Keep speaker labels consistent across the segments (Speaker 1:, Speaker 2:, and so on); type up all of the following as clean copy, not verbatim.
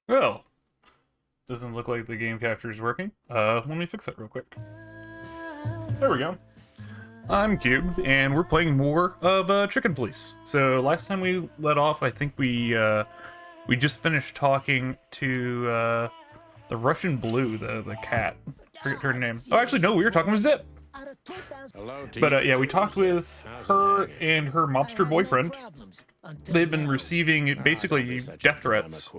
Speaker 1: Well, doesn't look like the game capture is working. Let me fix that real quick. There we go. I'm Cube, and we're playing more of Chicken Police. So last time we let off, I think we just finished talking to the Russian Blue, the cat. I forget her name. Oh, actually, no, we were talking with Zip.
Speaker 2: Hello,
Speaker 1: But yeah, we talked with her and her mobster boyfriend. They've been receiving basically death threats,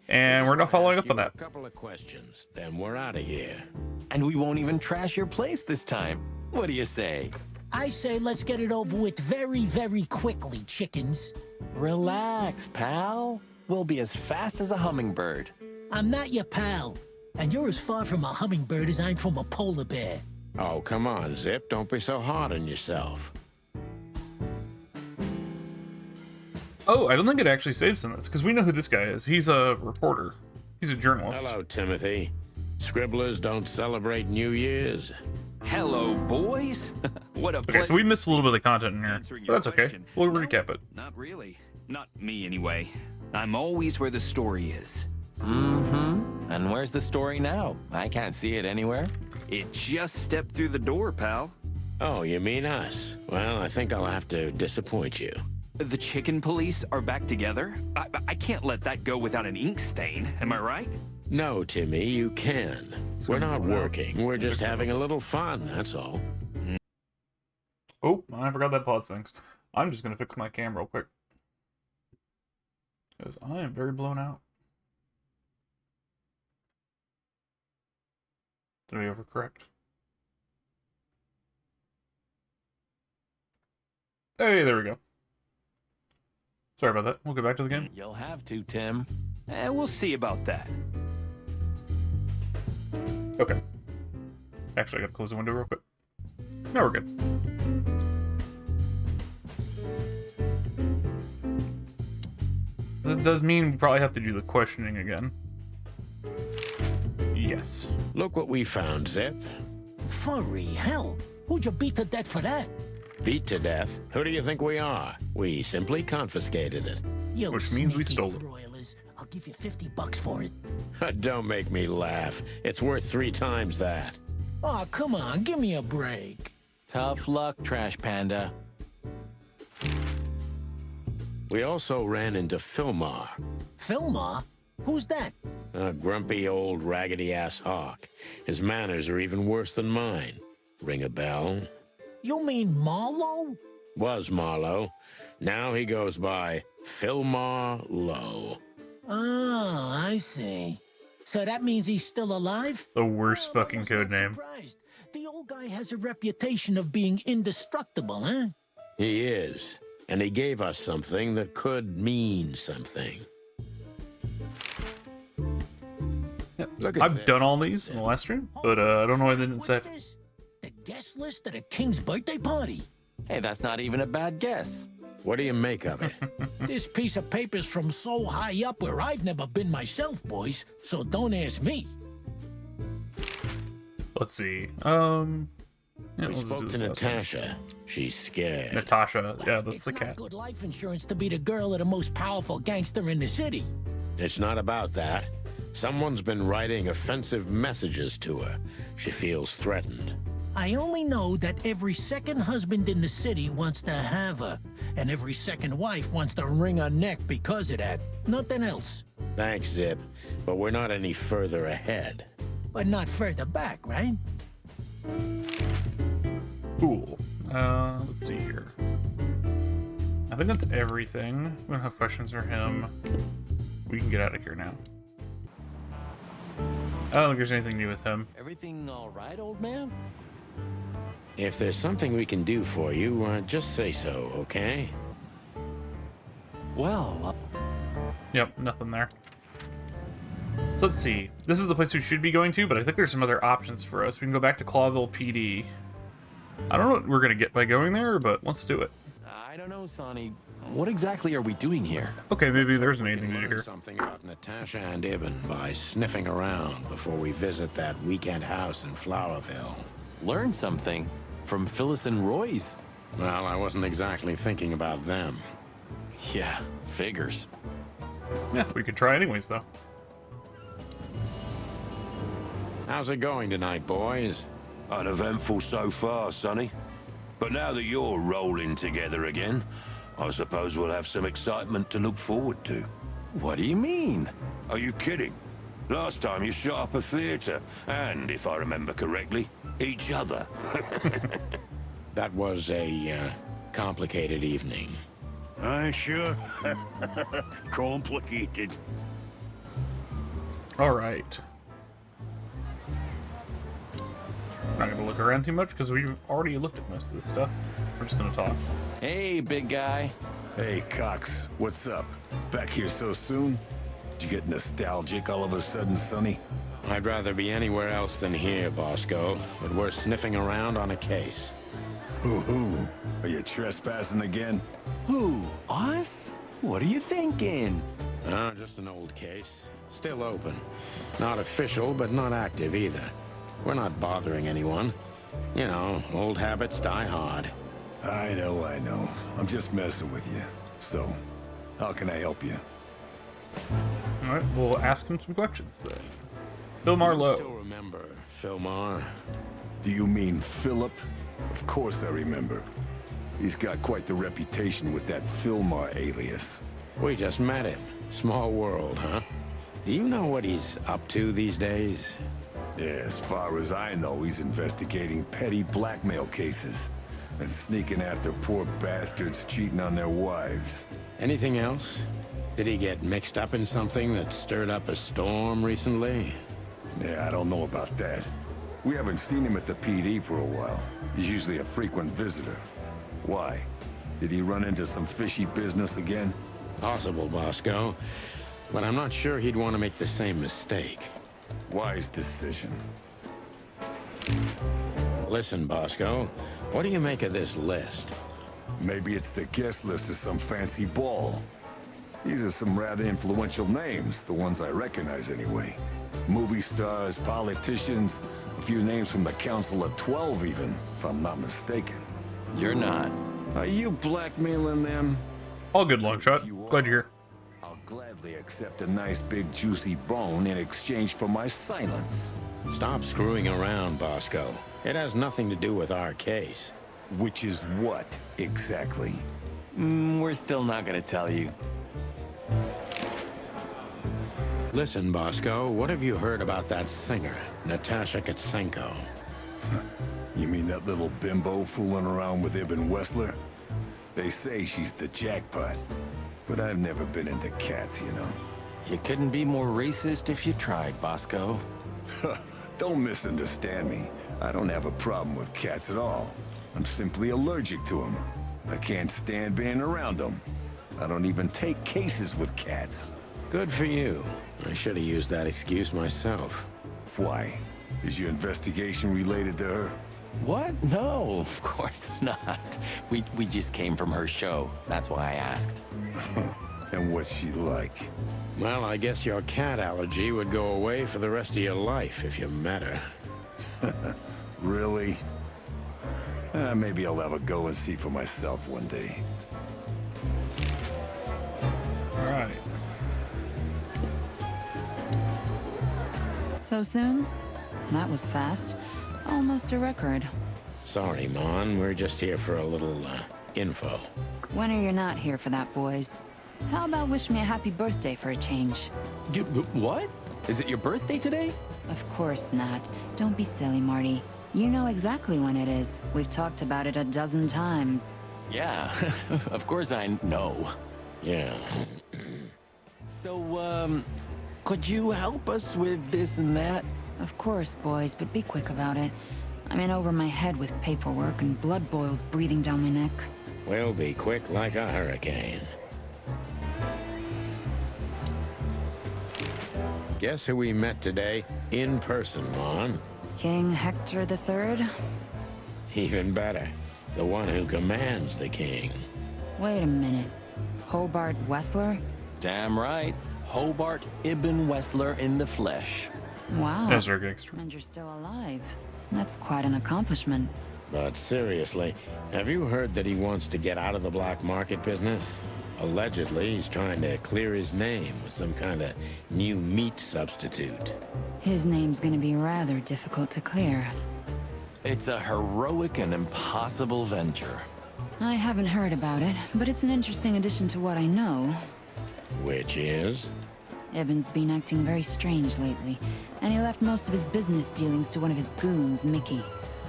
Speaker 1: and we're not following up on that.
Speaker 2: A couple of questions, then we're out of here.
Speaker 3: And we won't even trash your place this time. What do you say?
Speaker 4: I say let's get it over with very, very quickly, chickens.
Speaker 3: Relax, pal. We'll be as fast as a hummingbird.
Speaker 4: I'm not your pal, and you're as far from a hummingbird as I'm from a polar bear.
Speaker 2: Oh, come on, Zip. Don't be so hard on yourself.
Speaker 1: Oh, I don't think it actually saves in this, because we know who this guy is. He's a reporter. He's a journalist.
Speaker 2: Hello, Timothy. Scribblers don't celebrate New Year's.
Speaker 5: Hello, boys. What a
Speaker 1: Okay, so we missed a little bit of the content in here,
Speaker 5: Answering
Speaker 1: but
Speaker 5: your
Speaker 1: that's okay.
Speaker 5: question.
Speaker 1: We'll
Speaker 5: No,
Speaker 1: recap it.
Speaker 5: Not really. Not me, anyway. I'm always where the story is.
Speaker 3: Mm-hmm. And where's the story now? I can't see it anywhere.
Speaker 5: It just stepped through the door, pal.
Speaker 2: Oh, you mean us? Well, I think I'll have to disappoint you.
Speaker 5: The Chicken Police are back together? I can't let that go without an ink stain, am I right?
Speaker 2: No, Timmy, you can. We're not
Speaker 1: blow it out.
Speaker 2: working. We're just having a little fun, that's all.
Speaker 1: Oh, I forgot that pause things. I'm just gonna fix my cam real quick, because I am very blown out. Did we overcorrect? Hey, there we go. Sorry about that. We'll get back to the game.
Speaker 3: You'll have to, Tim.
Speaker 5: We'll see about that.
Speaker 1: Okay. Actually, I gotta close the window real quick. Now we're good. This does mean we probably have to do the questioning again. Yes.
Speaker 2: Look what we found, Zip.
Speaker 4: Furry hell, who'd you beat to death for that?
Speaker 2: Beat to death. Who do you think we are? We simply confiscated it.
Speaker 4: You
Speaker 1: Which means we
Speaker 4: sneaky
Speaker 1: stole it.
Speaker 4: broilers. I'll give you $50 for it.
Speaker 2: Don't make me laugh. It's worth 3 times that.
Speaker 4: Oh, come on, give me a break.
Speaker 3: Tough luck, Trash Panda.
Speaker 2: We also ran into Filmar,
Speaker 4: Filmar? Who's that?
Speaker 2: a grumpy old raggedy-ass hawk. His manners are even worse than mine. Ring a bell?
Speaker 4: You mean Marlowe?
Speaker 2: Was Marlowe. Now he goes by Filmar Lowe.
Speaker 4: Oh, I see. So that means he's still alive?
Speaker 1: The worst
Speaker 4: Oh, I
Speaker 1: fucking
Speaker 4: was
Speaker 1: code
Speaker 4: not
Speaker 1: name.
Speaker 4: surprised. The old guy has a reputation of being indestructible, huh?
Speaker 2: He is. And he gave us something that could mean something. Look at
Speaker 1: I've
Speaker 2: this.
Speaker 1: done all these in the last stream, but I don't know why they didn't
Speaker 4: What's
Speaker 1: say.
Speaker 4: this? The guest list at a king's birthday party.
Speaker 3: Hey, that's not even a bad guess.
Speaker 2: What do you make of it?
Speaker 4: This piece of paper's from so high up where I've never been myself, boys, so don't ask me.
Speaker 1: Let's see. Yeah,
Speaker 2: We
Speaker 1: we'll just
Speaker 2: spoke
Speaker 1: do
Speaker 2: to
Speaker 1: this last one.
Speaker 2: Natasha. She's scared.
Speaker 1: Natasha. Yeah, that's
Speaker 4: It's
Speaker 1: the
Speaker 4: not
Speaker 1: cat.
Speaker 4: good life insurance to be the girl of the most powerful gangster in the city.
Speaker 2: It's not about that. Someone's been writing offensive messages to her. She feels threatened.
Speaker 4: I only know that every second husband in the city wants to have her, and every second wife wants to wring her neck because of that. Nothing else.
Speaker 2: Thanks, Zip, but we're not any further ahead.
Speaker 4: But not further back, right?
Speaker 1: Cool. Let's see here. I think that's everything. We don't have questions for him. We can get out of here now. I don't think there's anything new with him.
Speaker 3: Everything all right, old man?
Speaker 2: If there's something we can do for you, just say so, okay?
Speaker 3: Well,
Speaker 1: Yep, nothing there. So let's see. This is the place we should be going to, but I think there's some other options for us. We can go back to Clawville PD. I don't know what we're going to get by going there, but let's do it.
Speaker 3: I don't know, Sonny. What exactly are we doing here?
Speaker 1: Okay, maybe there's
Speaker 2: We
Speaker 1: anything
Speaker 2: can
Speaker 1: to do
Speaker 2: learn
Speaker 1: here.
Speaker 2: something about Natasha and Ibn by sniffing around before we visit that weekend house in Flowerville.
Speaker 3: Learn something from Phyllis and Roy's.
Speaker 2: Well, I wasn't exactly thinking about them.
Speaker 3: Yeah, figures.
Speaker 1: Yeah, we could try anyways, though.
Speaker 2: How's it going tonight, boys?
Speaker 6: Uneventful so far, Sonny. But now that you're rolling together again, I suppose we'll have some excitement to look forward to.
Speaker 3: What do you mean?
Speaker 6: Are you kidding? Last time you shot up a theater, and if I remember correctly, each other.
Speaker 2: That was a complicated evening.
Speaker 6: Aye, sure. Complicated.
Speaker 1: Alright. Not gonna look around too much because we've already looked at most of this stuff. We're just gonna talk.
Speaker 3: Hey, big guy.
Speaker 7: Hey, Cox, what's up? Back here so soon? Did you get nostalgic all of a sudden, Sonny?
Speaker 2: I'd rather be anywhere else than here, Bosco, but we're sniffing around on a case.
Speaker 7: Hoo-hoo. Are you trespassing again?
Speaker 3: Who? Us? What are you thinking?
Speaker 2: Just an old case. Still open. Not official, but not active either. We're not bothering anyone. You know, old habits die hard.
Speaker 7: I know. I'm just messing with you. So, how can I help you?
Speaker 1: Alright, we'll ask him some questions then. Phil
Speaker 2: Still
Speaker 1: Marlowe.
Speaker 2: remember Philmar?
Speaker 7: Do you mean Philip? Of course I remember. He's got quite the reputation with that Philmar alias.
Speaker 2: We just met him. Small world, huh? Do you know what he's up to these days?
Speaker 7: Yeah, as far as I know, he's investigating petty blackmail cases and sneaking after poor bastards cheating on their wives.
Speaker 2: Anything else? Did he get mixed up in something that stirred up a storm recently?
Speaker 7: Yeah, I don't know about that. We haven't seen him at the PD for a while. He's usually a frequent visitor. Why? Did he run into some fishy business again?
Speaker 2: Possible, Bosco. But I'm not sure he'd want to make the same mistake.
Speaker 7: Wise decision.
Speaker 2: Listen, Bosco, what do you make of this list?
Speaker 7: Maybe it's the guest list of some fancy ball. These are some rather influential names, the ones I recognize anyway. Movie stars, politicians, a few names from the Council of 12 even, if I'm not mistaken.
Speaker 3: You're not.
Speaker 7: Are you blackmailing them?
Speaker 1: All good, Longshot. Glad you're here.
Speaker 7: I'll gladly accept a nice big juicy bone in exchange for my silence.
Speaker 2: Stop screwing around, Bosco. It has nothing to do with our case.
Speaker 7: Which is what, exactly?
Speaker 3: We're still not gonna tell you.
Speaker 2: Listen, Bosco, what have you heard about that singer, Natasha Katsenko?
Speaker 7: You mean that little bimbo fooling around with Ibn Wessler? They say she's the jackpot, but I've never been into cats, you know.
Speaker 3: You couldn't be more racist if you tried, Bosco.
Speaker 7: Don't misunderstand me. I don't have a problem with cats at all. I'm simply allergic to them. I can't stand being around them. I don't even take cases with cats.
Speaker 2: Good for you. I should have used that excuse myself.
Speaker 7: Why? Is your investigation related to her?
Speaker 3: What? No, of course not. We just came from her show. That's why I asked.
Speaker 7: And what's she like?
Speaker 2: Well, I guess your cat allergy would go away for the rest of your life if you met her.
Speaker 7: Really? Maybe I'll have a go and see for myself one day.
Speaker 1: Alright.
Speaker 8: So soon? That was fast. almost a record.
Speaker 2: Sorry, Mon. We're just here for a little, info.
Speaker 8: When are you not here for that, boys? How about wish me a happy birthday for a change?
Speaker 3: What? Is it your birthday today?
Speaker 8: Of course not. Don't be silly, Marty. You know exactly when it is. We've talked about it a dozen times.
Speaker 3: Yeah, of course I know.
Speaker 2: Yeah.
Speaker 3: So, could you help us with this and that?
Speaker 8: Of course, boys, but be quick about it. I'm in over my head with paperwork and blood boils breathing down my neck.
Speaker 2: We'll be quick like a hurricane. Guess who we met today? In person, Mon.
Speaker 8: King Hector III?
Speaker 2: Even better. The one who commands the king.
Speaker 8: Wait a minute. Hobart Wessler?
Speaker 3: Damn right. Hobart Ibn Wessler in the flesh.
Speaker 8: Wow.
Speaker 1: That's our gangster.
Speaker 8: And you're still alive. That's quite an accomplishment.
Speaker 2: But seriously, have you heard that he wants to get out of the black market business? Allegedly, he's trying to clear his name with some kind of new meat substitute.
Speaker 8: His name's gonna be rather difficult to clear.
Speaker 3: It's a heroic and impossible venture.
Speaker 8: I haven't heard about it, but it's an interesting addition to what I know.
Speaker 2: Which is?
Speaker 8: Ibn's been acting very strange lately, and he left most of his business dealings to one of his goons, Mickey.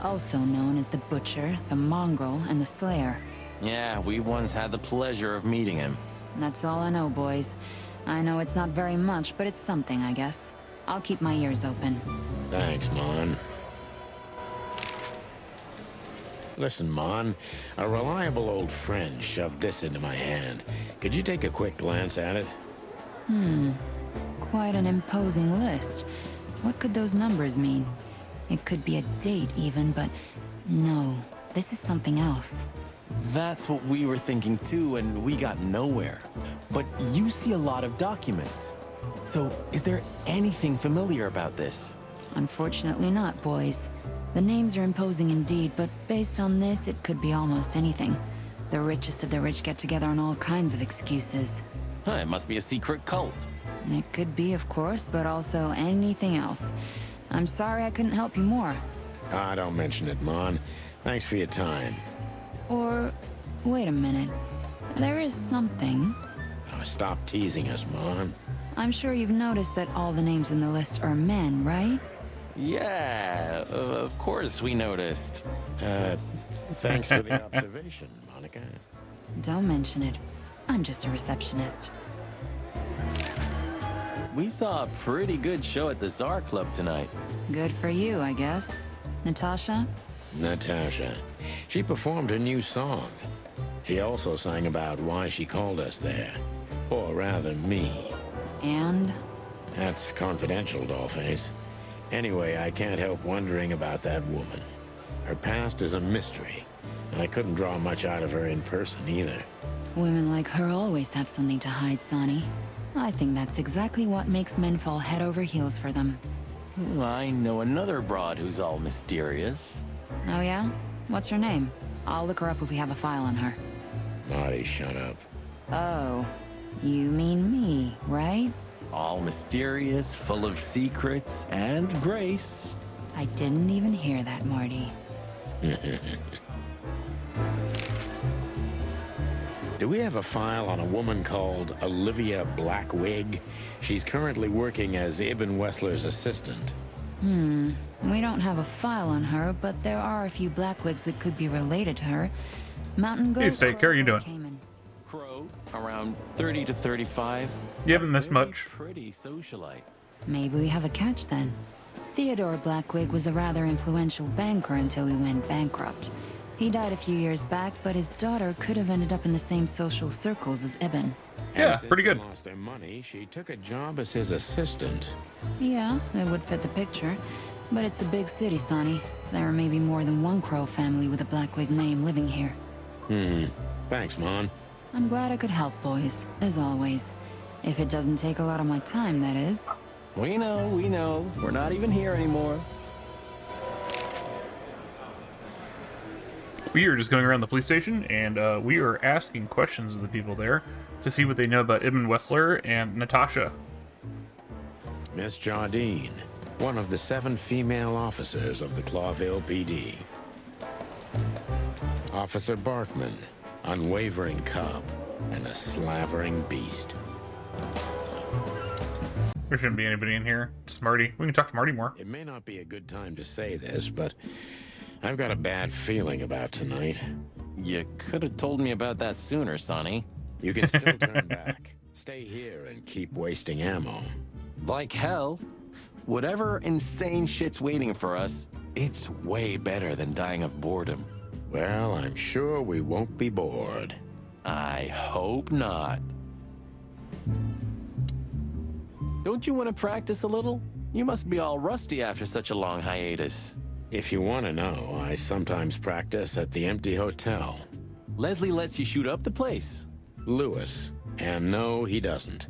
Speaker 8: Also known as the Butcher, the Mongrel, and the Slayer.
Speaker 3: Yeah, we once had the pleasure of meeting him.
Speaker 8: That's all I know, boys. I know it's not very much, but it's something, I guess. I'll keep my ears open.
Speaker 2: Thanks, Mon. Listen, Mon, a reliable old friend shoved this into my hand. Could you take a quick glance at it?
Speaker 8: Quite an imposing list. What could those numbers mean? It could be a date even, but no, this is something else.
Speaker 3: That's what we were thinking too, and we got nowhere. But you see a lot of documents. So, is there anything familiar about this?
Speaker 8: Unfortunately not, boys. The names are imposing indeed, but based on this, it could be almost anything. The richest of the rich get together on all kinds of excuses.
Speaker 3: Huh, it must be a secret cult.
Speaker 8: It could be, of course, but also anything else. I'm sorry I couldn't help you more.
Speaker 2: Ah, don't mention it, Mon. Thanks for your time.
Speaker 8: Or, wait a minute. There is something.
Speaker 2: Oh, stop teasing us, Mon.
Speaker 8: I'm sure you've noticed that all the names in the list are men, right?
Speaker 3: Yeah, of course we noticed.
Speaker 2: Thanks for the observation, Monica.
Speaker 8: Don't mention it. I'm just a receptionist.
Speaker 3: We saw a pretty good show at the Tsar Club tonight.
Speaker 8: Good for you, I guess. Natasha?
Speaker 2: Natasha. She performed her new song. She also sang about why she called us there. Or rather, me.
Speaker 8: And?
Speaker 2: That's confidential, Dollface. Anyway, I can't help wondering about that woman. Her past is a mystery, and I couldn't draw much out of her in person either.
Speaker 8: Women like her always have something to hide, Sonny. I think that's exactly what makes men fall head over heels for them.
Speaker 3: I know another broad who's all mysterious.
Speaker 8: Oh yeah? What's her name? I'll look her up if we have a file on her.
Speaker 2: Marty, shut up.
Speaker 8: Oh, you mean me, right?
Speaker 3: All mysterious, full of secrets, and grace.
Speaker 8: I didn't even hear that, Marty.
Speaker 2: Do we have a file on a woman called Olivia Blackwig? She's currently working as Ibn Wessler's assistant.
Speaker 8: We don't have a file on her, but there are a few Blackwigs that could be related to her. Mountain Goat.
Speaker 1: Hey, Steak, how are you doing?
Speaker 8: Cayman.
Speaker 3: Crow, around 30 to 35.
Speaker 1: You haven't missed
Speaker 3: Very
Speaker 1: much.
Speaker 3: Pretty socialite.
Speaker 8: Maybe we have a catch then. Theodore Blackwig was a rather influential banker until he went bankrupt. He died a few years back, but his daughter could have ended up in the same social circles as Ibn.
Speaker 1: Yeah,
Speaker 2: And since
Speaker 1: pretty
Speaker 2: they
Speaker 1: good.
Speaker 2: lost their money, she took a job as his assistant.
Speaker 8: Yeah, it would fit the picture. But it's a big city, Sonny. There may be more than one Crow family with a Blackwig name living here.
Speaker 2: Thanks, Mon.
Speaker 8: I'm glad I could help, boys, as always. If it doesn't take a lot of my time, that is.
Speaker 3: We know, we know. We're not even here anymore.
Speaker 1: We are just going around the police station, and we are asking questions of the people there to see what they know about Ibn Wessler and Natasha.
Speaker 2: Miss Jardine, one of the 7 female officers of the Clawville PD. Officer Barkman, unwavering cop, and a slavering beast.
Speaker 1: There shouldn't be anybody in here. Just Marty. We can talk to Marty more.
Speaker 2: It may not be a good time to say this, but I've got a bad feeling about tonight.
Speaker 3: You could have told me about that sooner, Sonny.
Speaker 2: You can still turn back. Stay here and keep wasting ammo.
Speaker 3: Like hell. Whatever insane shit's waiting for us, it's way better than dying of boredom.
Speaker 2: Well, I'm sure we won't be bored.
Speaker 3: I hope not. Don't you want to practice a little? You must be all rusty after such a long hiatus.
Speaker 2: If you want to know, I sometimes practice at the empty hotel.
Speaker 3: Leslie lets you shoot up the place.
Speaker 2: Lewis. And no, he doesn't.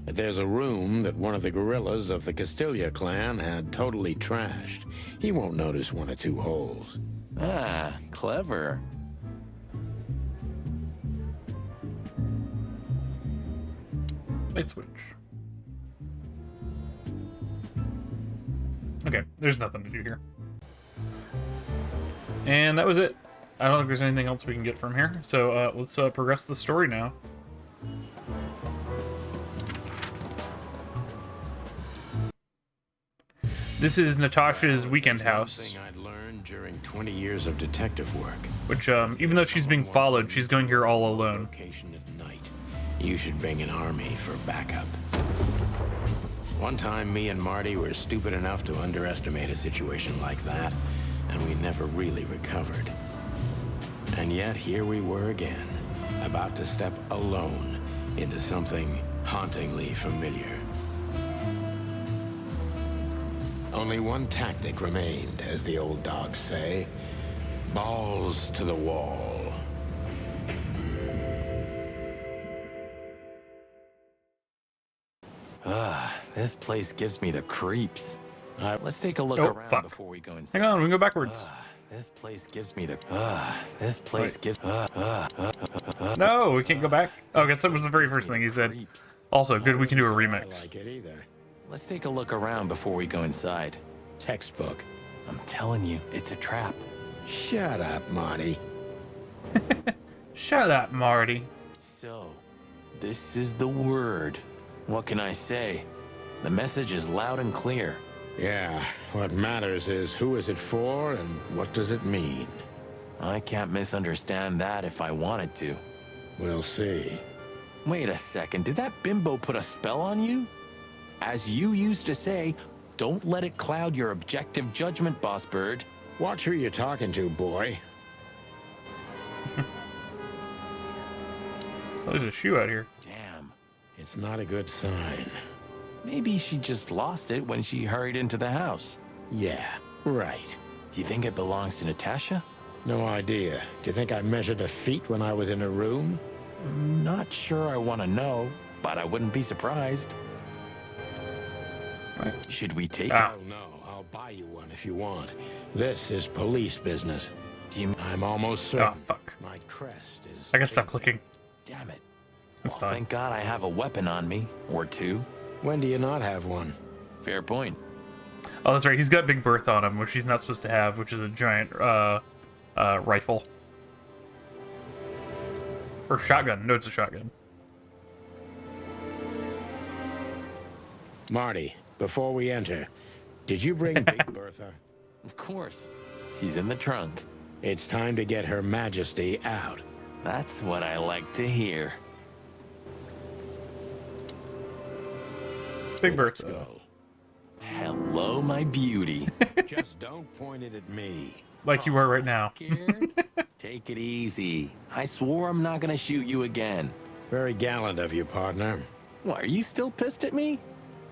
Speaker 2: But there's a room that one of the guerrillas of the Castilla clan had totally trashed. He won't notice 1 or 2 holes.
Speaker 3: Ah, clever.
Speaker 1: Light switch. Okay, there's nothing to do here. And that was it. I don't think there's anything else we can get from here. So let's progress the story now. This is Natasha's weekend house,
Speaker 2: One thing I'd learned during 20 years of detective work.
Speaker 1: which even though she's being followed, she's going here all alone.
Speaker 2: Location at night. You should bring an army for backup. One time, me and Marty were stupid enough to underestimate a situation like that, and we never really recovered. And yet, here we were again, about to step alone into something hauntingly familiar. Only one tactic remained, as the old dogs say. Balls to the wall.
Speaker 3: This place gives me the creeps. Let's take a look
Speaker 1: Oh,
Speaker 3: around
Speaker 1: fuck.
Speaker 3: before we go inside.
Speaker 1: Hang on, we can go backwards.
Speaker 3: This place gives me the. This place gives.
Speaker 1: No, we can't go back. Oh, I guess that was the very first thing he said.
Speaker 3: Creeps.
Speaker 1: Also, good, we can do a
Speaker 2: I
Speaker 1: remix.
Speaker 2: like it either.
Speaker 3: Let's take a look around before we go inside.
Speaker 2: Textbook.
Speaker 3: I'm telling you, it's a trap.
Speaker 2: Shut up, Marty.
Speaker 1: Shut up, Marty.
Speaker 3: So, this is the word. What can I say? The message is loud and clear.
Speaker 2: Yeah, what matters is who is it for and what does it mean?
Speaker 3: I can't misunderstand that if I wanted to.
Speaker 2: We'll see.
Speaker 3: Wait a second, did that bimbo put a spell on you? As you used to say, don't let it cloud your objective judgment, Boss Bird.
Speaker 2: Watch who you're talking to, boy.
Speaker 1: Oh, there's a shoe out here.
Speaker 3: Damn.
Speaker 2: It's not a good sign.
Speaker 3: Maybe she just lost it when she hurried into the house.
Speaker 2: Yeah, right.
Speaker 3: Do you think it belongs to Natasha?
Speaker 2: No idea. Do you think I measured her feet when I was in her room?
Speaker 3: Not sure I want to know, but I wouldn't be surprised.
Speaker 1: Right.
Speaker 3: Should we take
Speaker 1: Ah.
Speaker 3: it?
Speaker 2: Oh, no. I'll buy you one if you want. This is police business.
Speaker 3: Do you...
Speaker 2: I'm almost
Speaker 1: Oh,
Speaker 2: certain.
Speaker 1: fuck.
Speaker 2: My crest is...
Speaker 1: I gotta stop clicking.
Speaker 3: Damn it.
Speaker 1: That's
Speaker 3: Well,
Speaker 1: fine.
Speaker 3: thank God I have a weapon on me. Or 2.
Speaker 2: When do you not have one?
Speaker 3: Fair point.
Speaker 1: Oh, that's right. He's got Big Bertha on him, which he's not supposed to have, which is a giant rifle. Or shotgun. No, it's a shotgun.
Speaker 2: Marty, before we enter, did you bring Big Bertha?
Speaker 3: Of course. She's in the trunk.
Speaker 2: It's time to get Her Majesty out.
Speaker 3: That's what I like to hear.
Speaker 1: Big Bertha.
Speaker 2: Go.
Speaker 3: Hello, my beauty.
Speaker 2: Just don't point it at me.
Speaker 1: Like you are right now.
Speaker 3: Scared? Take it easy. I swore I'm not gonna shoot you again.
Speaker 2: Very gallant of you, partner.
Speaker 3: What, are you still pissed at me?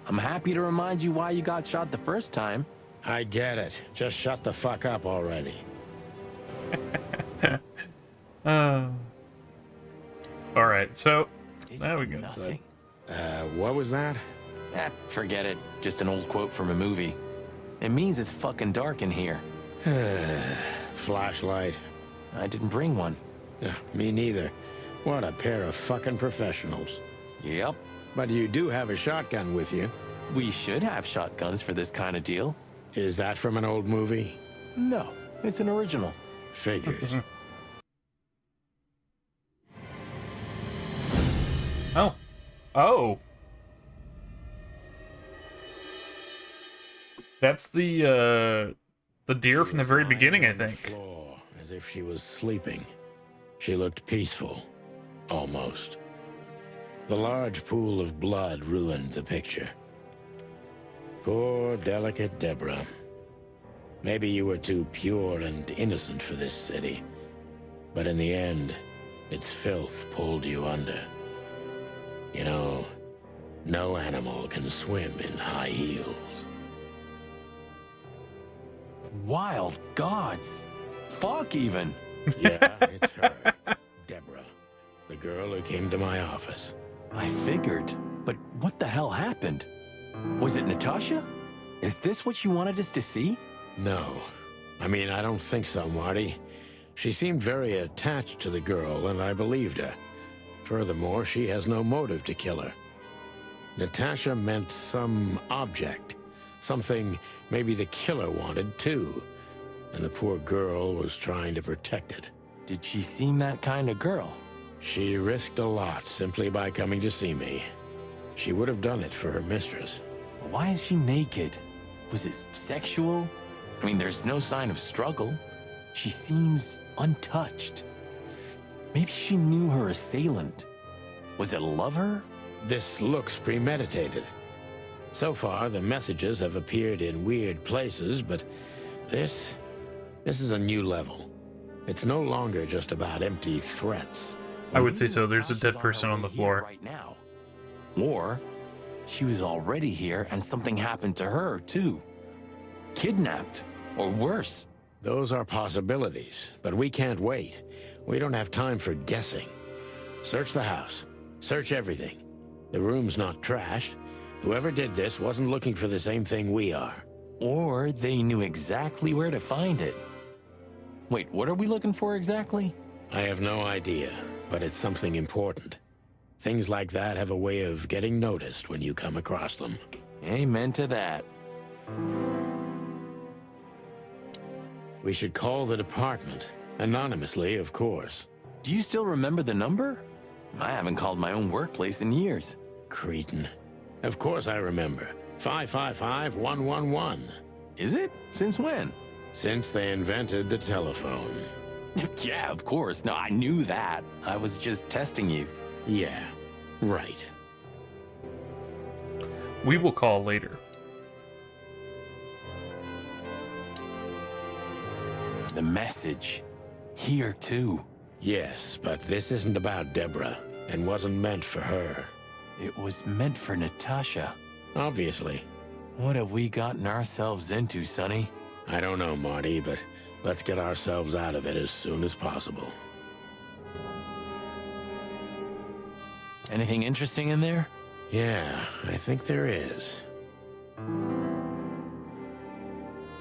Speaker 3: I'm happy to remind you why you got shot the first time.
Speaker 2: I get it. Just shut the fuck up already.
Speaker 1: Alright, so
Speaker 3: It's
Speaker 1: now we go
Speaker 3: nothing.
Speaker 1: inside.
Speaker 2: What was that?
Speaker 3: Forget it. Just an old quote from a movie. It means it's fucking dark in here.
Speaker 2: Flashlight.
Speaker 3: I didn't bring one.
Speaker 2: Me neither. What a pair of fucking professionals.
Speaker 3: Yep.
Speaker 2: But you do have a shotgun with you.
Speaker 3: We should have shotguns for this kind of deal.
Speaker 2: Is that from an old movie?
Speaker 3: No, it's an original.
Speaker 2: Figures.
Speaker 1: Oh. Oh. That's the deer from the very beginning, I think.
Speaker 2: Floor, as if she was sleeping. She looked peaceful. Almost. The large pool of blood ruined the picture. Poor, delicate Deborah. Maybe you were too pure and innocent for this city. But in the end, its filth pulled you under. You know, no animal can swim in high heels.
Speaker 3: Wild gods. Fuck even.
Speaker 2: Yeah, it's her. Deborah. The girl who came to my office.
Speaker 3: I figured, but what the hell happened? Was it Natasha? Is this what you wanted us to see?
Speaker 2: No. I mean, I don't think so, Marty. She seemed very attached to the girl, and I believed her. Furthermore, she has no motive to kill her. Natasha meant some object. Something maybe the killer wanted, too. And the poor girl was trying to protect it.
Speaker 3: Did she seem that kind of girl?
Speaker 2: She risked a lot simply by coming to see me. She would have done it for her mistress.
Speaker 3: Why is she naked? Was it sexual? I mean, there's no sign of struggle. She seems untouched. Maybe she knew her assailant. Was it a lover?
Speaker 2: This looks premeditated. So far, the messages have appeared in weird places, but this is a new level. It's no longer just about empty threats.
Speaker 1: I would say so. There's a dead person on the floor.
Speaker 3: Right now. Or she was already here and something happened to her, too. Kidnapped, or worse.
Speaker 2: Those are possibilities, but we can't wait. We don't have time for guessing. Search the house. Search everything. The room's not trashed. Whoever did this wasn't looking for the same thing we are.
Speaker 3: Or they knew exactly where to find it. Wait, what are we looking for exactly?
Speaker 2: I have no idea, but it's something important. Things like that have a way of getting noticed when you come across them.
Speaker 3: Amen to that.
Speaker 2: We should call the department. Anonymously, of course.
Speaker 3: Do you still remember the number? I haven't called my own workplace in years.
Speaker 2: Cretin. Of course I remember. 555-111.
Speaker 3: Is it? Since when?
Speaker 2: Since they invented the telephone.
Speaker 3: Yeah, of course. No, I knew that. I was just testing you.
Speaker 2: Yeah, right.
Speaker 1: We will call later.
Speaker 3: The message. Here, too.
Speaker 2: Yes, but this isn't about Deborah, and wasn't meant for her.
Speaker 3: It was meant for Natasha.
Speaker 2: Obviously.
Speaker 3: What have we gotten ourselves into, Sonny?
Speaker 2: I don't know, Marty, but let's get ourselves out of it as soon as possible.
Speaker 3: Anything interesting in there?
Speaker 2: Yeah, I think there is.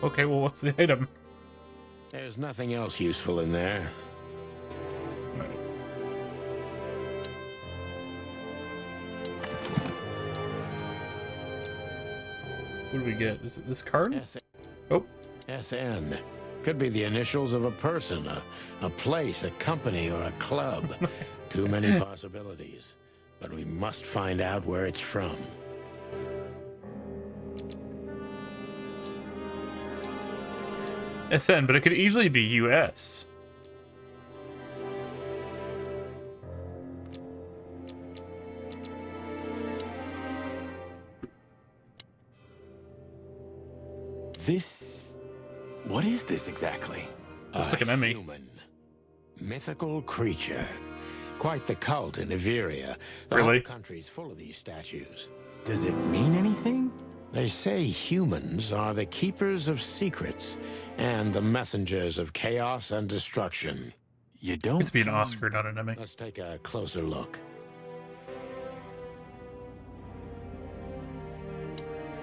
Speaker 1: Okay, well, what's the item?
Speaker 2: There's nothing else useful in there.
Speaker 1: What do we get? Is it this card?
Speaker 2: SN.
Speaker 1: Oh.
Speaker 2: SN. Could be the initials of a person, a place, a company, or a club. Too many possibilities. But we must find out where it's from.
Speaker 1: SN, but it could easily be US.
Speaker 3: This... What is this exactly?
Speaker 1: Looks like an Emmy.
Speaker 2: Human. Mythical creature. Quite the cult in Iveria. The
Speaker 1: Really?
Speaker 2: whole country's full of these statues.
Speaker 3: Does it mean anything?
Speaker 2: They say humans are the keepers of secrets and the messengers of chaos and destruction.
Speaker 3: You don't...
Speaker 1: It's to be an Oscar, not an Emmy.
Speaker 2: Let's take a closer look.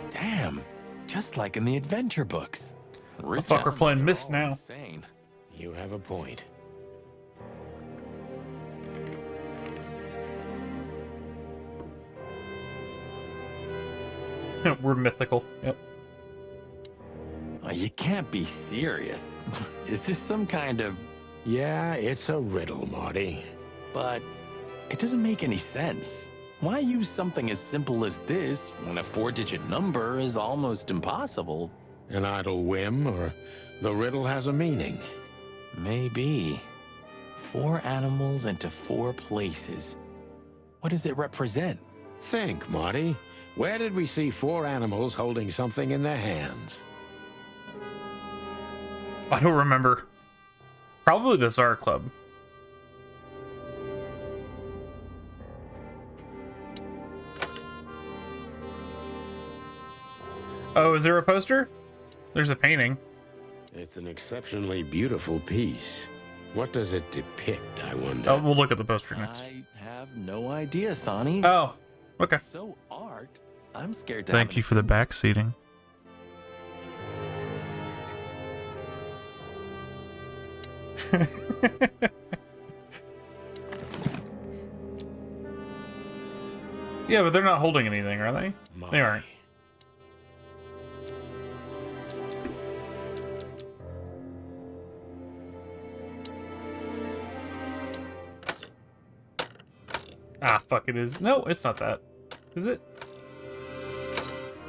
Speaker 3: Damn. Just like in the adventure books. Rich
Speaker 1: fuck, we're playing
Speaker 3: animals
Speaker 1: Myst
Speaker 3: are all
Speaker 1: now.
Speaker 3: insane.
Speaker 2: You have a point.
Speaker 1: We're mythical. Yep.
Speaker 3: Oh, you can't be serious. Is this some kind of...
Speaker 2: Yeah, it's a riddle, Marty.
Speaker 3: But it doesn't make any sense. Why use something as simple as this when a 4-digit number is almost impossible?
Speaker 2: An idle whim, or the riddle has a meaning.
Speaker 3: Maybe. 4 animals into 4 places. What does it represent?
Speaker 2: Think, Marty. Where did we see 4 animals holding something in their hands?
Speaker 1: I don't remember. Probably the Tsar Club. Oh, is there a poster? There's a painting.
Speaker 2: It's an exceptionally beautiful piece. What does it depict, I wonder?
Speaker 1: Oh, we'll look at the poster next.
Speaker 3: I have no idea, Sonny.
Speaker 1: Oh, okay.
Speaker 3: It's so art. I'm scared to
Speaker 1: Thank
Speaker 3: have
Speaker 1: you for the back seating. Yeah, but they're not holding anything, are they? They aren't. Ah, fuck, it is. No, it's not that. Is it?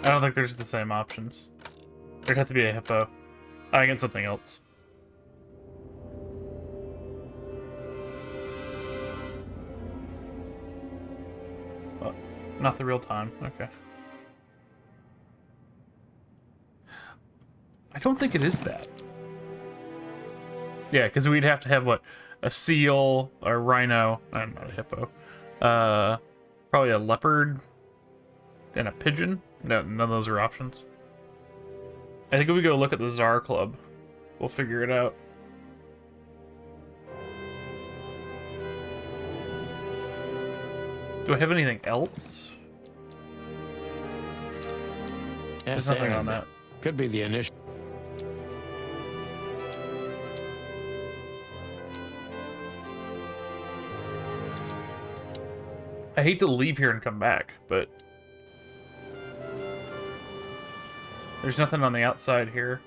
Speaker 1: I don't think there's the same options. There'd have to be a hippo. I get something else. Oh, not the real time. Okay. I don't think it is that. Yeah, because we'd have to have, what, a seal, a rhino, I'm not a hippo, probably a leopard, and a pigeon. No, none of those are options. I think if we go look at the Tsar Club, we'll figure it out. Do I have anything else? There's nothing on that.
Speaker 2: Could be the initial.
Speaker 1: I hate to leave here and come back, but there's nothing on the outside here.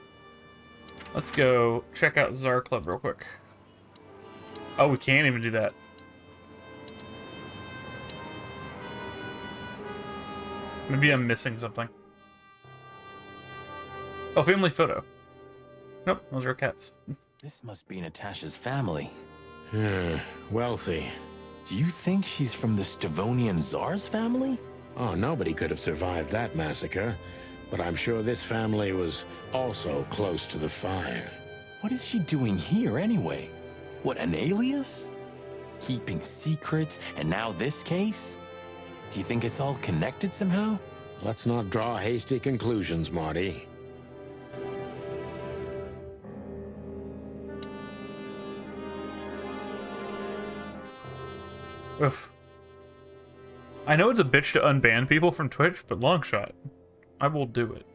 Speaker 1: Let's go check out Tsar Club real quick. Oh, we can't even do that. Maybe I'm missing something. Oh, family photo. Nope, those are cats.
Speaker 3: This must be Natasha's family.
Speaker 2: Wealthy.
Speaker 3: Do you think she's from the Stavonian Tsar's family?
Speaker 2: Oh, nobody could have survived that massacre. But I'm sure this family was also close to the fire.
Speaker 3: What is she doing here anyway? What, an alias? Keeping secrets, and now this case? Do you think it's all connected somehow?
Speaker 2: Let's not draw hasty conclusions, Marty.
Speaker 1: Oof. I know it's a bitch to unban people from Twitch, but long shot. I will do it.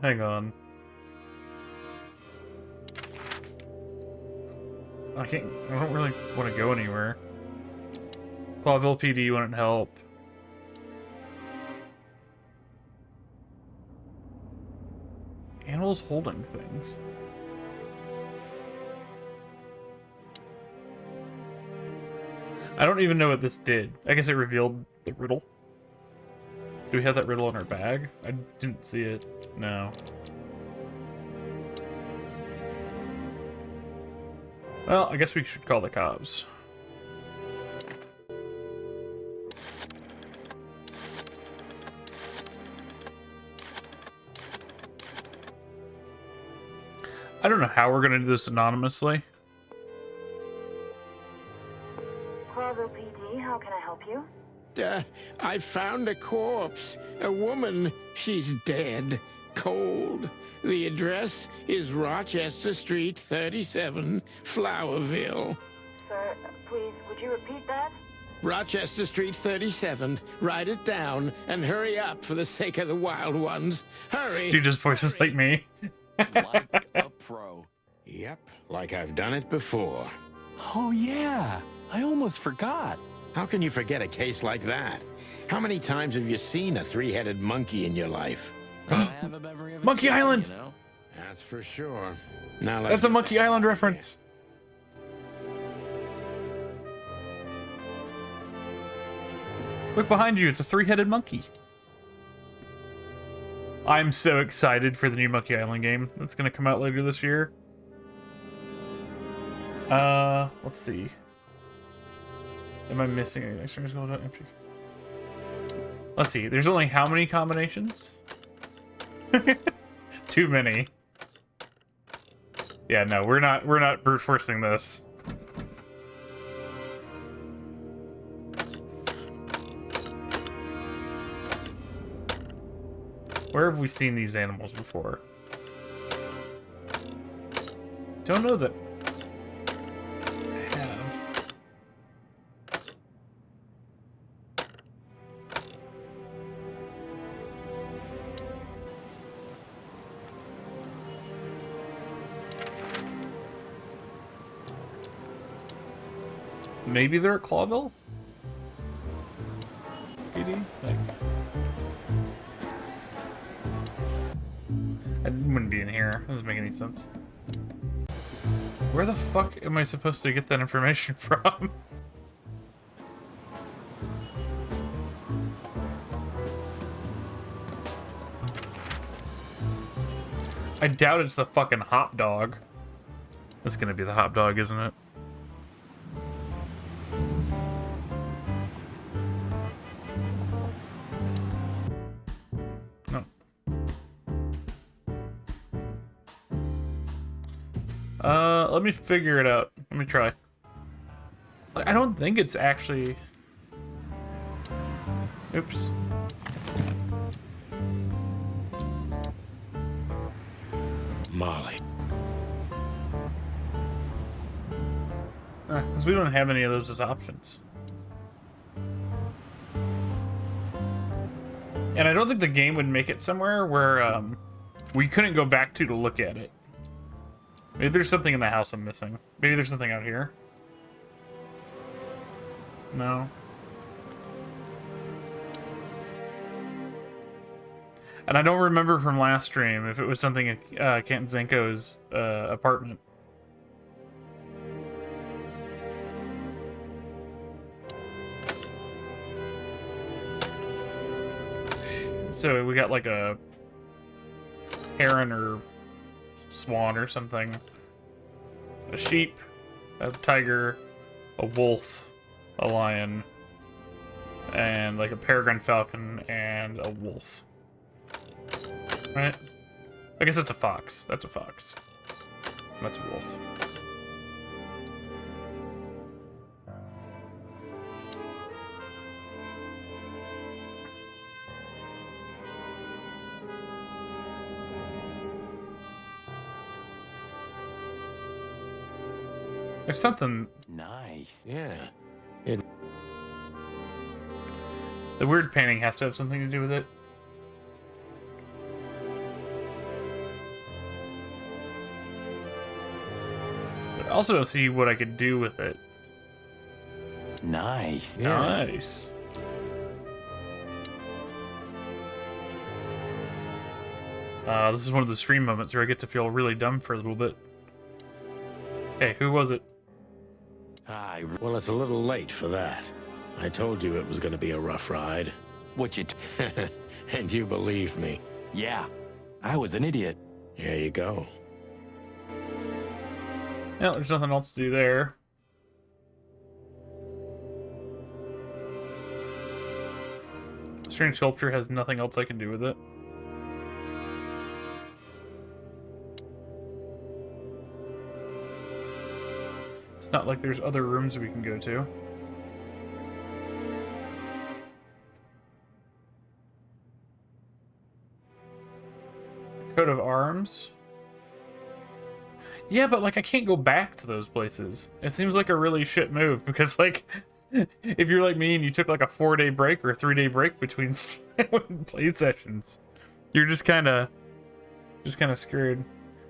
Speaker 1: Hang on. I don't really want to go anywhere. Clawville PD wouldn't help. Animals holding things. I don't even know what this did. I guess it revealed the riddle. Do we have that riddle in our bag? I didn't see it. No. Well, I guess we should call the cops. I don't know how we're gonna do this anonymously.
Speaker 9: Clawville PD, how can I help you?
Speaker 2: I found a corpse. A woman. She's dead. Cold. The address is Rochester Street, 37, Flowerville.
Speaker 9: Sir, please, would you repeat that?
Speaker 2: Rochester Street, 37. Write it down and hurry up for the sake of the wild ones. Hurry!
Speaker 1: She just voices like me.
Speaker 3: Like a pro.
Speaker 2: Yep, like I've done it before.
Speaker 3: Oh, yeah. I almost forgot.
Speaker 2: How can you forget a case like that? How many times have you seen a three-headed monkey in your life?
Speaker 3: I have a memory of a
Speaker 1: Monkey
Speaker 3: kid,
Speaker 1: Island.
Speaker 3: You know?
Speaker 2: That's for sure. Now let's
Speaker 1: That's a
Speaker 2: get
Speaker 1: Monkey
Speaker 2: back
Speaker 1: Island
Speaker 2: to
Speaker 1: reference. Look behind you, it's a three-headed monkey. I'm so excited for the new Monkey Island game that's gonna come out later this year. Let's see. Am I missing anything? Let's see, there's only how many combinations? Too many. Yeah, no, we're not brute forcing this. Where have we seen these animals before? Don't know that I have. Maybe they're at Clawville? PD? Like, I wouldn't be in here. That doesn't make any sense. Where the fuck am I supposed to get that information from? I doubt it's the fucking hot dog. It's gonna be the hot dog, isn't it? No. Let me figure it out. Let me try. I don't think it's actually... Oops.
Speaker 2: Molly.
Speaker 1: Because we don't have any of those as options. And I don't think the game would make it somewhere where we couldn't go back to look at it. Maybe there's something in the house I'm missing. Maybe there's something out here. No. And I don't remember from last stream if it was something in Kent Zenko's apartment. So we got like a heron or swan or something, a sheep, a tiger, a wolf, a lion, and like a peregrine falcon and a wolf. Right? I guess that's a fox. That's a fox. That's a wolf. There's something...
Speaker 3: Nice.
Speaker 2: Yeah.
Speaker 1: The weird painting has to have something to do with it. But I also don't see what I could do with it.
Speaker 3: Nice.
Speaker 2: Yeah.
Speaker 1: Nice. This is one of the stream moments where I get to feel really dumb for a little bit. Hey, who was it?
Speaker 2: Well, it's a little late for that. I told you it was going to be a rough ride.
Speaker 3: What you...
Speaker 2: And you believed me.
Speaker 3: Yeah. I was an idiot.
Speaker 2: There you go.
Speaker 1: Yeah, there's nothing else to do there. Strange sculpture has nothing else I can do with it. It's not like there's other rooms we can go to. Coat of arms. Yeah, but like I can't go back to those places. It seems like a really shit move because like if you're like me and you took like a 4-day break or a 3-day break between play sessions, you're just kind of screwed.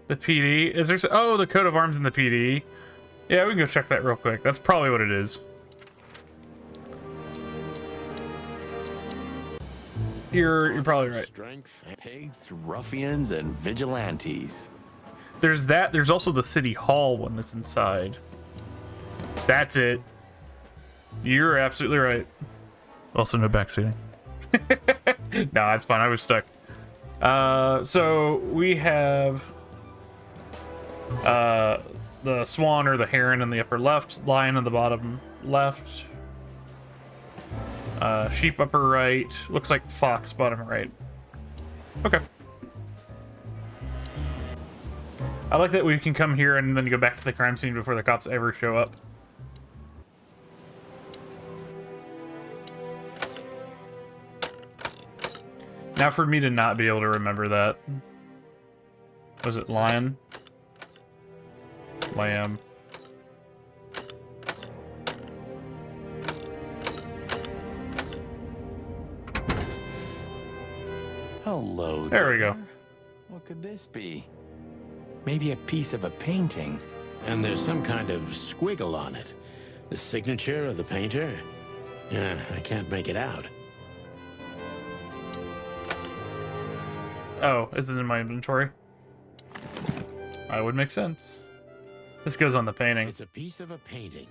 Speaker 1: The PD? Is there... Oh, the coat of arms in the PD. Yeah, we can go check that real quick. That's probably what it is. You're probably right.
Speaker 3: Strength, pigs, ruffians, and vigilantes.
Speaker 1: There's that. There's also the City Hall one that's inside. That's it. You're absolutely right. Also, no backseating. No, that's fine. I was stuck. So we have the swan or the heron in the upper left, lion in the bottom left, sheep upper right. Looks like fox bottom right. Okay. I like that we can come here and then go back to the crime scene before the cops ever show up. Now for me to not be able to remember that. Was it lion? Lamb.
Speaker 3: Hello
Speaker 1: There we go.
Speaker 3: What could this be? Maybe a piece of a painting.
Speaker 2: And there's some kind of squiggle on it. The signature of the painter? Yeah, I can't make it out.
Speaker 1: Oh, is it in my inventory? That would make sense. This goes on the painting.
Speaker 2: It's a piece of a painting.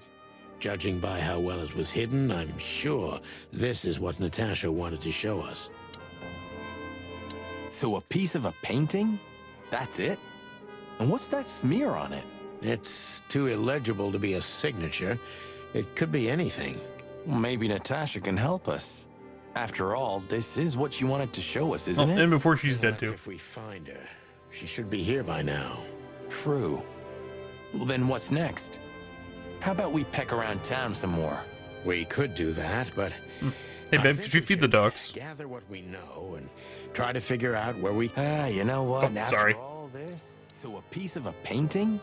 Speaker 2: Judging by how well it was hidden, I'm sure this is what Natasha wanted to show us.
Speaker 3: So a piece of a painting? That's it? And what's that smear on it?
Speaker 2: It's too illegible to be a signature. It could be anything.
Speaker 3: Well, maybe Natasha can help us. After all, this is what she wanted to show us, isn't it?
Speaker 1: And before she's dead
Speaker 2: That's
Speaker 1: too.
Speaker 2: if we find her. She should be here by now.
Speaker 3: True. Well, then what's next? How about we peck around town some more?
Speaker 2: We could do that, but...
Speaker 1: Hey,
Speaker 2: I
Speaker 1: babe,
Speaker 2: think
Speaker 1: could you
Speaker 2: we
Speaker 1: feed the
Speaker 2: should
Speaker 1: dogs?
Speaker 2: Gather what we know and try to figure out where we...
Speaker 3: You know what?
Speaker 1: Oh,
Speaker 3: After
Speaker 1: sorry.
Speaker 3: all this, so a piece of a painting?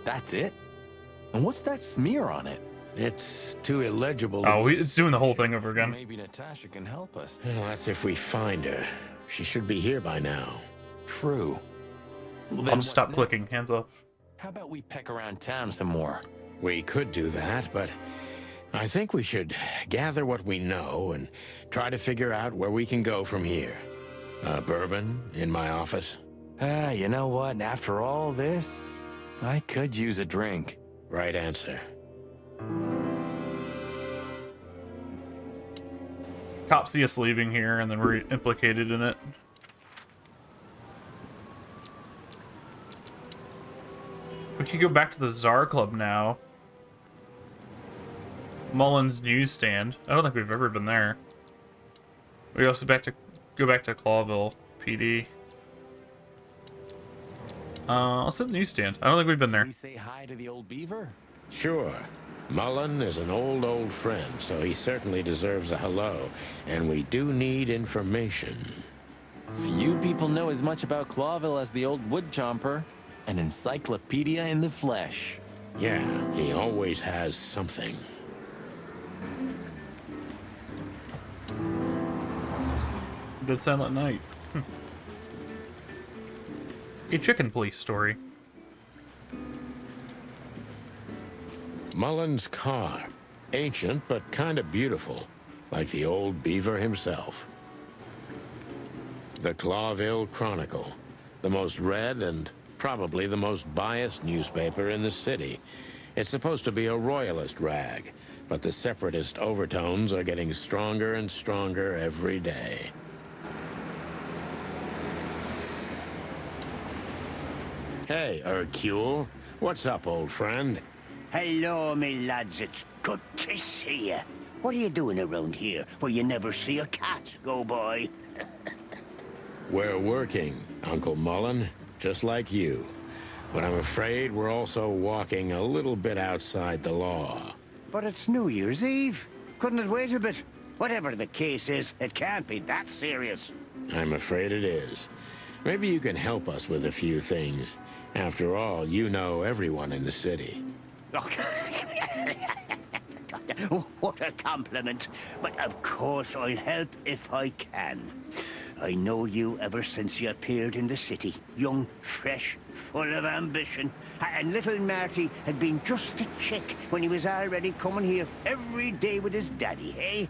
Speaker 3: That's it? And what's that smear on it?
Speaker 2: It's too illegible to
Speaker 1: Oh,
Speaker 2: be a
Speaker 1: it's doing the whole
Speaker 2: signature.
Speaker 1: thing over again.
Speaker 3: Maybe Natasha can help us.
Speaker 2: Well, that's if we find her. She should be here by now.
Speaker 3: True. Well, then
Speaker 1: I'll
Speaker 3: what's
Speaker 1: stop
Speaker 3: next?
Speaker 1: clicking. Hands off.
Speaker 3: How about we peck around town some more?
Speaker 2: We could do that, but I think we should gather what we know and try to figure out where we can go from here. Bourbon in my office?
Speaker 3: You know what? After all this, I could use a drink.
Speaker 2: Right answer.
Speaker 1: Cops see us leaving here, and then we're implicated in it. We could go back to the Czar Club now. Mullen's newsstand. I don't think we've ever been there. We also go back to Clawville PD. Let's hit the newsstand. I don't think we've been there.
Speaker 3: We say hi to the old beaver?
Speaker 2: Sure. Mullen is an old friend, so he certainly deserves a hello. And we do need information.
Speaker 3: Few people know as much about Clawville as the old wood chomper. An encyclopedia in the flesh.
Speaker 2: Yeah, he always has something.
Speaker 1: Dead Silent Night. A chicken police story.
Speaker 2: Mullen's car. Ancient, but kind of beautiful. Like the old beaver himself. The Clawville Chronicle. The most read and probably the most biased newspaper in the city. It's supposed to be a royalist rag, but the separatist overtones are getting stronger and stronger every day. Hey, Hercule. What's up, old friend?
Speaker 10: Hello, me lads. It's good to see you. What are you doing around here where you never see a cat go by?
Speaker 2: We're working, Uncle Mullen, just like you. But I'm afraid we're also walking a little bit outside the law.
Speaker 10: But it's New Year's Eve. Couldn't it wait a bit? Whatever the case is, it can't be that serious.
Speaker 2: I'm afraid it is. Maybe you can help us with a few things. After all, you know everyone in the city.
Speaker 10: What a compliment. But of course I'll help if I can. I know you ever since you appeared in the city. Young, fresh, full of ambition. And little Marty had been just a chick when he was already coming here every day with his daddy, eh?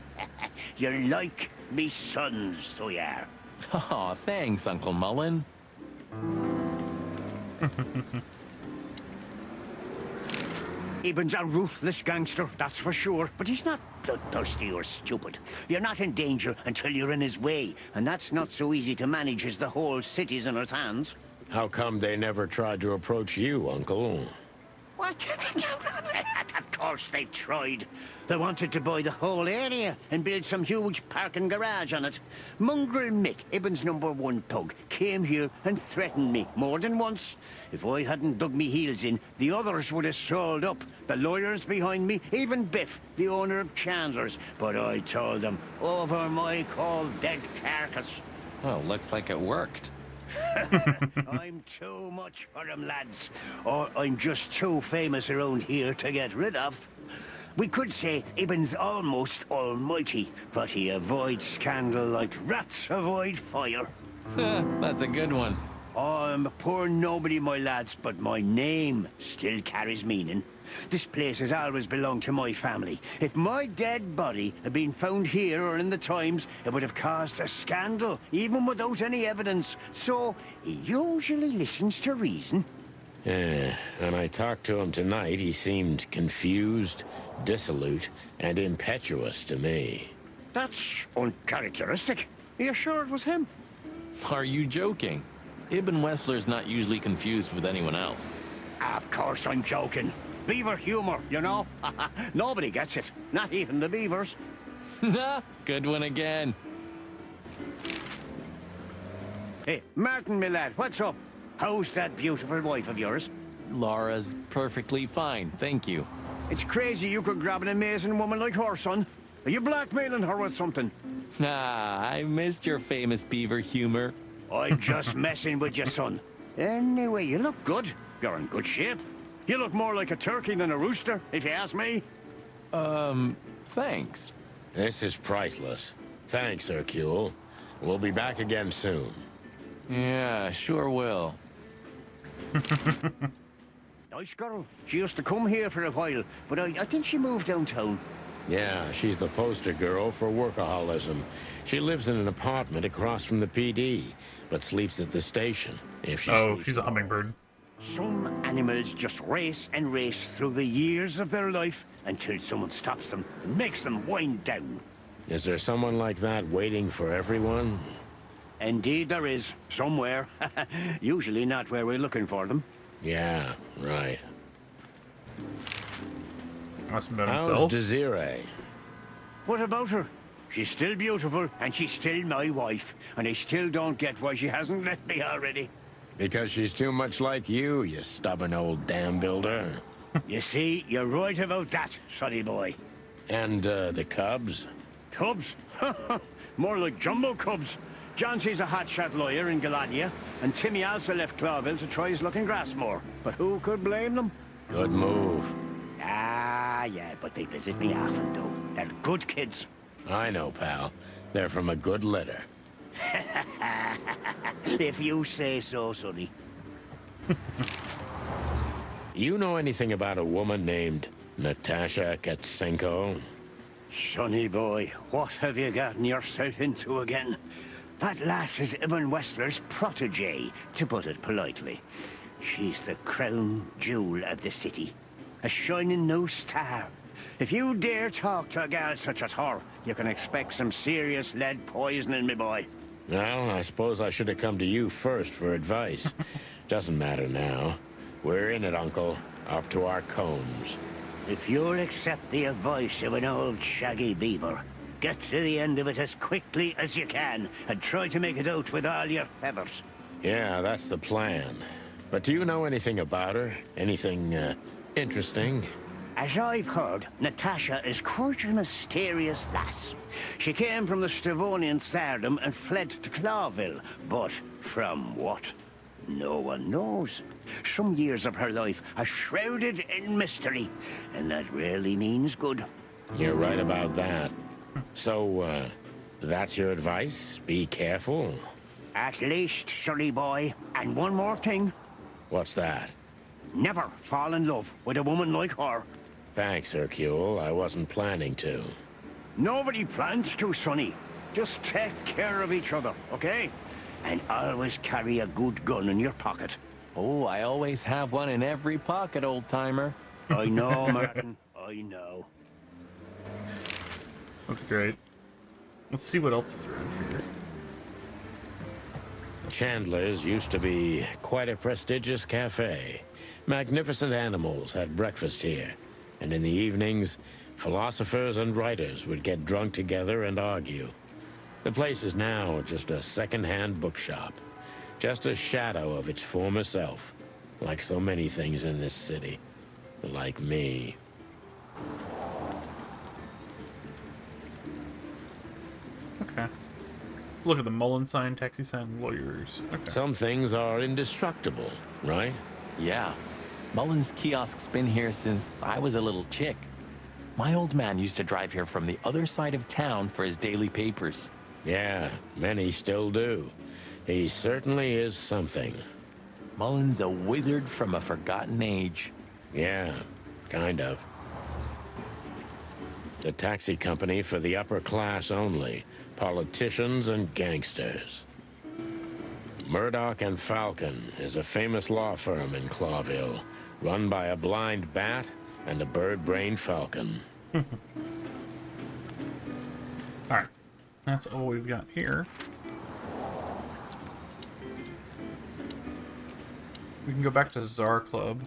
Speaker 10: You're like me sons, so you are.
Speaker 3: Aw, thanks, Uncle Mullen.
Speaker 10: Eben's a ruthless gangster, that's for sure. But he's not bloodthirsty or stupid. You're not in danger until you're in his way. And that's not so easy to manage as the whole city's in his hands.
Speaker 2: How come they never tried to approach you, Uncle?
Speaker 10: What? Of course they've tried. They wanted to buy the whole area and build some huge parking garage on it. Mongrel Mick, Ibben's #1 thug, came here and threatened me more than once. If I hadn't dug me heels in, the others would have sold up. The lawyers behind me, even Biff, the owner of Chandler's. But I told them, over my cold dead carcass.
Speaker 3: Well, looks like it worked.
Speaker 10: I'm too much for them, lads. Or I'm just too famous around here to get rid of. We could say Ibben's almost almighty, but he avoids scandal like rats avoid fire.
Speaker 3: That's a good one.
Speaker 10: I'm a poor nobody, my lads, but my name still carries meaning. This place has always belonged to my family. If my dead body had been found here or in the Times, it would have caused a scandal, even without any evidence. So, he usually listens to reason.
Speaker 2: Yeah, when I talked to him tonight, he seemed confused, dissolute, and impetuous to me.
Speaker 10: That's uncharacteristic. Are you sure it was him?
Speaker 3: Are you joking? Ibn Wessler's not usually confused with anyone else.
Speaker 10: Of course I'm joking. Beaver humor, you know? Nobody gets it. Not even the beavers.
Speaker 3: Good one again.
Speaker 10: Hey, Martin, my lad, what's up? How's that beautiful wife of yours?
Speaker 3: Laura's perfectly fine, thank you.
Speaker 10: It's crazy you could grab an amazing woman like her, son. Are you blackmailing her with something?
Speaker 3: Ah, I missed your famous beaver humor.
Speaker 10: I'm just messing with you, son. Anyway, you look good. You're in good shape. You look more like a turkey than a rooster, if you ask me.
Speaker 3: Thanks.
Speaker 2: This is priceless. Thanks, Hercule. We'll be back again soon.
Speaker 3: Yeah, sure will.
Speaker 10: Nice girl. She used to come here for a while, but I think she moved downtown.
Speaker 2: Yeah, she's the poster girl for workaholism. She lives in an apartment across from the PD, but sleeps at the station. If she
Speaker 1: Oh,
Speaker 2: sleeps
Speaker 1: she's a
Speaker 2: alone.
Speaker 1: hummingbird.
Speaker 10: Some animals just race and race through the years of their life until someone stops them and makes them wind down.
Speaker 2: Is there someone like that waiting for everyone?
Speaker 10: Indeed there is, somewhere. Usually not where we're looking for them.
Speaker 2: Yeah, right.
Speaker 1: Must have been
Speaker 2: How's
Speaker 1: himself.
Speaker 2: Desiree?
Speaker 10: What about her? She's still beautiful, and she's still my wife, and I still don't get why she hasn't left me already.
Speaker 2: Because she's too much like you stubborn old dam builder.
Speaker 10: You see, you're right about that, sonny boy.
Speaker 2: And, the cubs?
Speaker 10: Cubs? More like jumbo cubs. Johnson's a hotshot lawyer in Galadia, and Timmy also left Clawville to try his luck in Grassmore. But who could blame them?
Speaker 2: Good move.
Speaker 10: Ah, yeah, but they visit me often, though. They're good kids.
Speaker 2: I know, pal. They're from a good litter.
Speaker 10: If you say so, sonny.
Speaker 2: You know anything about a woman named Natasha Katsenko?
Speaker 10: Sonny boy, what have you gotten yourself into again? That lass is Ibn Wessler's protege, to put it politely. She's the crown jewel of the city. A shining new star. If you dare talk to a gal such as her, you can expect some serious lead poisoning, me boy.
Speaker 2: Well, I suppose I should have come to you first for advice. Doesn't matter now. We're in it, Uncle. Up to our combs.
Speaker 10: If you'll accept the advice of an old shaggy beaver, get to the end of it as quickly as you can, and try to make it out with all your feathers.
Speaker 2: Yeah, that's the plan. But do you know anything about her? Anything, interesting?
Speaker 10: As I've heard, Natasha is quite a mysterious lass. She came from the Stavonian Tsardom and fled to Clawville. But from what? No one knows. Some years of her life are shrouded in mystery, and that rarely means good.
Speaker 2: You're right about that. So, that's your advice? Be careful?
Speaker 10: At least, Sonny boy. And one more thing.
Speaker 2: What's that?
Speaker 10: Never fall in love with a woman like her.
Speaker 2: Thanks, Hercule. I wasn't planning to.
Speaker 10: Nobody plans to, Sonny. Just take care of each other, okay? And always carry a good gun in your pocket.
Speaker 3: Oh, I always have one in every pocket, old-timer.
Speaker 10: I know, Martin. I know.
Speaker 1: That's great. Let's see what else is around here.
Speaker 2: Chandler's used to be quite a prestigious cafe. Magnificent animals had breakfast here. And in the evenings, philosophers and writers would get drunk together and argue. The place is now just a second-hand bookshop. Just a shadow of its former self. Like so many things in this city. Like me.
Speaker 1: Okay. Look at the Mullen sign, taxi sign, lawyers. Okay.
Speaker 2: Some things are indestructible, right?
Speaker 3: Yeah. Mullen's kiosk's been here since I was a little chick. My old man used to drive here from the other side of town for his daily papers.
Speaker 2: Yeah, many still do. He certainly is something.
Speaker 3: Mullen's a wizard from a forgotten age.
Speaker 2: Yeah, kind of. The taxi company for the upper class only. Politicians and gangsters. Murdoch and Falcon is a famous law firm in Clawville, run by a blind bat and a bird-brained falcon.
Speaker 1: Alright. That's all we've got here. We can go back to Czar Club.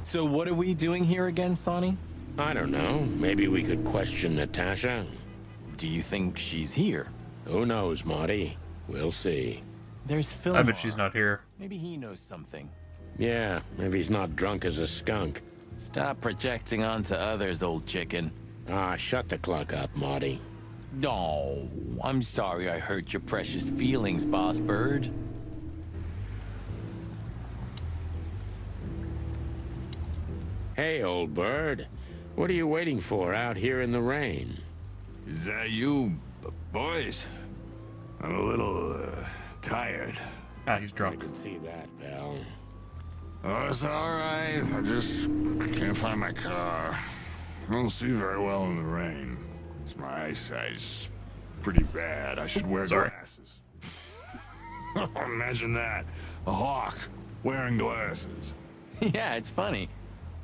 Speaker 3: So what are we doing here again, Sonny?
Speaker 2: I don't know. Maybe we could question Natasha.
Speaker 3: Do you think she's here?
Speaker 2: Who knows, Marty? We'll see.
Speaker 3: There's Phil.
Speaker 1: I bet she's not here.
Speaker 3: Maybe he knows something.
Speaker 2: Yeah, maybe he's not drunk as a skunk.
Speaker 3: Stop projecting onto others, old chicken.
Speaker 2: Ah, shut the clock up, Marty.
Speaker 3: No, I'm sorry I hurt your precious feelings, Boss Bird.
Speaker 2: Hey, old bird. What are you waiting for out here in the rain?
Speaker 7: Is that you, boys? I'm a little, tired.
Speaker 1: Ah, he's
Speaker 2: I
Speaker 1: drunk.
Speaker 2: can see that, pal.
Speaker 7: Oh, it's alright. I just can't find my car. I don't see very well in the rain. My eyesight's pretty bad. I should wear glasses. Imagine that. A hawk wearing glasses.
Speaker 3: Yeah, it's funny.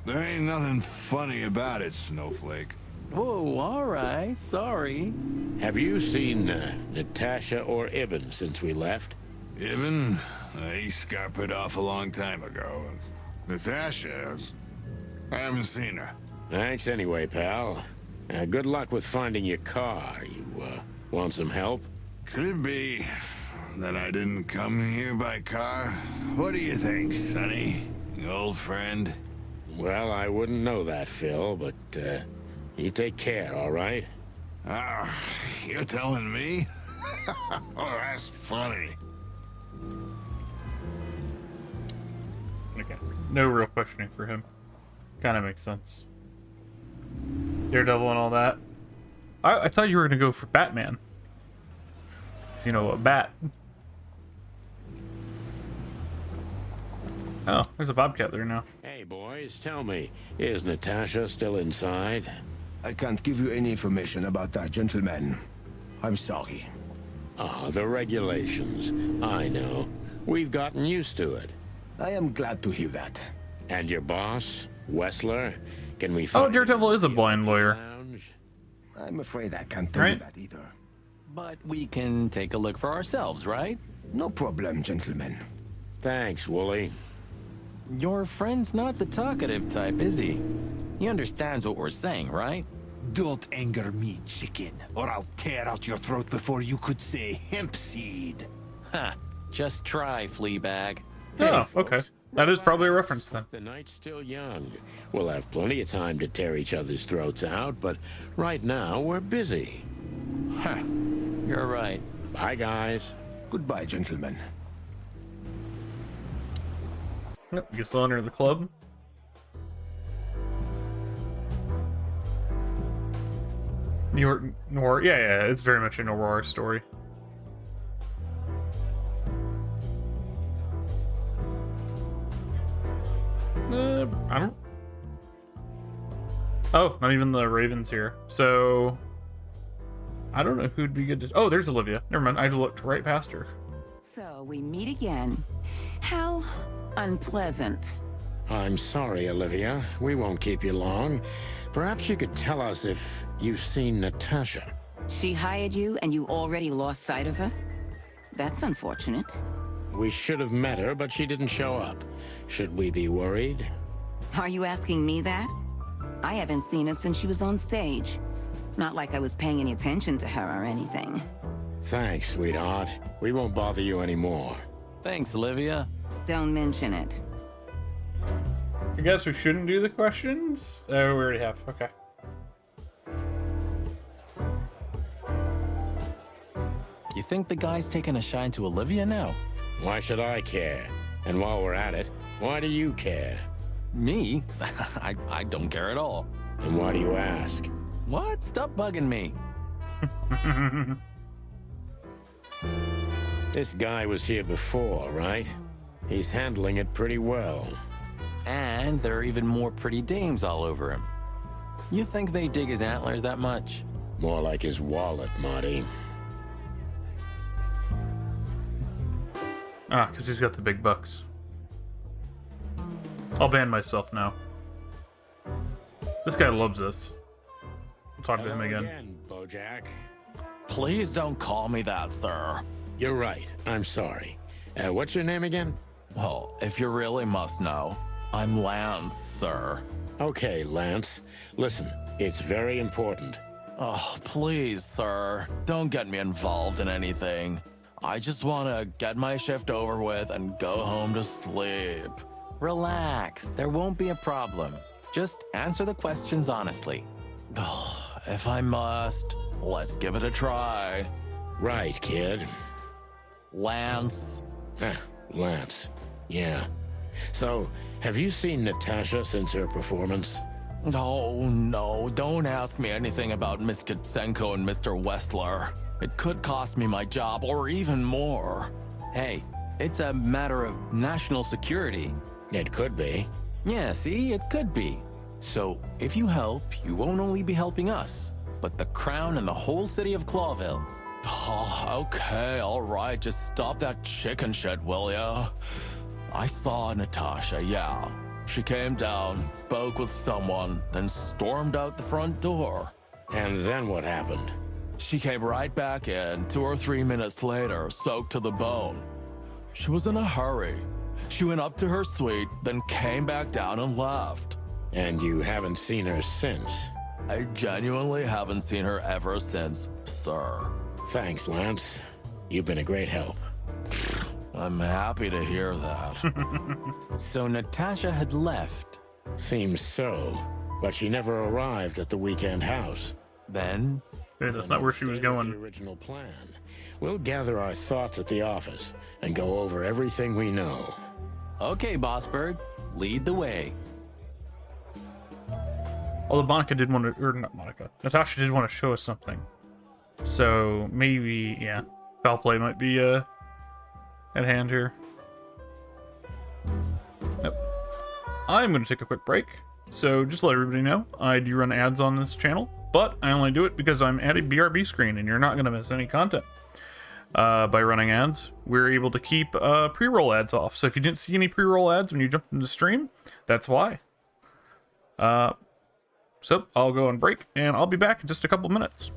Speaker 7: There ain't nothing funny about it, Snowflake.
Speaker 3: Whoa, all right, sorry.
Speaker 2: Have you seen Natasha or Ibn since we left?
Speaker 7: Ibn? He scampered off a long time ago. Natasha? I haven't seen her.
Speaker 2: Thanks anyway, pal. Good luck with finding your car. You, want some help?
Speaker 7: Could it be that I didn't come here by car? What do you think, Sonny? Old friend?
Speaker 2: Well, I wouldn't know that, Phil, but, you take care, all right?
Speaker 7: Ah, you're telling me? Oh, that's funny.
Speaker 1: Okay. No real questioning for him. Kind of makes sense. Daredevil and all that. I thought you were going to go for Batman. 'Cause you know, a bat. Oh, there's a bobcat there now.
Speaker 2: Hey, boys, tell me, is Natasha still inside?
Speaker 11: I can't give you any information about that, gentlemen. I'm sorry.
Speaker 2: Ah, the regulations. I know. We've gotten used to it.
Speaker 11: I am glad to hear that.
Speaker 2: And your boss, Wessler? Can we
Speaker 1: Oh,
Speaker 2: find
Speaker 1: Daredevil is a blind lawyer.
Speaker 2: lounge?
Speaker 11: I'm afraid I can't tell you
Speaker 1: Right.
Speaker 11: that either.
Speaker 3: But we can take a look for ourselves, right?
Speaker 11: No problem, gentlemen.
Speaker 2: Thanks, Wooly.
Speaker 3: Your friend's not the talkative type, is he? He understands what we're saying, right?
Speaker 11: Don't anger me, chicken, or I'll tear out your throat before you could say hemp seed.
Speaker 3: Ha! Just try, Fleabag.
Speaker 1: Oh, okay. That is probably a reference then.
Speaker 2: The night's still young. We'll have plenty of time to tear each other's throats out, but right now we're busy.
Speaker 3: Ha! You're right.
Speaker 2: Bye, guys.
Speaker 11: Goodbye, gentlemen.
Speaker 1: Yep, you still enter the club. New York noir. Yeah, it's very much a noir story. I don't. Oh, not even the Ravens here. So I don't know who'd be good to. Oh, there's Olivia. Never mind. I looked right past her.
Speaker 12: So we meet again. How unpleasant.
Speaker 2: I'm sorry, Olivia. We won't keep you long. Perhaps you could tell us if you've seen Natasha.
Speaker 12: She hired you and you already lost sight of her? That's unfortunate.
Speaker 2: We should have met her, but she didn't show up. Should we be worried?
Speaker 12: Are you asking me that? I haven't seen her since she was on stage. Not like I was paying any attention to her or anything.
Speaker 2: Thanks, sweetheart. We won't bother you anymore.
Speaker 3: Thanks, Olivia.
Speaker 12: Don't mention it.
Speaker 1: I guess we shouldn't do the questions? Oh, we already have. Okay.
Speaker 3: You think the guy's taking a shine to Olivia now?
Speaker 2: Why should I care? And while we're at it, why do you care?
Speaker 3: Me? I don't care at all.
Speaker 2: And why do you ask?
Speaker 3: What? Stop bugging me.
Speaker 2: This guy was here before, right? He's handling it pretty well.
Speaker 3: And there are even more pretty dames all over him. You think they dig his antlers that much?
Speaker 2: More like his wallet, Marty.
Speaker 1: Ah, because he's got the big bucks. I'll ban myself now. This guy loves this. We'll talk to him again.
Speaker 2: Bojack.
Speaker 3: Please don't call me that, sir.
Speaker 2: You're right. I'm sorry. What's your name again?
Speaker 3: Well, if you really must know, I'm Lance, sir.
Speaker 2: Okay, Lance. Listen, it's very important.
Speaker 3: Oh, please, sir. Don't get me involved in anything. I just want to get my shift over with and go home to sleep. Relax. There won't be a problem. Just answer the questions honestly. If I must, let's give it a try.
Speaker 2: Right, kid.
Speaker 3: Lance.
Speaker 2: Lance. Yeah. So, have you seen Natasha since her performance?
Speaker 3: Oh, no. Don't ask me anything about Miss Kitsenko and Mr. Westler. It could cost me my job or even more.
Speaker 13: Hey, it's a matter of national security.
Speaker 2: It could be.
Speaker 3: Yeah, see? It could be. So, if you help, you won't only be helping us, but the Crown and the whole city of Clawville. Oh, okay, all right. Just stop that chicken shit, will ya? I saw Natasha, yeah. She came down, spoke with someone, then stormed out the front door.
Speaker 2: And then what happened?
Speaker 3: She came right back in 2 or 3 minutes later, soaked to the bone. She was in a hurry. She went up to her suite, then came back down and left.
Speaker 2: And you haven't seen her since?
Speaker 3: I genuinely haven't seen her ever since, sir.
Speaker 2: Thanks, Lance. You've been a great help.
Speaker 3: I'm happy to hear that.
Speaker 13: So Natasha had left.
Speaker 2: Seems so, but she never arrived at the weekend house.
Speaker 3: Then?
Speaker 1: Hey, that's not where she was going.
Speaker 2: The original plan. We'll gather our thoughts at the office and go over everything we know.
Speaker 13: Okay, Boss Bird, lead the way.
Speaker 1: Although Monica did want to, or not Monica, Natasha did want to show us something. So maybe, yeah, foul play might be at hand here. Nope. I'm going to take a quick break. So just to let everybody know, I do run ads on this channel, but I only do it because I'm at a BRB screen and you're not going to miss any content. By running ads, we're able to keep pre-roll ads off. So if you didn't see any pre-roll ads when you jumped into stream, that's why. So I'll go on break and I'll be back in just a couple minutes.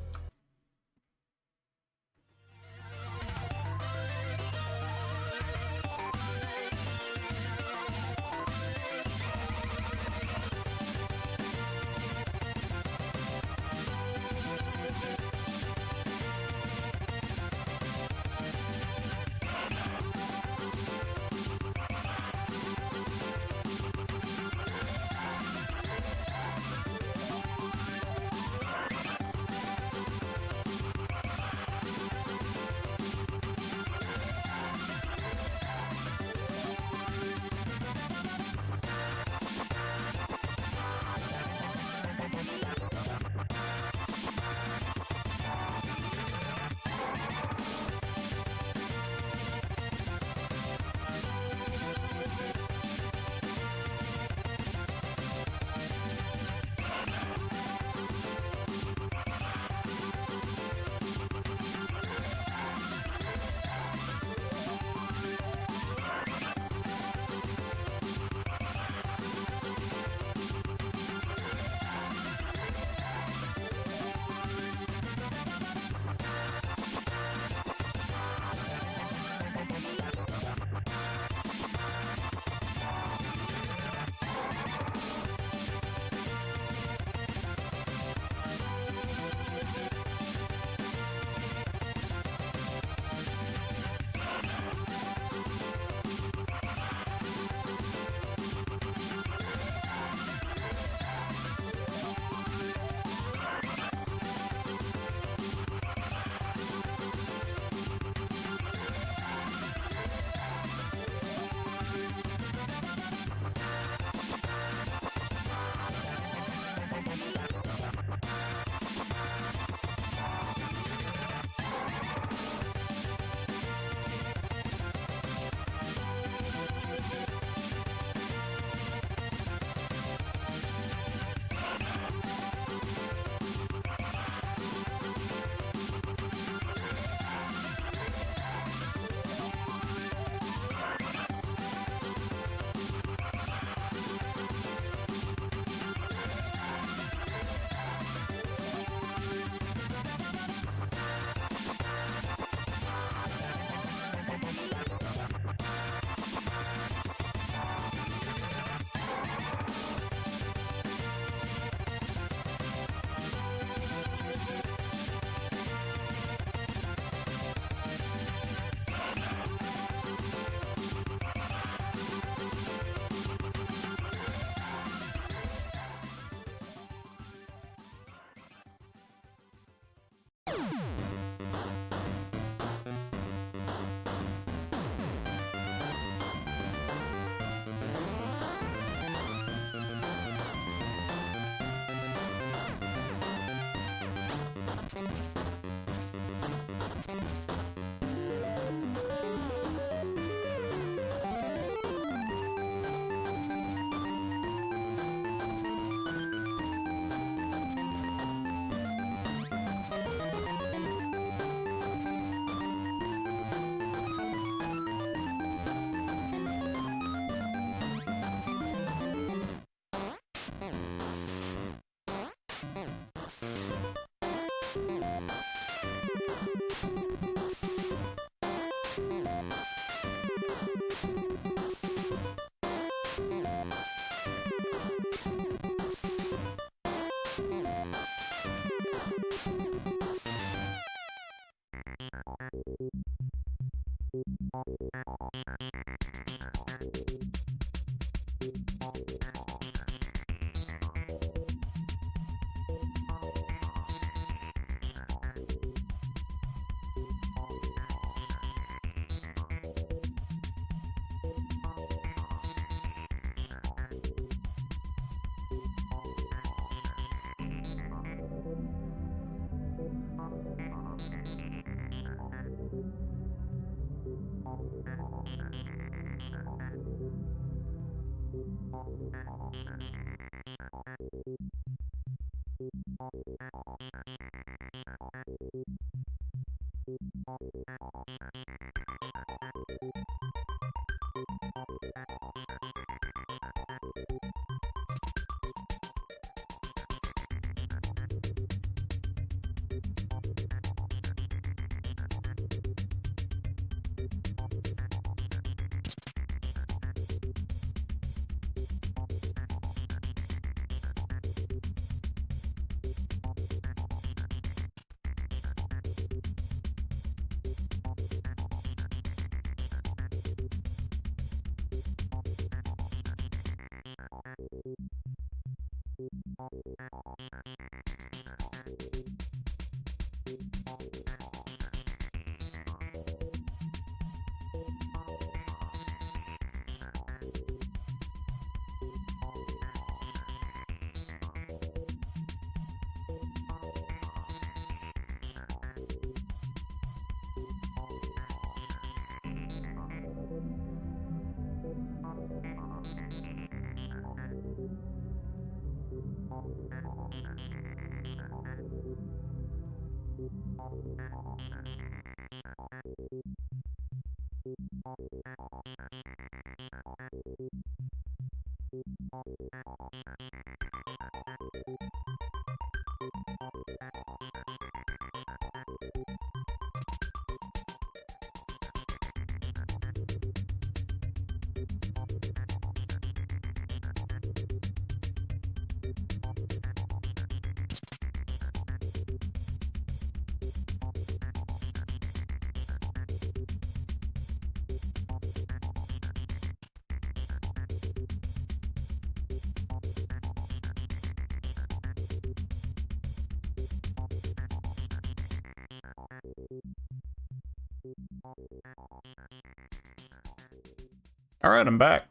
Speaker 1: All right, I'm back.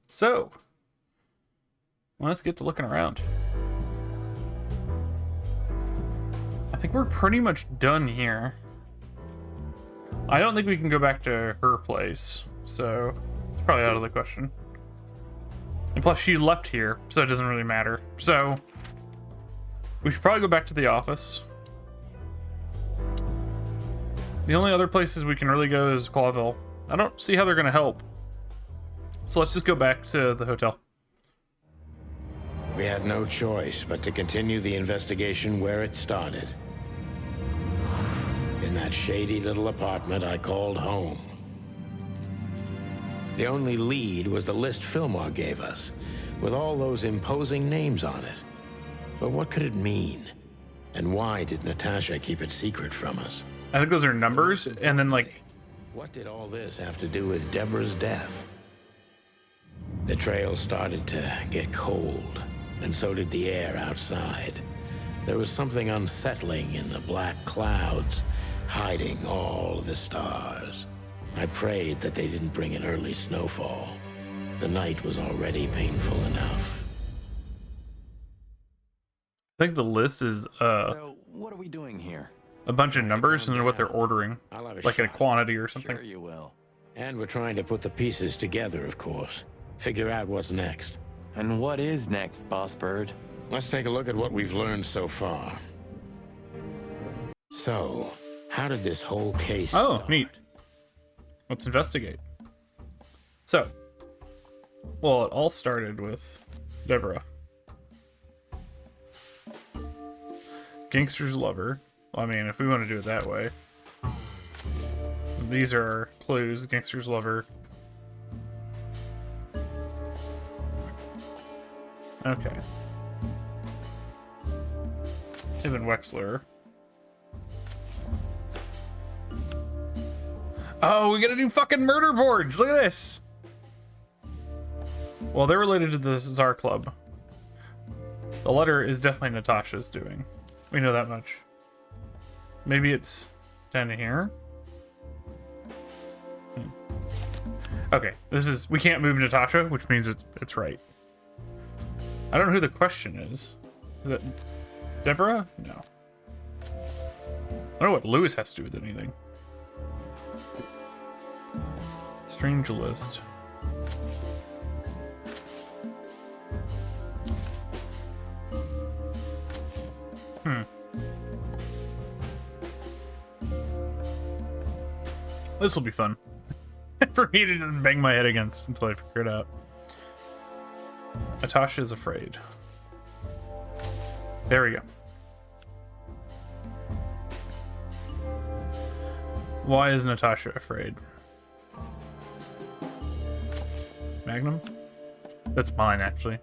Speaker 1: So, let's get to looking around. I think we're pretty much done here. I don't think we can go back to her place, so it's probably out of the question. And plus, she left here, so it doesn't really matter. So, we should probably go back to the office. The only other places we can really go is Clawville. I don't see how they're going to help. So let's just go back to the hotel.
Speaker 2: We had no choice but to continue the investigation where it started. In that shady little apartment I called home. The only lead was the list Fillmore gave us, with all those imposing names on it. But what could it mean? And why did Natasha keep it secret from us?
Speaker 1: I think those are numbers, and then like...
Speaker 2: What did all this have to do with Deborah's death? The trail started to get cold, and so did the air outside. There was something unsettling in the black clouds, hiding all the stars. I prayed that they didn't bring an early snowfall. The night was already painful enough.
Speaker 1: I think the list is
Speaker 3: So, what are we doing here?
Speaker 1: a bunch of numbers and then what they're ordering, like a quantity or something.
Speaker 3: Sure you will.
Speaker 2: And we're trying to put the pieces together, of course. Figure out what's next.
Speaker 3: And what is next, Boss Bird?
Speaker 2: Let's take a look at what we've learned so far. So, how did this whole case start?
Speaker 1: Neat. Let's investigate. So, well, it all started with Deborah. Gangster's lover. Well, I mean, if we want to do it that way. These are our clues. Gangster's lover. Okay. Eben Wexler. Oh, we gotta do fucking murder boards! Look at this! Well, they're related to the Tsar Club. The letter is definitely Natasha's doing. We know that much. Maybe it's down here? Okay, this is... We can't move Natasha, which means it's right. I don't know who the question is. Is it Deborah? No. I don't know what Lewis has to do with anything. Strange list. This will be fun. For me to just bang my head against until I figure it out. Natasha is afraid. There we go. Why is Natasha afraid? Magnum? That's mine, actually.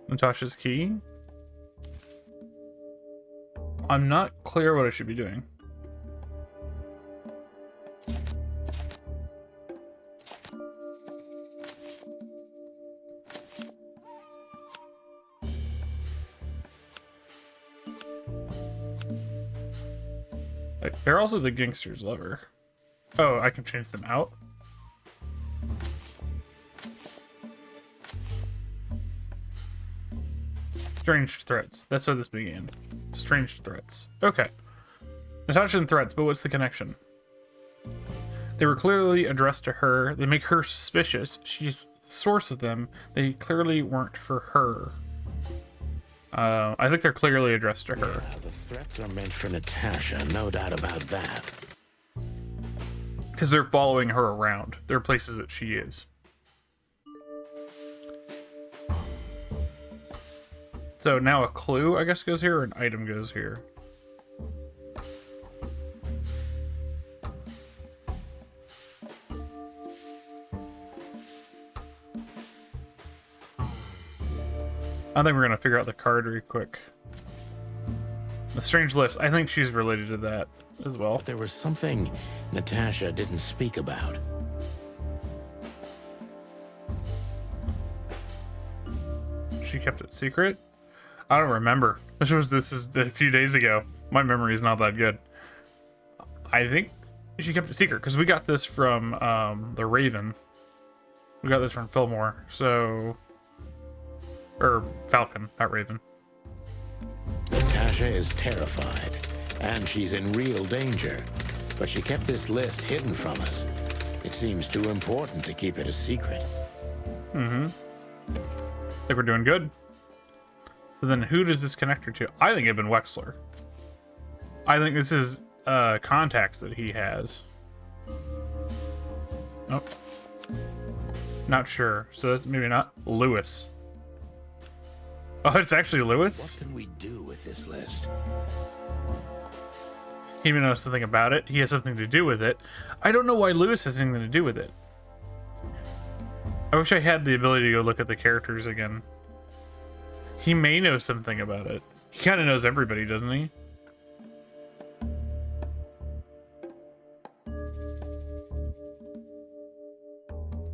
Speaker 1: Natasha's key? I'm not clear what I should be doing. Like, they're also the gangster's lover. Oh, I can change them out? Strange threats. That's how this began. Strange threats. Okay. Natasha and threats, but what's the connection? They were clearly addressed to her. They make her suspicious. She's the source of them. They clearly weren't for her. I think they're clearly addressed to her.
Speaker 2: Yeah, the threats are meant for Natasha, no doubt about that.
Speaker 1: Because they're following her around. They're places that she is. So now a clue, I guess, goes here, or an item goes here. I think we're going to figure out the card real quick. The strange list. I think she's related to that as well.
Speaker 2: There was something Natasha didn't speak about.
Speaker 1: She kept it secret? I don't remember. This is a few days ago. My memory is not that good. I think she kept it secret because we got this from the Raven. We got this from Fillmore. So, or Falcon, not Raven.
Speaker 2: Natasha is terrified, and she's in real danger. But she kept this list hidden from us. It seems too important to keep it a secret.
Speaker 1: Mm-hmm. I think we're doing good. So then who does this connect her to? I think Ibn Wexler. I think this is contacts that he has. Nope. Not sure. So that's maybe not Lewis. Oh, it's actually Lewis?
Speaker 2: What can we do with this list?
Speaker 1: He even knows something about it. He has something to do with it. I don't know why Lewis has anything to do with it. I wish I had the ability to go look at the characters again. He may know something about it. He kind of knows everybody, doesn't he?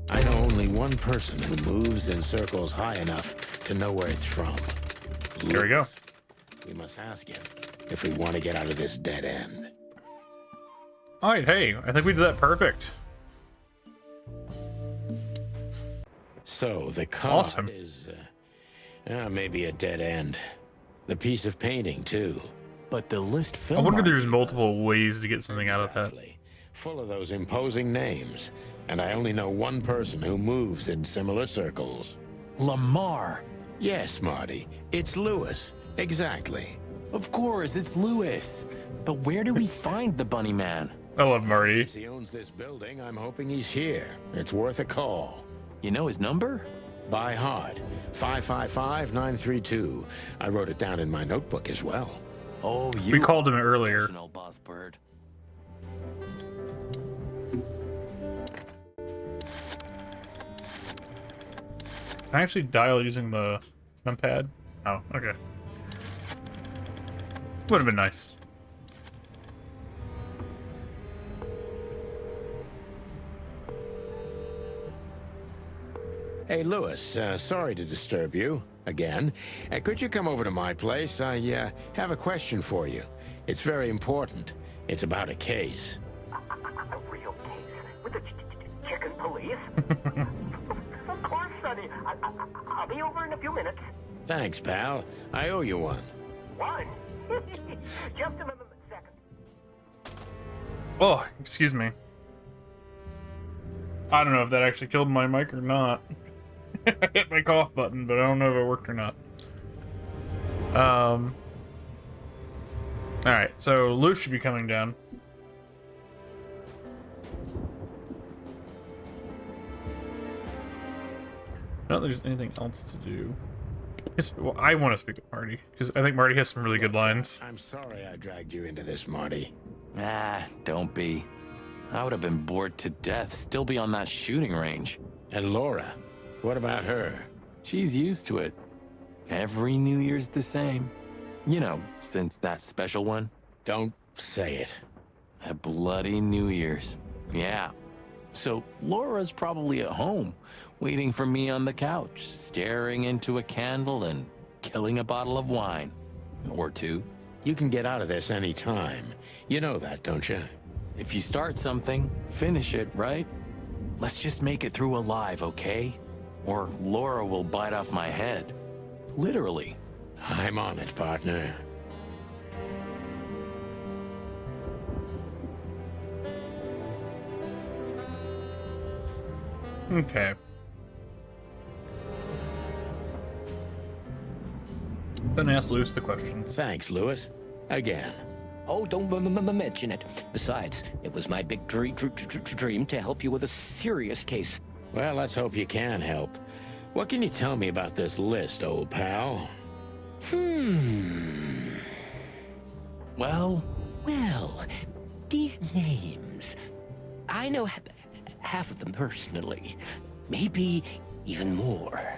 Speaker 2: I know only one person who moves in circles high enough to know where it's from.
Speaker 1: There we go.
Speaker 2: We must ask him if we want to get out of this dead end.
Speaker 1: Alright, hey, I think we did that perfect.
Speaker 2: So the card
Speaker 1: Awesome.
Speaker 2: is maybe a dead end. The piece of painting too.
Speaker 3: But the list
Speaker 1: I
Speaker 3: film.
Speaker 1: wonder if there's multiple ways to get something out of that.
Speaker 2: Exactly. Full of those imposing names. And I only know one person who moves in similar circles.
Speaker 3: Lamar.
Speaker 2: Yes, Marty. It's Lewis. Exactly.
Speaker 3: Of course, it's Lewis. But where do we find the Bunny Man?
Speaker 1: I love Marty.
Speaker 2: Since he owns this building, I'm hoping he's here. It's worth a call.
Speaker 3: You know his number?
Speaker 2: By heart. 555-932. I wrote it down in my notebook as well.
Speaker 3: Oh, you.
Speaker 1: We called him earlier.
Speaker 3: Boss Bird.
Speaker 1: Can I actually dial using the numpad? Oh, okay. Would have been nice.
Speaker 2: Hey, Lewis, sorry to disturb you again. Could you come over to my place? I have a question for you. It's very important. It's about a case.
Speaker 10: A real case? With the chicken police? Of course, Sonny. I'll be over in a few minutes.
Speaker 2: Thanks, pal. I owe you one.
Speaker 10: One? Just a second.
Speaker 1: Oh, excuse me. I don't know if that actually killed my mic or not. I hit my cough button, but I don't know if it worked or not. Alright, so Lou should be coming down. I don't think there's anything else to do. Well, I want to speak with Marty, because I think Marty has some really good lines.
Speaker 2: I'm sorry I dragged you into this, Marty.
Speaker 3: Ah, don't be. I would have been bored to death, still be on that shooting range.
Speaker 2: And Laura, what about her?
Speaker 3: She's used to it. Every New Year's the same. You know, since that special one.
Speaker 2: Don't say it.
Speaker 3: A bloody New Year's. Yeah. So Laura's probably at home, waiting for me on the couch, staring into a candle and killing a bottle of wine. Or two.
Speaker 2: You can get out of this any time. You know that, don't you?
Speaker 3: If you start something, finish it, right? Let's just make it through alive, okay? Or Laura will bite off my head. Literally.
Speaker 2: I'm on it, partner.
Speaker 1: Okay. Then ask Lewis the questions.
Speaker 2: Thanks, Lewis. Again.
Speaker 14: Oh, don't mention it. Besides, it was my big dream to help you with a serious case.
Speaker 2: Well, let's hope you can help. What can you tell me about this list, old pal?
Speaker 3: Well,
Speaker 14: these names. I know half of them personally. Maybe even more.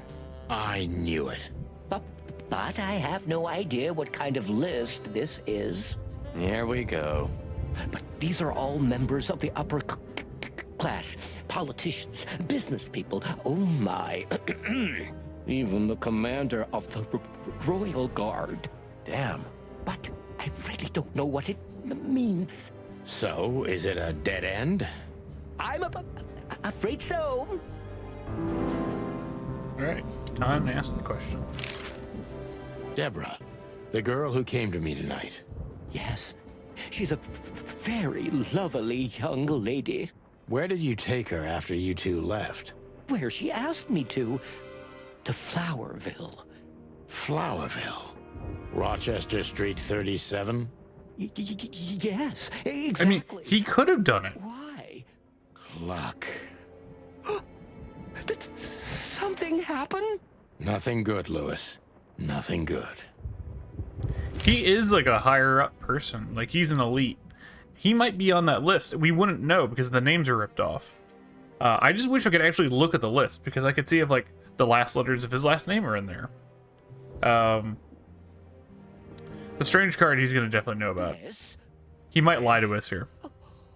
Speaker 2: I knew it.
Speaker 14: But I have no idea what kind of list this is.
Speaker 3: Here we go.
Speaker 14: But these are all members of the upper class. Politicians, business people. Oh my. Even the commander of the Royal Guard.
Speaker 3: Damn.
Speaker 14: But I really don't know what it means.
Speaker 2: So, is it a dead end?
Speaker 14: I'm afraid so.
Speaker 1: Alright, time to ask the questions.
Speaker 2: Deborah, the girl who came to me tonight.
Speaker 14: Yes, she's a very lovely young lady.
Speaker 2: Where did you take her after you two left?
Speaker 14: Where she asked me to Flowerville.
Speaker 2: Flowerville? Rochester Street 37?
Speaker 14: Yes, exactly.
Speaker 1: I mean, he could have done it.
Speaker 14: Why?
Speaker 2: Luck.
Speaker 14: Did something happen?
Speaker 2: Nothing good, Lewis. Nothing good.
Speaker 1: He is like a higher up person. Like, he's an elite. He might be on that list. We wouldn't know because the names are ripped off. I just wish I could actually look at the list because I could see if like the last letters of his last name are in there. The strange card he's going to definitely know about.
Speaker 14: Yes.
Speaker 1: He might lie to us here.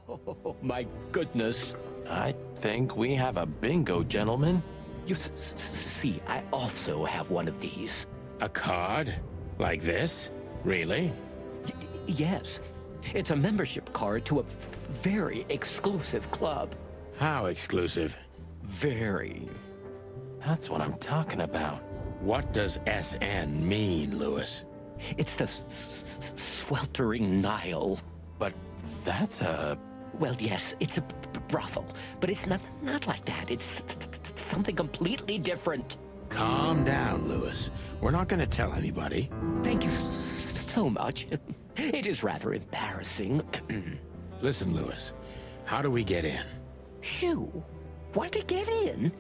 Speaker 14: Oh my goodness.
Speaker 3: I think we have a bingo, gentlemen.
Speaker 14: You see, I also have one of these.
Speaker 2: A card? Like this? Really?
Speaker 14: Yes. It's a membership card to a very exclusive club.
Speaker 2: How exclusive?
Speaker 14: Very.
Speaker 3: That's what I'm talking about.
Speaker 2: What does SN mean, Lewis?
Speaker 14: It's the Sweltering Nile.
Speaker 3: But that's a...
Speaker 14: Well, yes, it's a brothel, but it's not like that. It's something completely different.
Speaker 2: Calm down, Lewis. We're not going to tell anybody.
Speaker 14: Thank you so much. It is rather embarrassing.
Speaker 2: Listen, Lewis, how do we get in?
Speaker 14: You want to get in?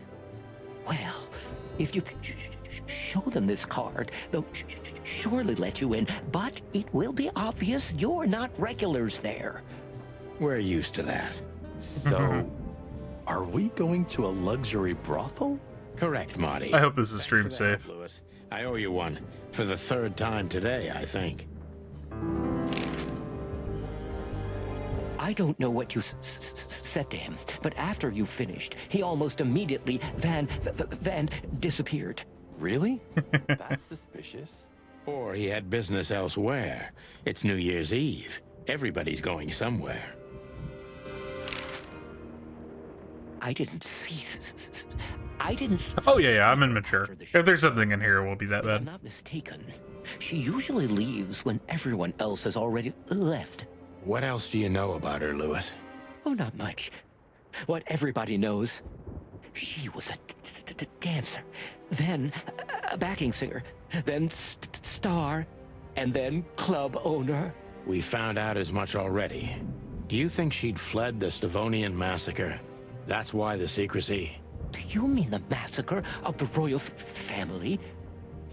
Speaker 14: Well, if you show them this card, they'll surely let you in, but it will be obvious you're not regulars there.
Speaker 2: We're used to that.
Speaker 3: So, are we going to a luxury brothel?
Speaker 2: Correct, Marty.
Speaker 1: I hope this is stream
Speaker 2: Thanks for the
Speaker 1: safe.
Speaker 2: help, Lewis. I owe you one. For the third time today, I think.
Speaker 14: I don't know what you said to him, but after you finished, he almost immediately Van disappeared.
Speaker 3: Really? That's suspicious.
Speaker 2: Or he had business elsewhere. It's New Year's Eve. Everybody's going somewhere.
Speaker 14: I didn't see.
Speaker 1: Oh yeah, I'm immature. If there's something in here, it won't be that
Speaker 14: If I'm
Speaker 1: bad.
Speaker 14: not mistaken, she usually leaves when everyone else has already left.
Speaker 2: What else do you know about her, Lewis?
Speaker 14: Oh, not much. what everybody knows. She was a dancer, then a backing singer, then star, and then club owner.
Speaker 2: We found out as much already. Do you think she'd fled the Stavonian massacre? That's why the secrecy?
Speaker 14: Do you mean the massacre of the royal family?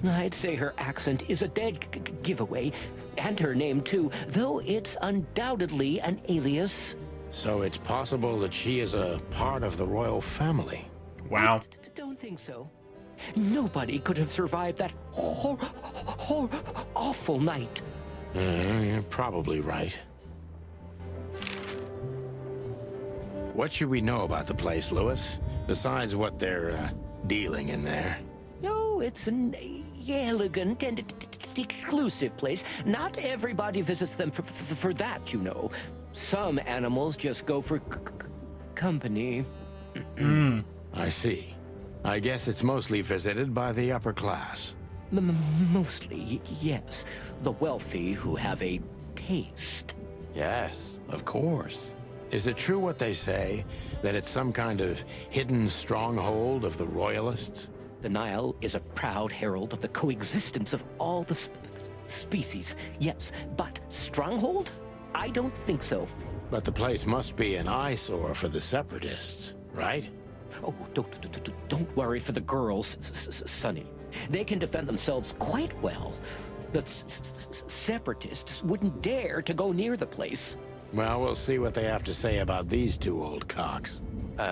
Speaker 14: I'd say her accent is a dead giveaway, and her name too, though it's undoubtedly an alias.
Speaker 2: So it's possible that she is a part of the royal family.
Speaker 1: Wow.
Speaker 14: I don't think so. Nobody could have survived that awful night.
Speaker 2: You're probably right. What should we know about the place, Lewis? Besides what they're dealing in there?
Speaker 14: No, it's an elegant and exclusive place. Not everybody visits them for that, you know. Some animals just go for company.
Speaker 2: I see. I guess it's mostly visited by the upper class.
Speaker 14: Mostly, yes. The wealthy who have a taste.
Speaker 2: Yes, of course. Is it true what they say, that it's some kind of hidden stronghold of the royalists?
Speaker 14: The Nile is a proud herald of the coexistence of all the species, yes. But stronghold? I don't think so.
Speaker 2: But the place must be an eyesore for the separatists, right?
Speaker 14: Oh, don't worry for the girls, Sonny. They can defend themselves quite well. The separatists wouldn't dare to go near the place.
Speaker 2: Well, we'll see what they have to say about these two old cocks.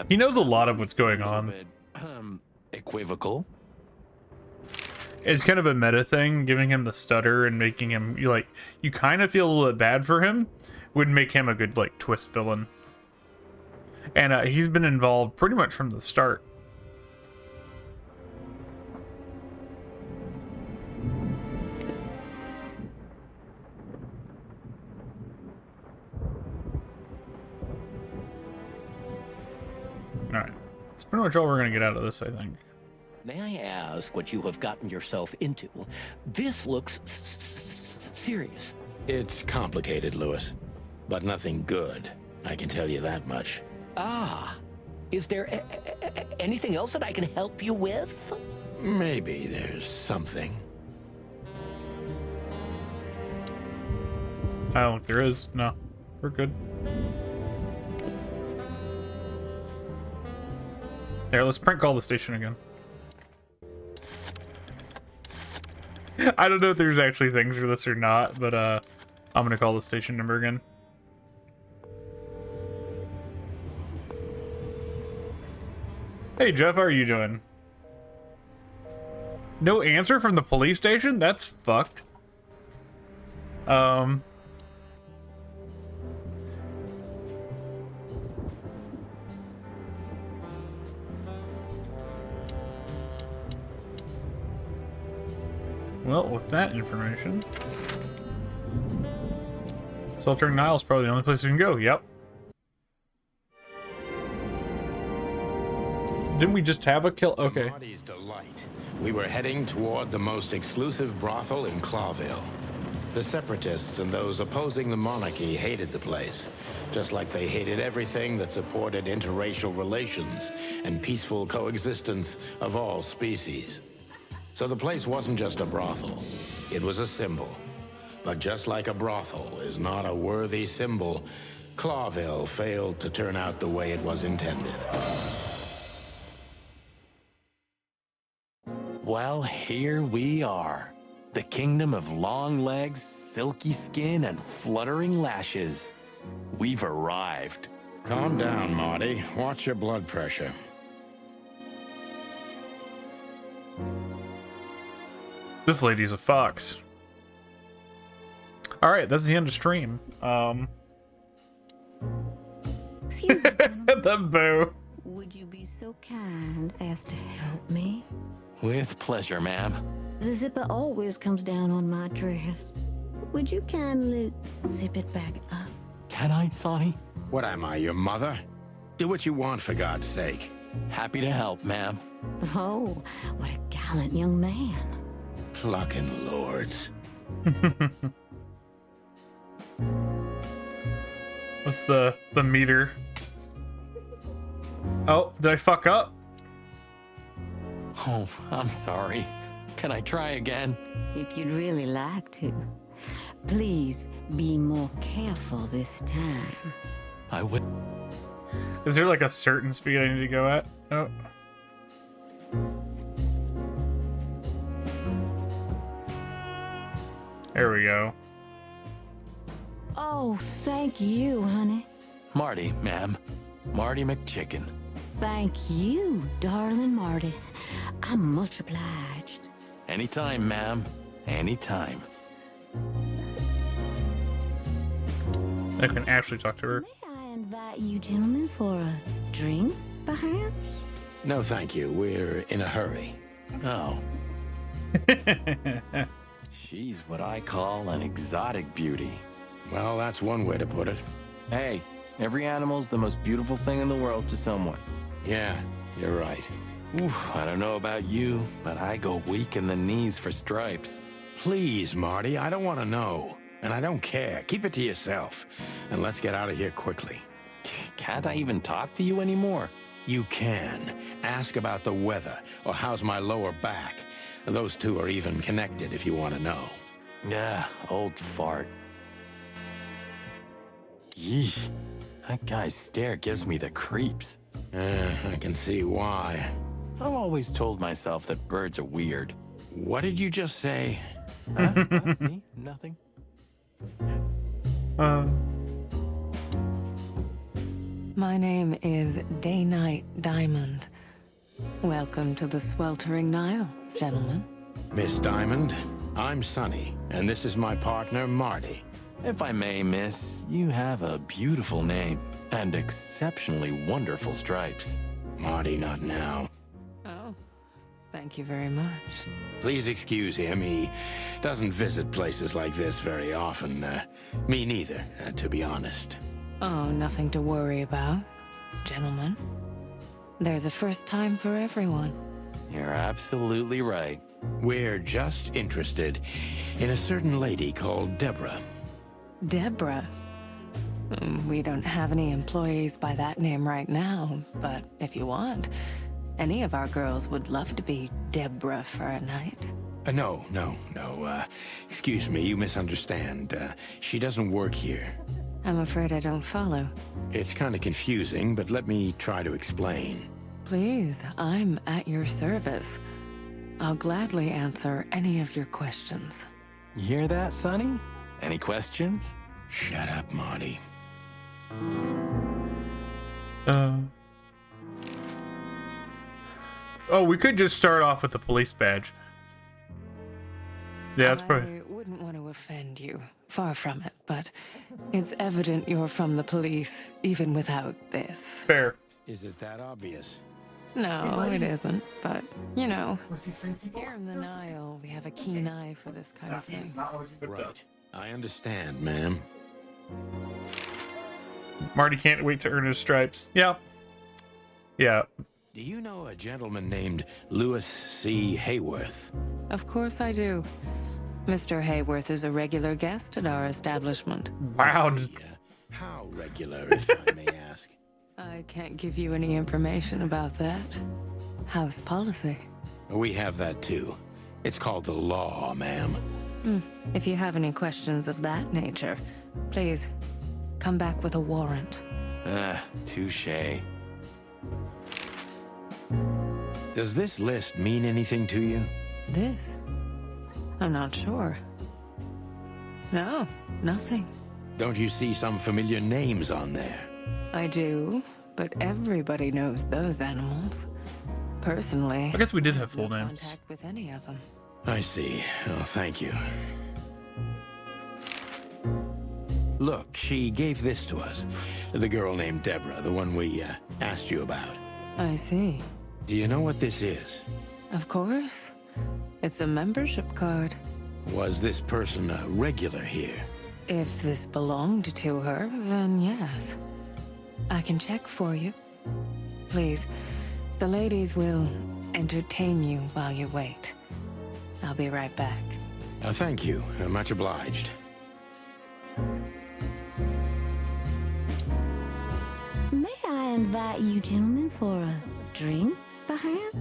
Speaker 1: He knows a lot of what's going on.
Speaker 3: Equivocal.
Speaker 1: It's kind of a meta thing, giving him the stutter and making him, you kind of feel a little bit bad for him, would make him a good, twist villain. And he's been involved pretty much from the start. Alright. That's pretty much all we're going to get out of this, I think.
Speaker 14: May I ask what you have gotten yourself into? This looks serious.
Speaker 2: It's complicated, Lewis. But nothing good. I can tell you that much.
Speaker 14: Ah. Is there anything else that I can help you with?
Speaker 2: Maybe there's something.
Speaker 1: I don't think there is. No. We're good. Here, let's prank call the station again. I don't know if there's actually things for this or not, but I'm gonna call the station number again. Hey Jeff, how are you doing? No answer from the police station? That's fucked. Well, with that information, Sweltering Nile's probably the only place we can go. Yep. Didn't we just have a kill? Okay.
Speaker 2: Marty's delight. We were heading toward the most exclusive brothel in Clawville. The separatists and those opposing the monarchy hated the place, just like they hated everything that supported interracial relations and peaceful coexistence of all species. So the place wasn't just a brothel, it was a symbol. But just like a brothel is not a worthy symbol, Clawville failed to turn out the way it was intended.
Speaker 3: Well, here we are. The kingdom of long legs, silky skin, and fluttering lashes. We've arrived.
Speaker 2: Calm down, Marty. Watch your blood pressure.
Speaker 1: This lady's a fox. Alright, that's the end of stream.
Speaker 8: Excuse me.
Speaker 1: The boo.
Speaker 8: Would you be so kind as to help me?
Speaker 3: With pleasure, ma'am.
Speaker 8: The zipper always comes down on my dress. Would you kindly zip it back up?
Speaker 3: Can I, Sonny?
Speaker 2: What am I, your mother? Do what you want, for God's sake.
Speaker 3: Happy to help, ma'am.
Speaker 8: Oh, what a gallant young man.
Speaker 2: Clucking lords.
Speaker 1: What's the meter? Oh, did I fuck up?
Speaker 3: Oh, I'm sorry. Can I try again?
Speaker 8: If you'd really like to. Please be more careful this time.
Speaker 3: I would.
Speaker 1: Is there like a certain speed I need to go at? Oh. There we go.
Speaker 8: Oh, thank you, honey.
Speaker 3: Marty, ma'am. Marty McChicken.
Speaker 8: Thank you, darling Marty. I'm much obliged.
Speaker 3: Anytime, ma'am. Anytime.
Speaker 1: I can actually talk to her.
Speaker 8: May I invite you gentlemen for a drink, perhaps?
Speaker 2: No, thank you. We're in a hurry.
Speaker 3: Oh. She's what I call an exotic beauty.
Speaker 2: Well, that's one way to put it.
Speaker 13: Hey, every animal's the most beautiful thing in the world to someone.
Speaker 2: Yeah, you're right.
Speaker 3: Oof, I don't know about you, but I go weak in the knees for Stripes.
Speaker 2: Please, Marty, I don't want to know. And I don't care. Keep it to yourself. And let's get out of here quickly.
Speaker 3: Can't I even talk to you anymore?
Speaker 2: You can. Ask about the weather, or how's my lower back. Those two are even connected if you want to know.
Speaker 3: Yeah, old fart. Yeesh. That guy's stare gives me the creeps.
Speaker 2: I can see why.
Speaker 3: I've always told myself that birds are weird.
Speaker 2: What did you just say?
Speaker 3: Huh? What? Me? Nothing.
Speaker 15: My name is Day-Night Diamond. Welcome to the sweltering Nile, gentlemen.
Speaker 2: Miss Diamond, I'm Sonny, and this is my partner, Marty.
Speaker 3: If I may, miss, you have a beautiful name and exceptionally wonderful stripes.
Speaker 2: Marty, not now.
Speaker 15: Oh, thank you very much.
Speaker 2: Please excuse him. He doesn't visit places like this very often. Me neither, to be honest.
Speaker 15: Oh, nothing to worry about, gentlemen. There's a first time for everyone.
Speaker 3: You're absolutely right.
Speaker 2: We're just interested in a certain lady called Deborah.
Speaker 15: Deborah? We don't have any employees by that name right now, but if you want, any of our girls would love to be Deborah for a night.
Speaker 2: No. Excuse me, you misunderstand. She doesn't work here.
Speaker 15: I'm afraid I don't follow.
Speaker 2: It's kind of confusing, but let me try to explain.
Speaker 15: Please, I'm at your service. I'll gladly answer any of your questions.
Speaker 3: You hear that, Sonny? Any questions?
Speaker 2: Shut up, Marty.
Speaker 1: Oh, we could just start off with the police badge. Yeah, that's probably...
Speaker 15: I wouldn't want to offend you. Far from it, but it's evident you're from the police, even without this.
Speaker 1: Fair.
Speaker 2: Is it that obvious?
Speaker 15: No, it isn't, but, you know, here in the Nile, we have a keen eye for this kind of thing.
Speaker 2: Right. I understand, ma'am.
Speaker 1: Marty can't wait to earn his stripes. Yeah. Yeah.
Speaker 2: Do you know a gentleman named Louis C. Hayworth?
Speaker 15: Of course I do. Mr. Hayworth is a regular guest at our establishment.
Speaker 1: Wow.
Speaker 2: How regular, if I may ask?
Speaker 15: I can't give you any information about that. House policy.
Speaker 2: We have that too. It's called the law, ma'am.
Speaker 15: If you have any questions of that nature, please come back with a warrant.
Speaker 3: Touche.
Speaker 2: Does this list mean anything to you?
Speaker 15: This? I'm not sure. No, nothing.
Speaker 2: Don't you see some familiar names on there?
Speaker 15: I do, but everybody knows those animals. Personally,
Speaker 1: I guess we did have full
Speaker 15: no
Speaker 1: names.
Speaker 15: contact with any of them.
Speaker 2: I see. Oh, thank you. Look, she gave this to us. The girl named Deborah, the one we asked you about.
Speaker 15: I see.
Speaker 2: Do you know what this is?
Speaker 15: Of course. It's a membership card.
Speaker 2: Was this person a regular here?
Speaker 15: If this belonged to her, then yes. I can check for you. Please, the ladies will entertain you while you wait. I'll be right back.
Speaker 2: Thank you. Much obliged.
Speaker 8: May I invite you gentlemen for a drink, perhaps?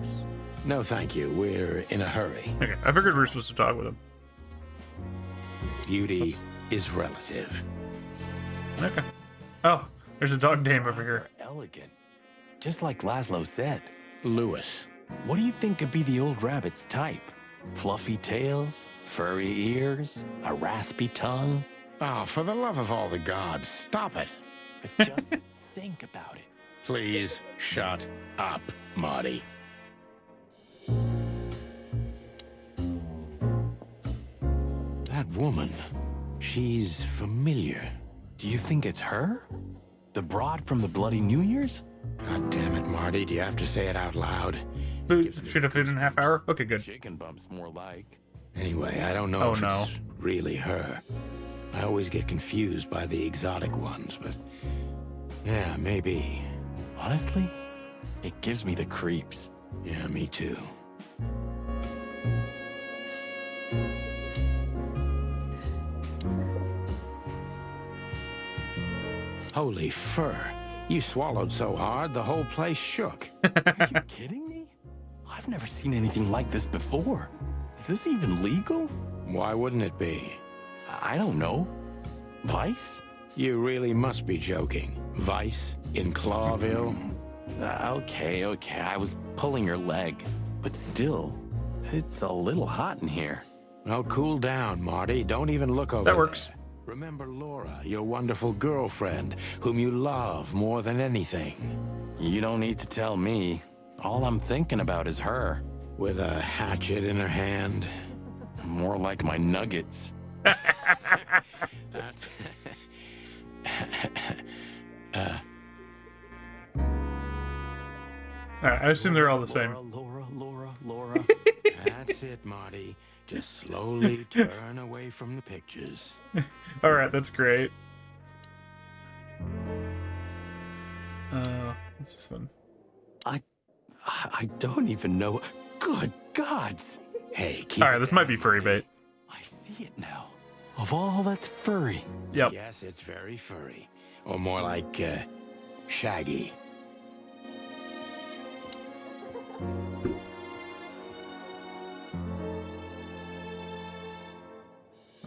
Speaker 2: No, thank you. We're in a hurry.
Speaker 1: Okay, I figured we were supposed to talk with him.
Speaker 2: Beauty is relative.
Speaker 1: Okay. Oh, there's a dog name over here.
Speaker 3: Elegant. Just like Laszlo said.
Speaker 2: Lewis.
Speaker 3: What do you think could be the old rabbit's type? Fluffy tails? Furry ears? A raspy tongue?
Speaker 2: Oh, for the love of all the gods, stop it.
Speaker 3: But just think about it.
Speaker 2: Please shut up, Marty. That woman, she's familiar.
Speaker 3: Do you think it's her? The broad from the Bloody New Year's?
Speaker 2: God damn it, Marty. Do you have to say it out loud?
Speaker 1: Should have food in a half hour? Okay, good.
Speaker 3: Chicken bumps more like.
Speaker 2: Anyway, I don't know if it's really her. I always get confused by the exotic ones, but yeah, maybe.
Speaker 3: Honestly, it gives me the creeps.
Speaker 2: Yeah, me too. Holy fur. You swallowed so hard, the whole place shook.
Speaker 3: Are you kidding me? I've never seen anything like this before. Is this even legal?
Speaker 2: Why wouldn't it be?
Speaker 3: I don't know. Vice?
Speaker 2: You really must be joking. Vice in Clawville?
Speaker 3: Okay. I was pulling your leg. But still, it's a little hot in here.
Speaker 2: Oh, cool down, Marty. Don't even look over
Speaker 1: That works.
Speaker 2: there. Remember Laura, your wonderful girlfriend, whom you love more than anything.
Speaker 3: You don't need to tell me. All I'm thinking about is her.
Speaker 2: With a hatchet in her hand.
Speaker 3: More like my nuggets.
Speaker 2: That's...
Speaker 1: Alright, I assume they're all the same.
Speaker 3: Laura.
Speaker 2: That's it, Marty. Just slowly turn away from the pictures.
Speaker 1: Alright, that's great. What's this one?
Speaker 3: I don't even know. Good gods!
Speaker 2: Hey, keep
Speaker 1: Alright, this might be furry bait.
Speaker 3: I see it now. Of all that's furry.
Speaker 1: Yep.
Speaker 2: Yes, it's very furry. Or more like, shaggy.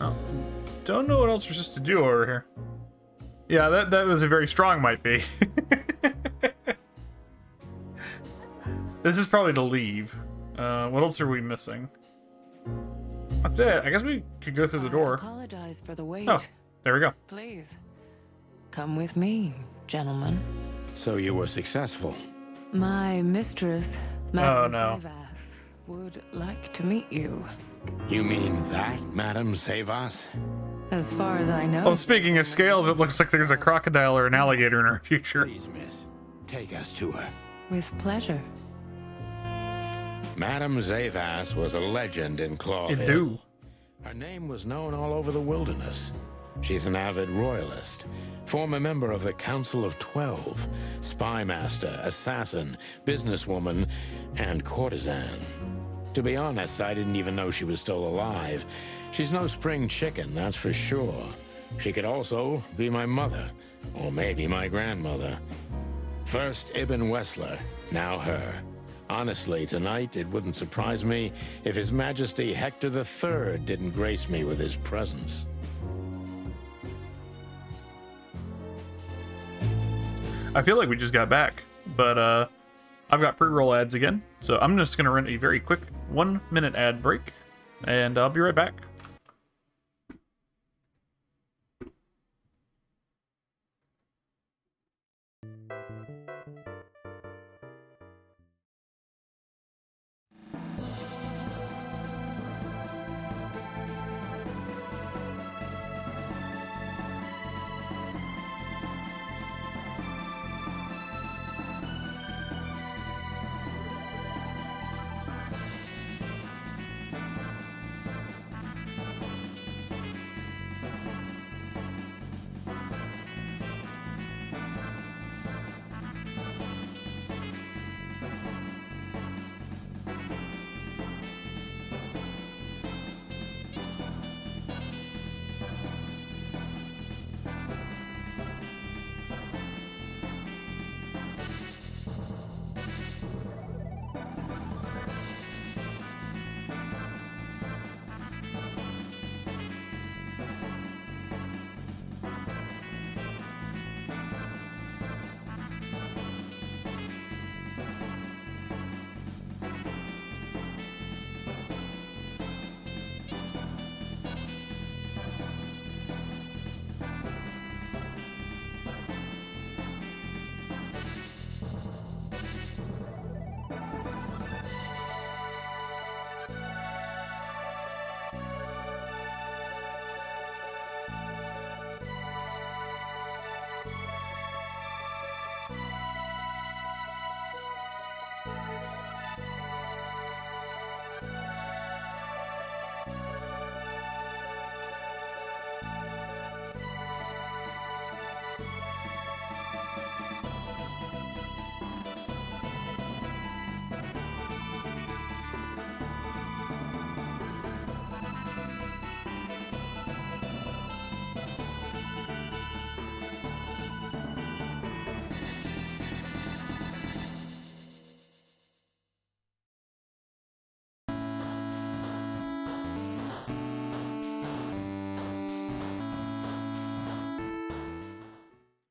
Speaker 1: Oh, don't know what else we're supposed to do over here. Yeah, that was a very strong might be. This is probably to leave. What else are we missing? That's it. I guess we could go through the door.
Speaker 15: I apologize for the wait.
Speaker 1: Oh, there we go.
Speaker 15: Please, come with me, gentlemen.
Speaker 2: So you were successful.
Speaker 15: My mistress,
Speaker 1: Oh,
Speaker 15: Madame
Speaker 1: no.
Speaker 15: Savas, would like to meet you.
Speaker 2: You mean that, Madame Savas?
Speaker 15: As far as I know.
Speaker 1: Well, speaking of scales, it looks like there's a crocodile or an alligator in our future.
Speaker 2: Please, miss, take us to her.
Speaker 15: With pleasure.
Speaker 2: Madame Zavas was a legend in Clawville.
Speaker 1: You do.
Speaker 2: Her name was known all over the wilderness. She's an avid royalist, former member of the Council of 12, spy master, assassin, businesswoman, and courtesan. To be honest, I didn't even know she was still alive. She's no spring chicken, that's for sure. She could also be my mother, or maybe my grandmother. First Ibn Wessler, now her. Honestly, tonight, it wouldn't surprise me if His Majesty Hector III didn't grace me with his presence.
Speaker 1: I feel like we just got back, but I've got pre-roll ads again, so I'm just going to run a very quick 1-minute ad break, and I'll be right back.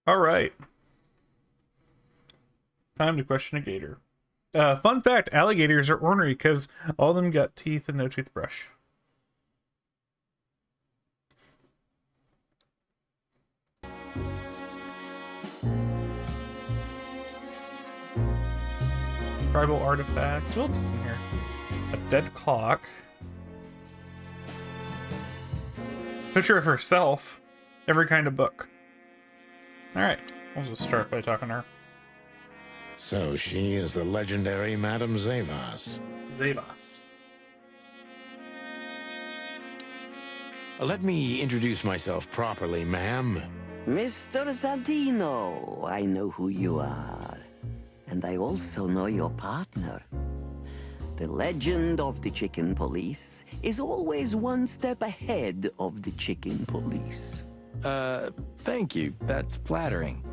Speaker 1: All right. Time to question a gator. Fun fact, alligators are ornery because all of them got teeth and no toothbrush. Tribal artifacts. What else is in here? A dead clock. Picture of herself. Every kind of book. Alright, we'll just start by talking to her.
Speaker 2: So she is the legendary Madame Zavas.
Speaker 1: Zavas.
Speaker 2: Let me introduce myself properly, ma'am.
Speaker 16: Mr. Santino, I know who you are. And I also know your partner. The legend of the Chicken Police is always one step ahead of the Chicken Police.
Speaker 13: Thank you. That's flattering.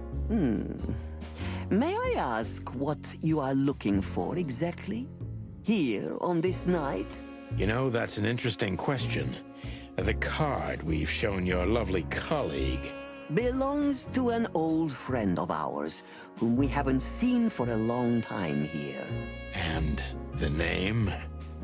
Speaker 16: May I ask what you are looking for exactly? Here on this night?
Speaker 2: You know, that's an interesting question. The card we've shown your lovely colleague
Speaker 16: Belongs to an old friend of ours, whom we haven't seen for a long time here.
Speaker 2: And the name?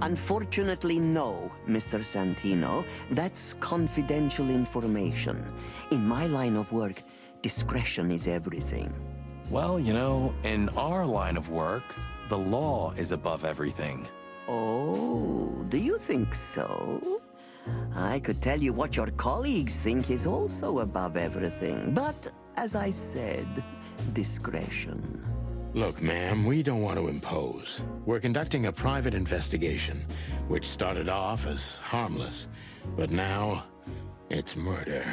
Speaker 16: Unfortunately, no, Mr. Santino. That's confidential information. In my line of work, discretion is everything.
Speaker 13: Well, you know, in our line of work, the law is above everything.
Speaker 16: Oh, do you think so? I could tell you what your colleagues think is also above everything, but as I said, discretion.
Speaker 2: Look, ma'am, we don't want to impose. We're conducting a private investigation, which started off as harmless, but now it's murder.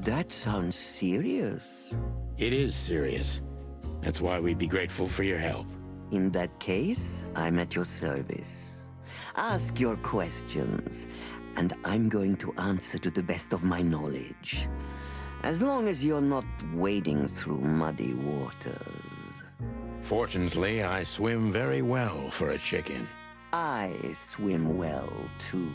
Speaker 16: That sounds serious.
Speaker 2: It is serious. That's why we'd be grateful for your help.
Speaker 16: In that case, I'm at your service. Ask your questions, and I'm going to answer to the best of my knowledge. As long as you're not wading through muddy waters.
Speaker 2: Fortunately, I swim very well for a chicken.
Speaker 16: I swim well, too.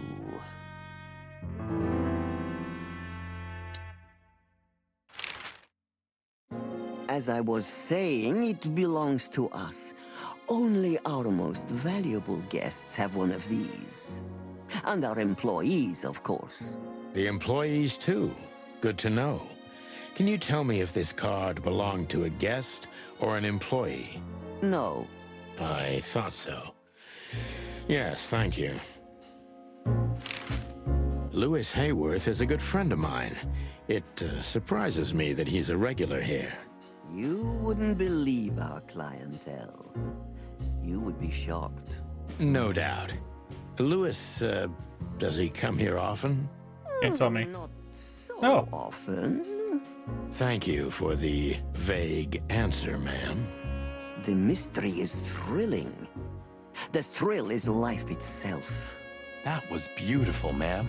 Speaker 16: As I was saying, it belongs to us. Only our most valuable guests have one of these. And our employees, of course.
Speaker 2: The employees, too. Good to know. Can you tell me if this card belonged to a guest or an employee?
Speaker 16: No.
Speaker 2: I thought so. Yes, thank you. Louis Hayworth is a good friend of mine. It surprises me that he's a regular here.
Speaker 16: You wouldn't believe our clientele. You would be shocked.
Speaker 2: No doubt. Louis, does he come here often?
Speaker 1: Can't tell me.
Speaker 16: Not so often.
Speaker 2: Thank you for the vague answer, ma'am.
Speaker 16: The mystery is thrilling. The thrill is life itself.
Speaker 13: That was beautiful, ma'am.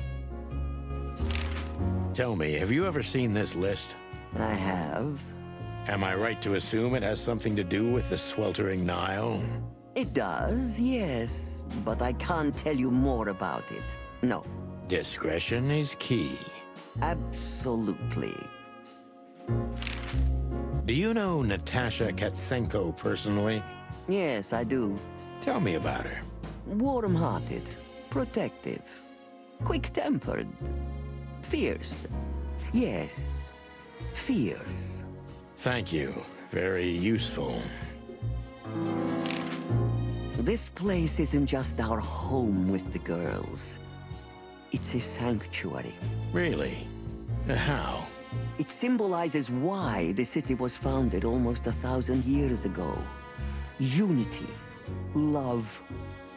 Speaker 2: Tell me, have you ever seen this list?
Speaker 16: I have.
Speaker 2: Am I right to assume it has something to do with the sweltering Nile?
Speaker 16: It does, yes. But I can't tell you more about it. No.
Speaker 2: Discretion is key.
Speaker 16: Absolutely.
Speaker 2: Do you know Natasha Katsenko personally?
Speaker 16: Yes, I do.
Speaker 2: Tell me about her.
Speaker 16: Warm-hearted, protective, quick-tempered, fierce. Yes, fierce.
Speaker 2: Thank you. Very useful.
Speaker 16: This place isn't just our home with the girls. It's a sanctuary.
Speaker 2: Really? How?
Speaker 16: It symbolizes why the city was founded almost 1,000 years ago. Unity, love,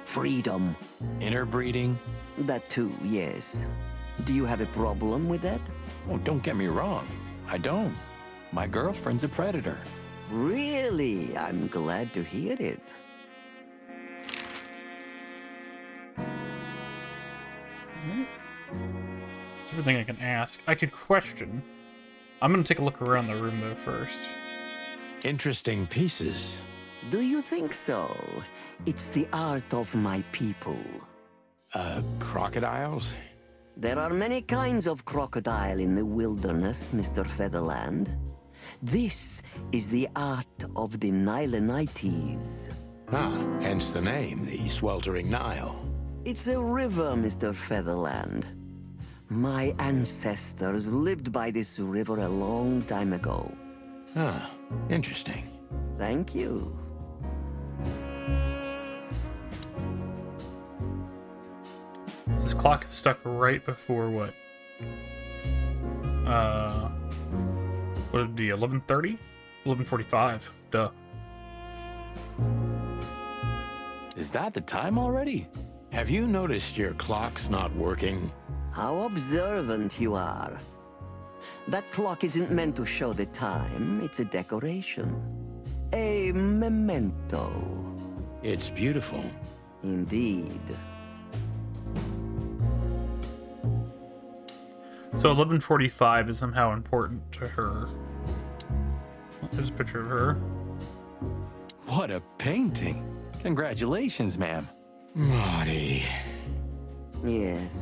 Speaker 16: freedom.
Speaker 13: Interbreeding?
Speaker 16: That too, yes. Do you have a problem with that?
Speaker 13: Oh, don't get me wrong. I don't. My girlfriend's a predator.
Speaker 16: Really? I'm glad to hear it.
Speaker 1: That's everything I can ask. I could question. I'm gonna take a look around the room though first.
Speaker 2: Interesting pieces.
Speaker 16: Do you think so? It's the art of my people.
Speaker 2: Crocodiles?
Speaker 16: There are many kinds of crocodile in the wilderness, Mr. Featherland. This is the art of the Nilenites.
Speaker 2: Ah, hence the name, the Sweltering Nile.
Speaker 16: It's a river, Mr. Featherland. My ancestors lived by this river a long time ago.
Speaker 2: Ah, interesting.
Speaker 16: Thank you.
Speaker 1: This clock is stuck right before what? What would it be? 11:30? 11:45. Duh.
Speaker 13: Is that the time already?
Speaker 2: Have you noticed your clock's not working?
Speaker 16: How observant you are. That clock isn't meant to show the time. It's a decoration. A memento.
Speaker 2: It's beautiful.
Speaker 16: Indeed.
Speaker 1: So 11:45 is somehow important to her. There's a picture of her.
Speaker 13: What a painting. Congratulations, ma'am.
Speaker 2: Marty.
Speaker 16: Yes.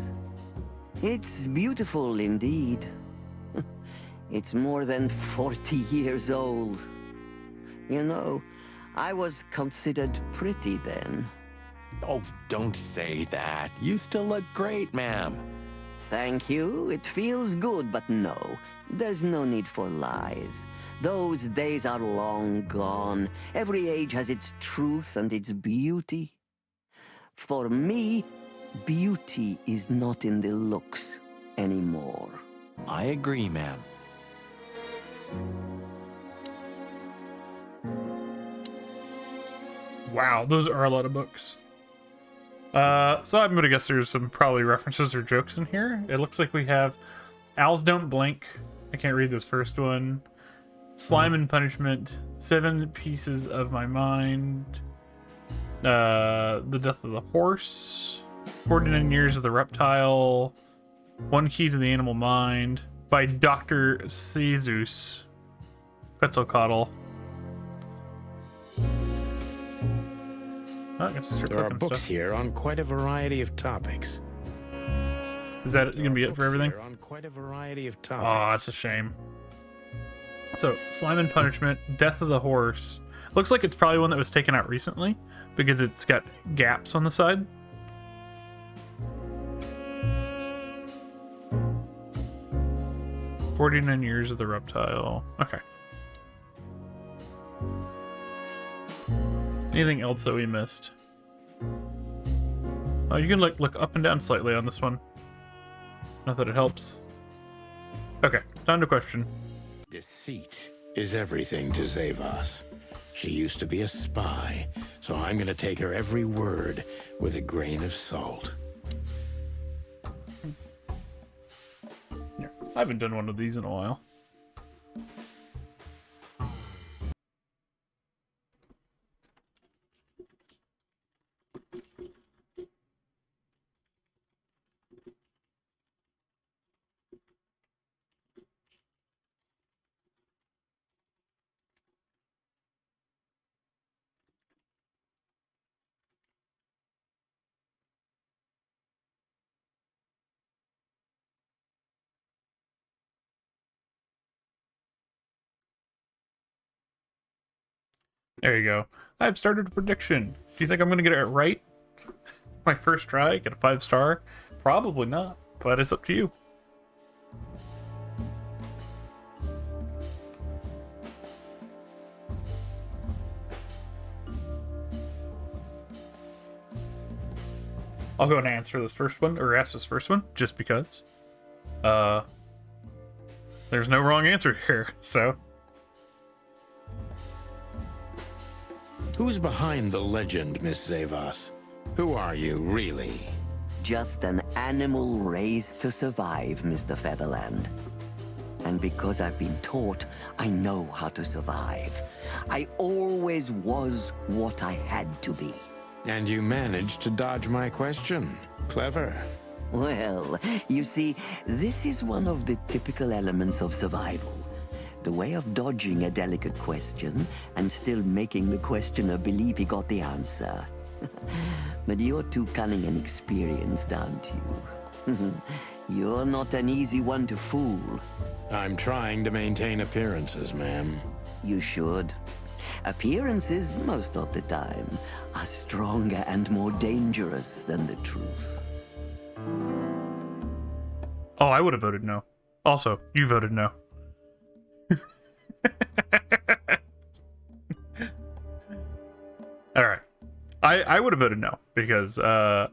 Speaker 16: It's beautiful indeed. It's more than 40 years old. You know, I was considered pretty then.
Speaker 13: Oh, don't say that. You still look great, ma'am.
Speaker 16: Thank you. It feels good, but no. There's no need for lies. Those days are long gone. Every age has its truth and its beauty. For me, beauty is not in the looks anymore.
Speaker 13: I agree, ma'am.
Speaker 1: Wow, those are a lot of books. So I'm gonna guess there's some probably references or jokes in here. It looks like we have Owls Don't Blink. I can't read this first one. Slime and Punishment. 7 Pieces of My Mind. The Death of the Horse. 49 Years of the Reptile. One Key to the Animal Mind. By Dr. Seuss. Quetzalcoatl. Oh, I guess I'll start
Speaker 2: There are
Speaker 1: clicking
Speaker 2: books
Speaker 1: stuff.
Speaker 2: here on quite a variety of topics.
Speaker 1: Is that gonna be it for everything?
Speaker 2: Here on quite a variety of
Speaker 1: Oh,
Speaker 2: topics.
Speaker 1: that's a shame. So, Slime and Punishment, Death of the Horse. Looks like it's probably one that was taken out recently because it's got gaps on the side. "49 Years of the Reptile." Okay. Anything else that we missed? Oh, you can look up and down slightly on this one. Not that it helps. Okay, time to question.
Speaker 2: Deceit is everything to Zavos. She used to be a spy, so I'm gonna take her every word with a grain of salt.
Speaker 1: Yeah, I haven't done one of these in a while. There you go. I've started a prediction. Do you think I'm going to get it right? My first try, get a 5-star? Probably not, but it's up to you. I'll go and answer this first one, or ask this first one, just because. There's no wrong answer here, so...
Speaker 2: Who's behind the legend, Miss Zavos? Who are you, really?
Speaker 16: Just an animal raised to survive, Mr. Featherland. And because I've been taught, I know how to survive. I always was what I had to be.
Speaker 2: And you managed to dodge my question. Clever.
Speaker 16: Well, you see, this is one of the typical elements of survival. The way of dodging a delicate question and still making the questioner believe he got the answer. But you're too cunning and experienced, aren't you? You're not an easy one to fool.
Speaker 2: I'm trying to maintain appearances, ma'am.
Speaker 16: You should. Appearances, most of the time, are stronger and more dangerous than the truth.
Speaker 1: Oh, I would have voted no. Also, you voted no. Alright. I would have voted no, because I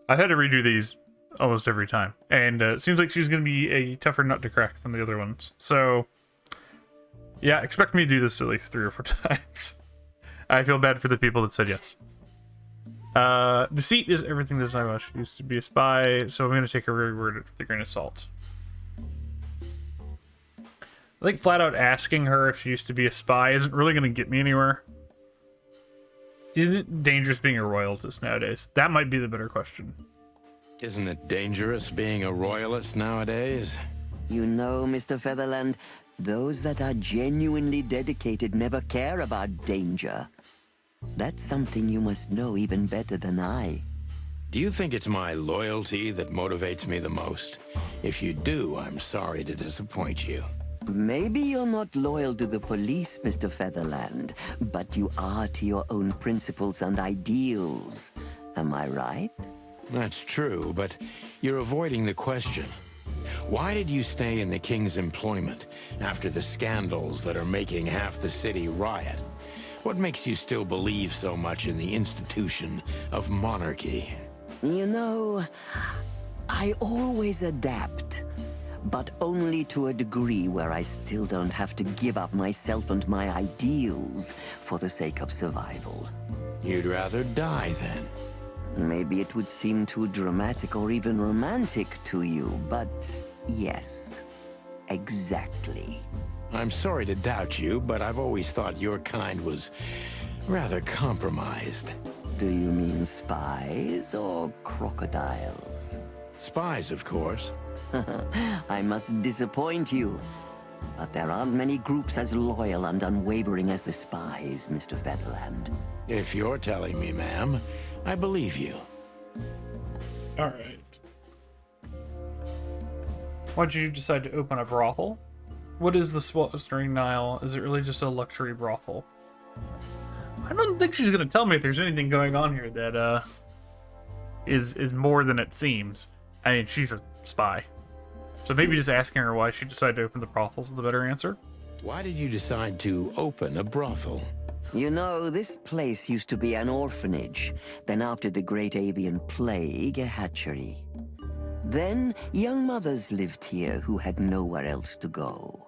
Speaker 1: had to redo these almost every time. And it seems like she's going to be a tougher nut to crack than the other ones. So, yeah, expect me to do this at least 3 or 4 times. I feel bad for the people that said yes. Deceit is everything this I watch. Used to be a spy, so I'm going to take her word with a grain of salt. I think flat out asking her if she used to be a spy isn't really going to get me anywhere. Isn't it dangerous being a royalist nowadays? That might be the better question.
Speaker 2: Isn't it dangerous being a royalist nowadays?
Speaker 16: You know, Mr. Featherland, those that are genuinely dedicated never care about danger. That's something you must know even better than I.
Speaker 2: Do you think it's my loyalty that motivates me the most? If you do, I'm sorry to disappoint you.
Speaker 16: Maybe you're not loyal to the police, Mr. Featherland, but you are to your own principles and ideals. Am I right?
Speaker 2: That's true, but you're avoiding the question. Why did you stay in the king's employment after the scandals that are making half the city riot? What makes you still believe so much in the institution of monarchy?
Speaker 16: You know, I always adapt, but only to a degree where I still don't have to give up myself and my ideals for the sake of survival.
Speaker 2: You'd rather die then?
Speaker 16: Maybe it would seem too dramatic or even romantic to you, but yes, exactly.
Speaker 2: I'm sorry to doubt you, but I've always thought your kind was rather compromised.
Speaker 16: Do you mean spies or crocodiles?
Speaker 2: Spies, of course.
Speaker 16: I must disappoint you, but there aren't many groups as loyal and unwavering as the spies, Mr. Featherland.
Speaker 2: If you're telling me, ma'am, I believe you.
Speaker 1: Alright. Why'd you decide to open a brothel? What is the Sweltering Nile? Is it really just a luxury brothel? I don't think she's gonna tell me if there's anything going on here that is more than it seems. I mean, she's a spy. So maybe just asking her why she decided to open the brothel is the better answer.
Speaker 2: Why did you decide to open a brothel?
Speaker 16: You know, this place used to be an orphanage. Then after the Great Avian Plague, a hatchery. Then young mothers lived here who had nowhere else to go.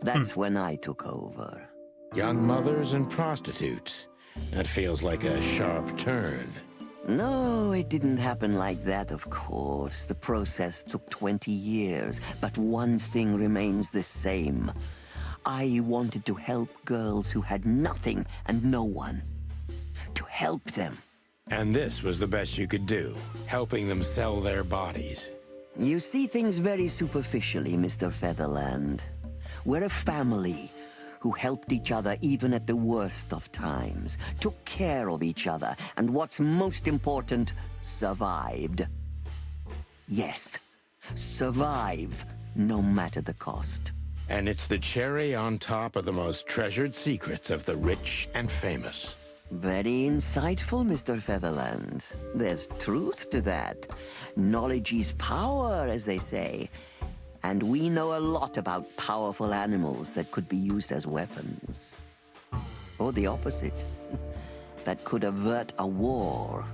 Speaker 16: That's when I took over.
Speaker 2: Young mothers and prostitutes. That feels like a sharp turn.
Speaker 16: No, it didn't happen like that, of course. The process took 20 years, but one thing remains the same. I wanted to help girls who had nothing and no one. To help them.
Speaker 2: And this was the best you could do, helping them sell their bodies.
Speaker 16: You see things very superficially, Mr. Featherland. We're a family who helped each other even at the worst of times, took care of each other, and what's most important, survived. Yes, survive, no matter the cost.
Speaker 2: And it's the cherry on top of the most treasured secrets of the rich and famous.
Speaker 16: Very insightful, Mr. Featherland. There's truth to that. Knowledge is power, as they say. And we know a lot about powerful animals that could be used as weapons. Or the opposite. That could avert a war.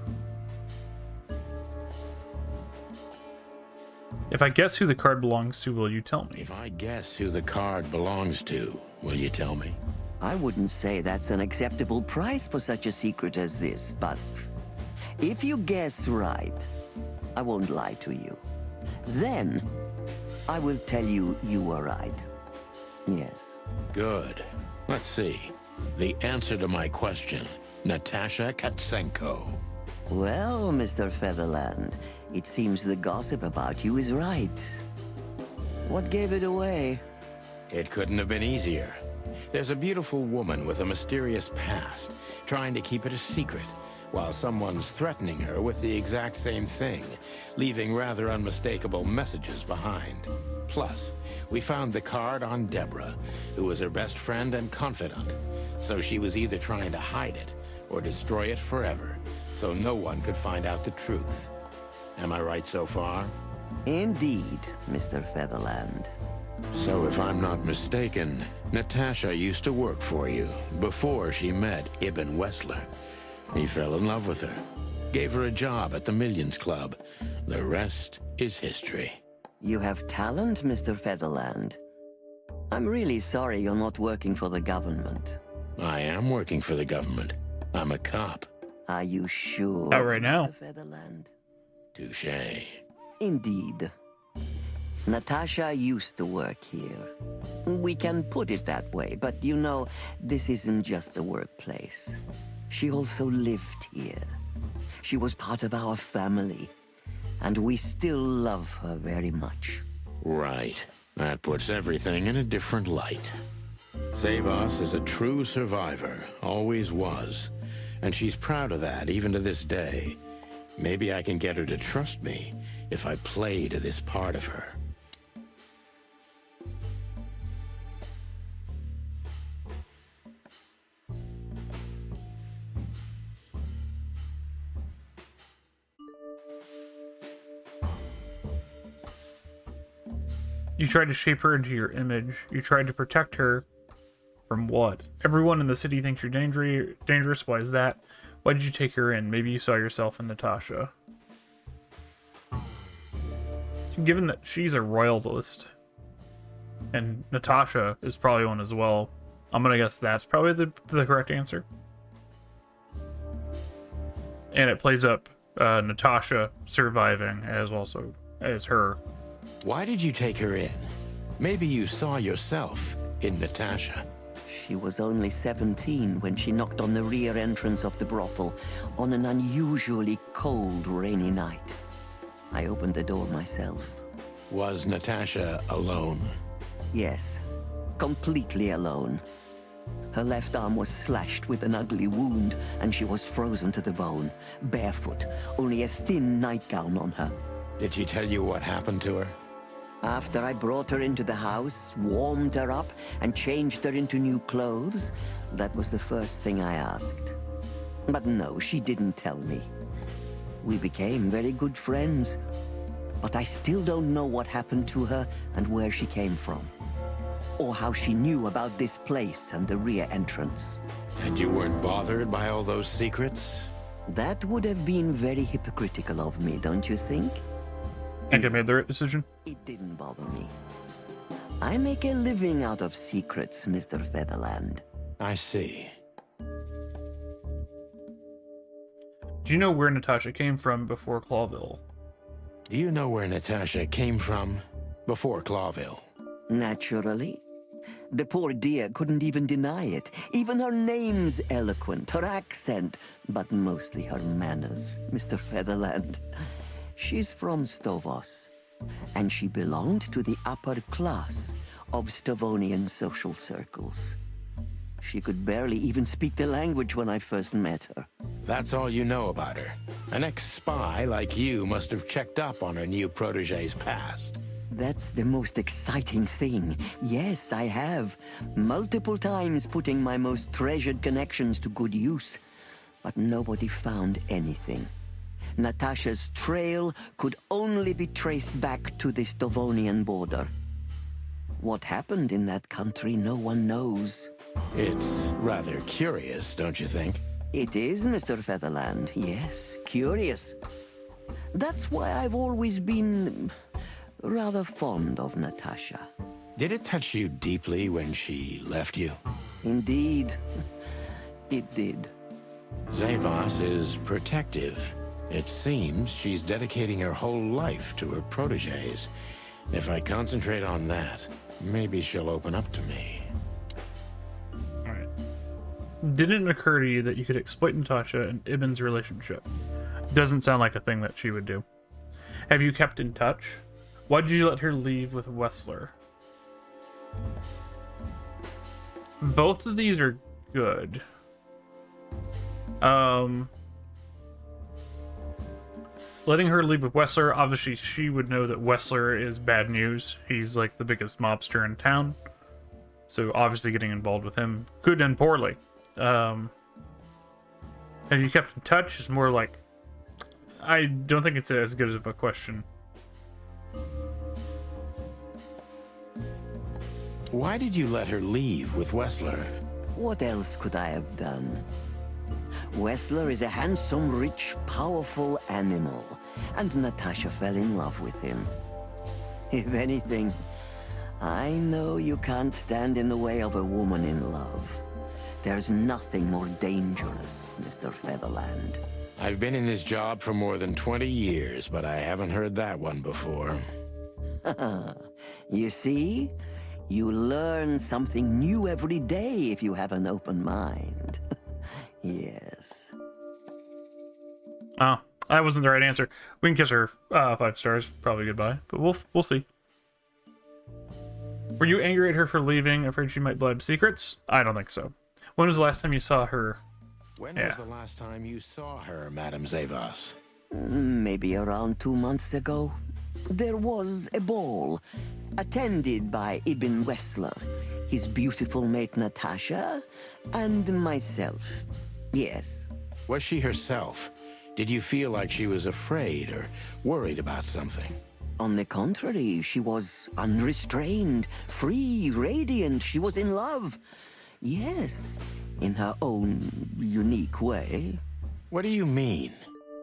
Speaker 1: If I guess who the card belongs to, will you tell me?
Speaker 2: If I guess who the card belongs to, will you tell me?
Speaker 16: I wouldn't say that's an acceptable price for such a secret as this, but if you guess right, I won't lie to you. Then, I will tell you you were right. Yes.
Speaker 2: Good. Let's see. The answer to my question, Natasha Katsenko.
Speaker 16: Well, Mr. Featherland, it seems the gossip about you is right. What gave it away?
Speaker 2: It couldn't have been easier. There's a beautiful woman with a mysterious past, trying to keep it a secret, while someone's threatening her with the exact same thing, leaving rather unmistakable messages behind. Plus, we found the card on Deborah, who was her best friend and confidant, so she was either trying to hide it or destroy it forever, so no one could find out the truth. Am I right so far?
Speaker 16: Indeed, Mr. Featherland.
Speaker 2: So if I'm not mistaken, Natasha used to work for you before she met Ibn Wessler. He fell in love with her, gave her a job at the Millions Club. The rest is history.
Speaker 16: You have talent, Mr. Featherland. I'm really sorry you're not working for the government.
Speaker 2: I am working for the government. I'm a cop.
Speaker 16: Are you sure?
Speaker 1: Not right now.
Speaker 16: Mr. Featherland?
Speaker 2: Touché.
Speaker 16: Indeed. Natasha used to work here. We can put it that way, but you know, this isn't just a workplace. She also lived here. She was part of our family, and we still love her very much.
Speaker 2: Right. That puts everything in a different light. Zavos is a true survivor, always was. And she's proud of that, even to this day. Maybe I can get her to trust me if I play to this part of her.
Speaker 1: You tried to shape her into your image. You tried to protect her from what? Everyone in the city thinks you're dangerous. Why is that? Why did you take her in? Maybe you saw yourself in Natasha. Given that she's a royalist, and Natasha is probably one as well, I'm gonna guess that's probably the correct answer. And it plays up Natasha surviving as also as her.
Speaker 2: Why did you take her in? Maybe you saw yourself in Natasha.
Speaker 16: She was only 17 when she knocked on the rear entrance of the brothel on an unusually cold, rainy night. I opened the door myself.
Speaker 2: Was Natasha alone?
Speaker 16: Yes, completely alone. Her left arm was slashed with an ugly wound, and she was frozen to the bone, barefoot, only a thin nightgown on her.
Speaker 2: Did she tell you what happened to her?
Speaker 16: After I brought her into the house, warmed her up, and changed her into new clothes, that was the first thing I asked. But no, she didn't tell me. We became very good friends, but I still don't know what happened to her and where she came from, or how she knew about this place and the rear entrance.
Speaker 2: And you weren't bothered by all those secrets?
Speaker 16: That would have been very hypocritical of me, don't you think?
Speaker 1: I think I made the right decision.
Speaker 16: It didn't bother me. I make a living out of secrets, Mr. Featherland.
Speaker 2: I see.
Speaker 1: Do you know where Natasha came from before Clawville?
Speaker 2: Do you know where Natasha came from before Clawville?
Speaker 16: Naturally. The poor dear couldn't even deny it. Even her name's eloquent, her accent, but mostly her manners, Mr. Featherland. She's from Stovos, and she belonged to the upper class of Stovonian social circles. She could barely even speak the language when I first met her.
Speaker 2: That's all you know about her. An ex-spy like you must have checked up on her new protege's past.
Speaker 16: That's the most exciting thing. Yes, I have. Multiple times putting my most treasured connections to good use. But nobody found anything. Natasha's trail could only be traced back to the Stovonian border. What happened in that country, no one knows.
Speaker 2: It's rather curious, don't you think?
Speaker 16: It is, Mr. Featherland. Yes, curious. That's why I've always been rather fond of Natasha.
Speaker 2: Did it touch you deeply when she left you?
Speaker 16: Indeed, it did.
Speaker 2: Zavos is protective. It seems she's dedicating her whole life to her proteges. If I concentrate on that, maybe she'll open up to me.
Speaker 1: Alright. Didn't it occur to you that you could exploit Natasha and Ibn's relationship? Doesn't sound like a thing that she would do. Have you kept in touch? Why did you let her leave with Wessler? Both of these are good. letting her leave with Wessler, obviously she would know that Wessler is bad news. He's like the biggest mobster in town. So obviously getting involved with him could end poorly. Have you kept in touch? It's more like, I don't think it's as good as of a question.
Speaker 2: Why did you let her leave with Wessler?
Speaker 16: What else could I have done? Wessler is a handsome, rich, powerful animal, and Natasha fell in love with him. If anything, I know you can't stand in the way of a woman in love. There's nothing more dangerous, Mr. Featherland.
Speaker 2: I've been in this job for more than 20 years, but I haven't heard that one before.
Speaker 16: You see? You learn something new every day if you have an open mind. Yes.
Speaker 1: Oh, that wasn't the right answer. We can kiss her 5 stars. Probably goodbye, but we'll see. Were you angry at her for leaving, afraid she might blab secrets? I don't think so. When was the last time you saw her?
Speaker 2: When was the last time you saw her, Madame Zavas?
Speaker 16: Maybe around 2 months ago. There was a ball, attended by Ibn Wessler, his beautiful mate Natasha, and myself. Yes.
Speaker 2: Was she herself? Did you feel like she was afraid or worried about something?
Speaker 16: On the contrary, she was unrestrained, free, radiant. She was in love. Yes, in her own unique way.
Speaker 2: What do you mean?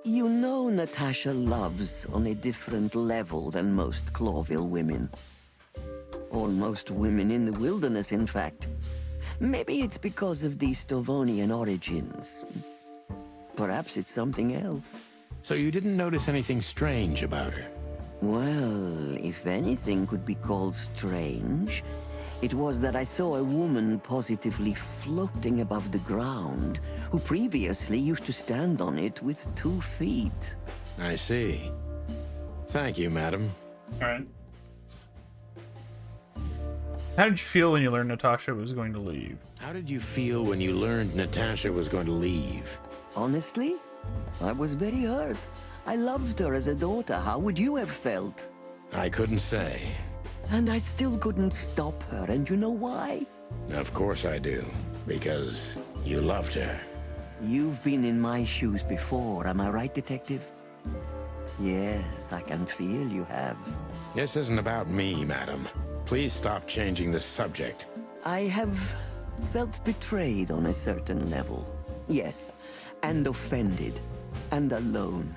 Speaker 16: You know Natasha loves on a different level than most Clawville women. Or most women in the wilderness, in fact. Maybe it's because of the Stovonian origins. Perhaps it's something else.
Speaker 2: So you didn't notice anything strange about her?
Speaker 16: Well, if anything could be called strange, it was that I saw a woman positively floating above the ground, who previously used to stand on it with 2 feet.
Speaker 2: I see. Thank you, madam.
Speaker 1: Alright. How did you feel when you learned Natasha was going to leave?
Speaker 2: How did you feel when you learned Natasha was going to leave?
Speaker 16: Honestly, I was very hurt. I loved her as a daughter. How would you have felt?
Speaker 2: I couldn't say.
Speaker 16: And I still couldn't stop her, and you know why?
Speaker 2: Of course I do. Because you loved her.
Speaker 16: You've been in my shoes before, am I right, Detective? Yes, I can feel you have.
Speaker 2: This isn't about me, madam. Please stop changing the subject.
Speaker 16: I have felt betrayed on a certain level. Yes, and offended, and alone.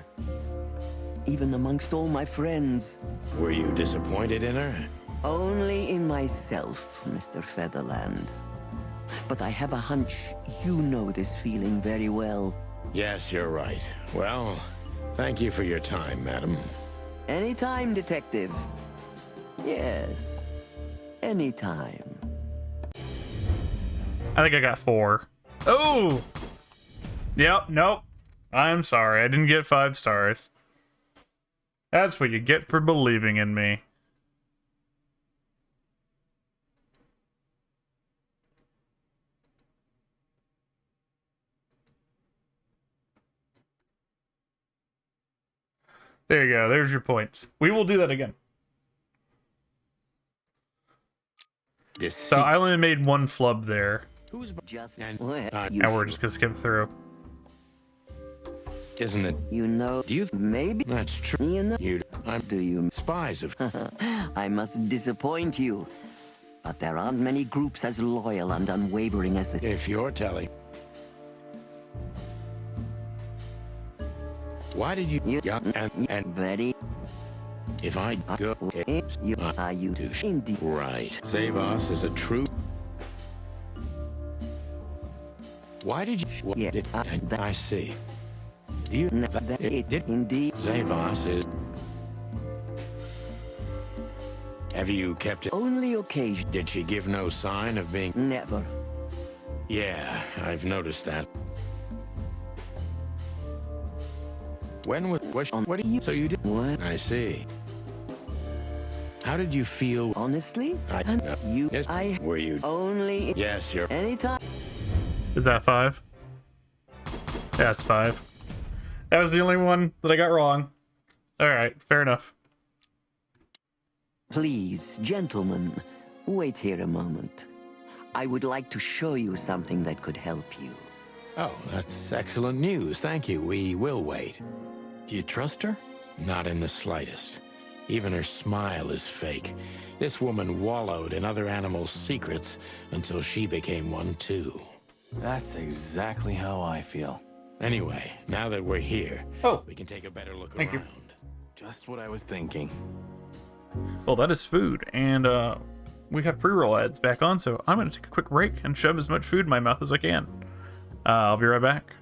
Speaker 16: Even amongst all my friends.
Speaker 2: Were you disappointed in her?
Speaker 16: Only in myself, Mr. Featherland. But I have a hunch you know this feeling very well.
Speaker 2: Yes, you're right. Well, thank you for your time, madam.
Speaker 16: Anytime, Detective. Yes, anytime.
Speaker 1: I think I got 4. Oh! Yep, nope. I'm sorry, I didn't get 5 stars. That's what you get for believing in me. There you go, there's your points. We will do that again. So I only made 1 flub there.
Speaker 2: Who's just
Speaker 1: and we're just gonna skip through.
Speaker 2: Isn't it?
Speaker 16: You know,
Speaker 2: do you
Speaker 16: maybe
Speaker 2: that's true?
Speaker 16: You know,
Speaker 2: Do you spies of?
Speaker 16: I must disappoint you, but there aren't many groups as loyal and unwavering as the.
Speaker 2: If you're telling. Why did you? And
Speaker 16: very.
Speaker 2: If I go,
Speaker 16: you are you
Speaker 2: do
Speaker 16: indeed
Speaker 2: right. Zavas is a true. Why did you?
Speaker 16: Yeah,
Speaker 2: I see. You
Speaker 16: it did indeed.
Speaker 2: Zavas is. Have you kept it?
Speaker 16: Only occasion.
Speaker 2: Did she give no sign of being?
Speaker 16: Never.
Speaker 2: Yeah, I've noticed that. When was what? So you did?
Speaker 16: What?
Speaker 2: I see. How did you feel?
Speaker 16: Honestly,
Speaker 2: Yes, were you
Speaker 16: only?
Speaker 2: Yes, you're.
Speaker 16: Anytime.
Speaker 1: Is that 5? Yeah, it's 5. That was the only one that I got wrong. Alright, fair enough.
Speaker 16: Please, gentlemen, wait here a moment. I would like to show you something that could help you.
Speaker 2: Oh, that's excellent news. Thank you. We will wait.
Speaker 13: Do you trust her?
Speaker 2: Not in the slightest. Even her smile is fake. This woman wallowed in other animals' secrets until she became one too.
Speaker 13: That's exactly how I feel.
Speaker 2: Anyway, now that we're here, we can take a better look
Speaker 1: Thank
Speaker 2: around.
Speaker 13: Just what I was thinking.
Speaker 1: Well, that is food, and we have pre-roll ads back on, so I'm going to take a quick break and shove as much food in my mouth as I can. I'll be right back.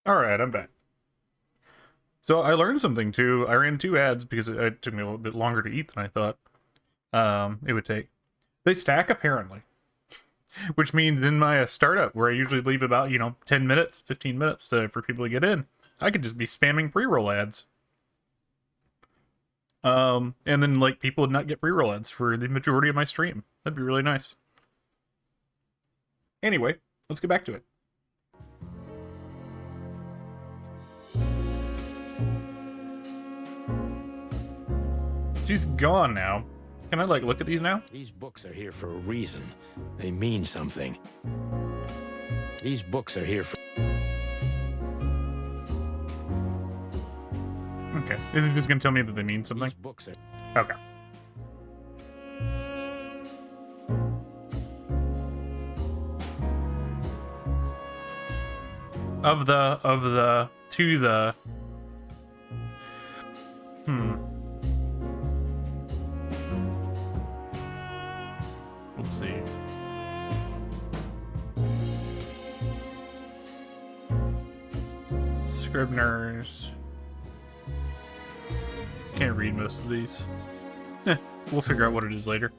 Speaker 1: Alright, I'm back. So I learned something too. I ran 2 ads because it took me a little bit longer to eat than I thought it would take. They stack apparently. Which means in my startup, where I usually leave about, 10 minutes, 15 minutes for people to get in, I could just be spamming pre-roll ads. And then people would not get pre-roll ads for the majority of my stream. That'd be really nice. Anyway, let's get back to it. She's gone now. Can I look at these now?
Speaker 2: These books are here for a reason. They mean something. These books are here for...
Speaker 1: Okay. Is it just gonna tell me that they mean something?
Speaker 2: These books are...
Speaker 1: Okay. To the... Let's see. Scribners. Can't read most of these. We'll figure out what it is later.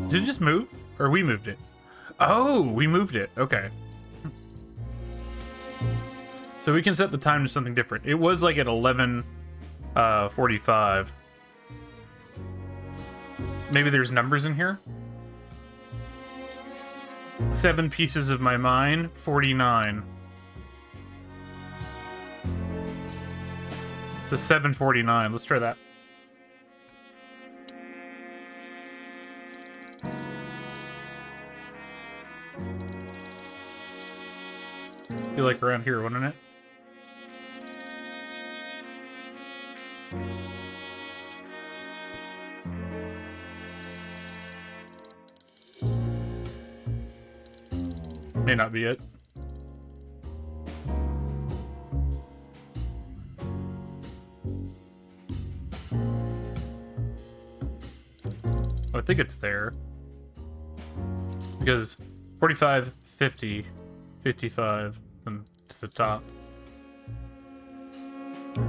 Speaker 1: Did it just move? Or we moved it? Oh, we moved it. Okay. So we can set the time to something different. It was at 11:45. Maybe there's numbers in here? 7 pieces of my mind, 49. So 7:49. Let's try that. Be around here, wouldn't it? May not be it. I think it's there. Because 45, 50, 55, and to the top.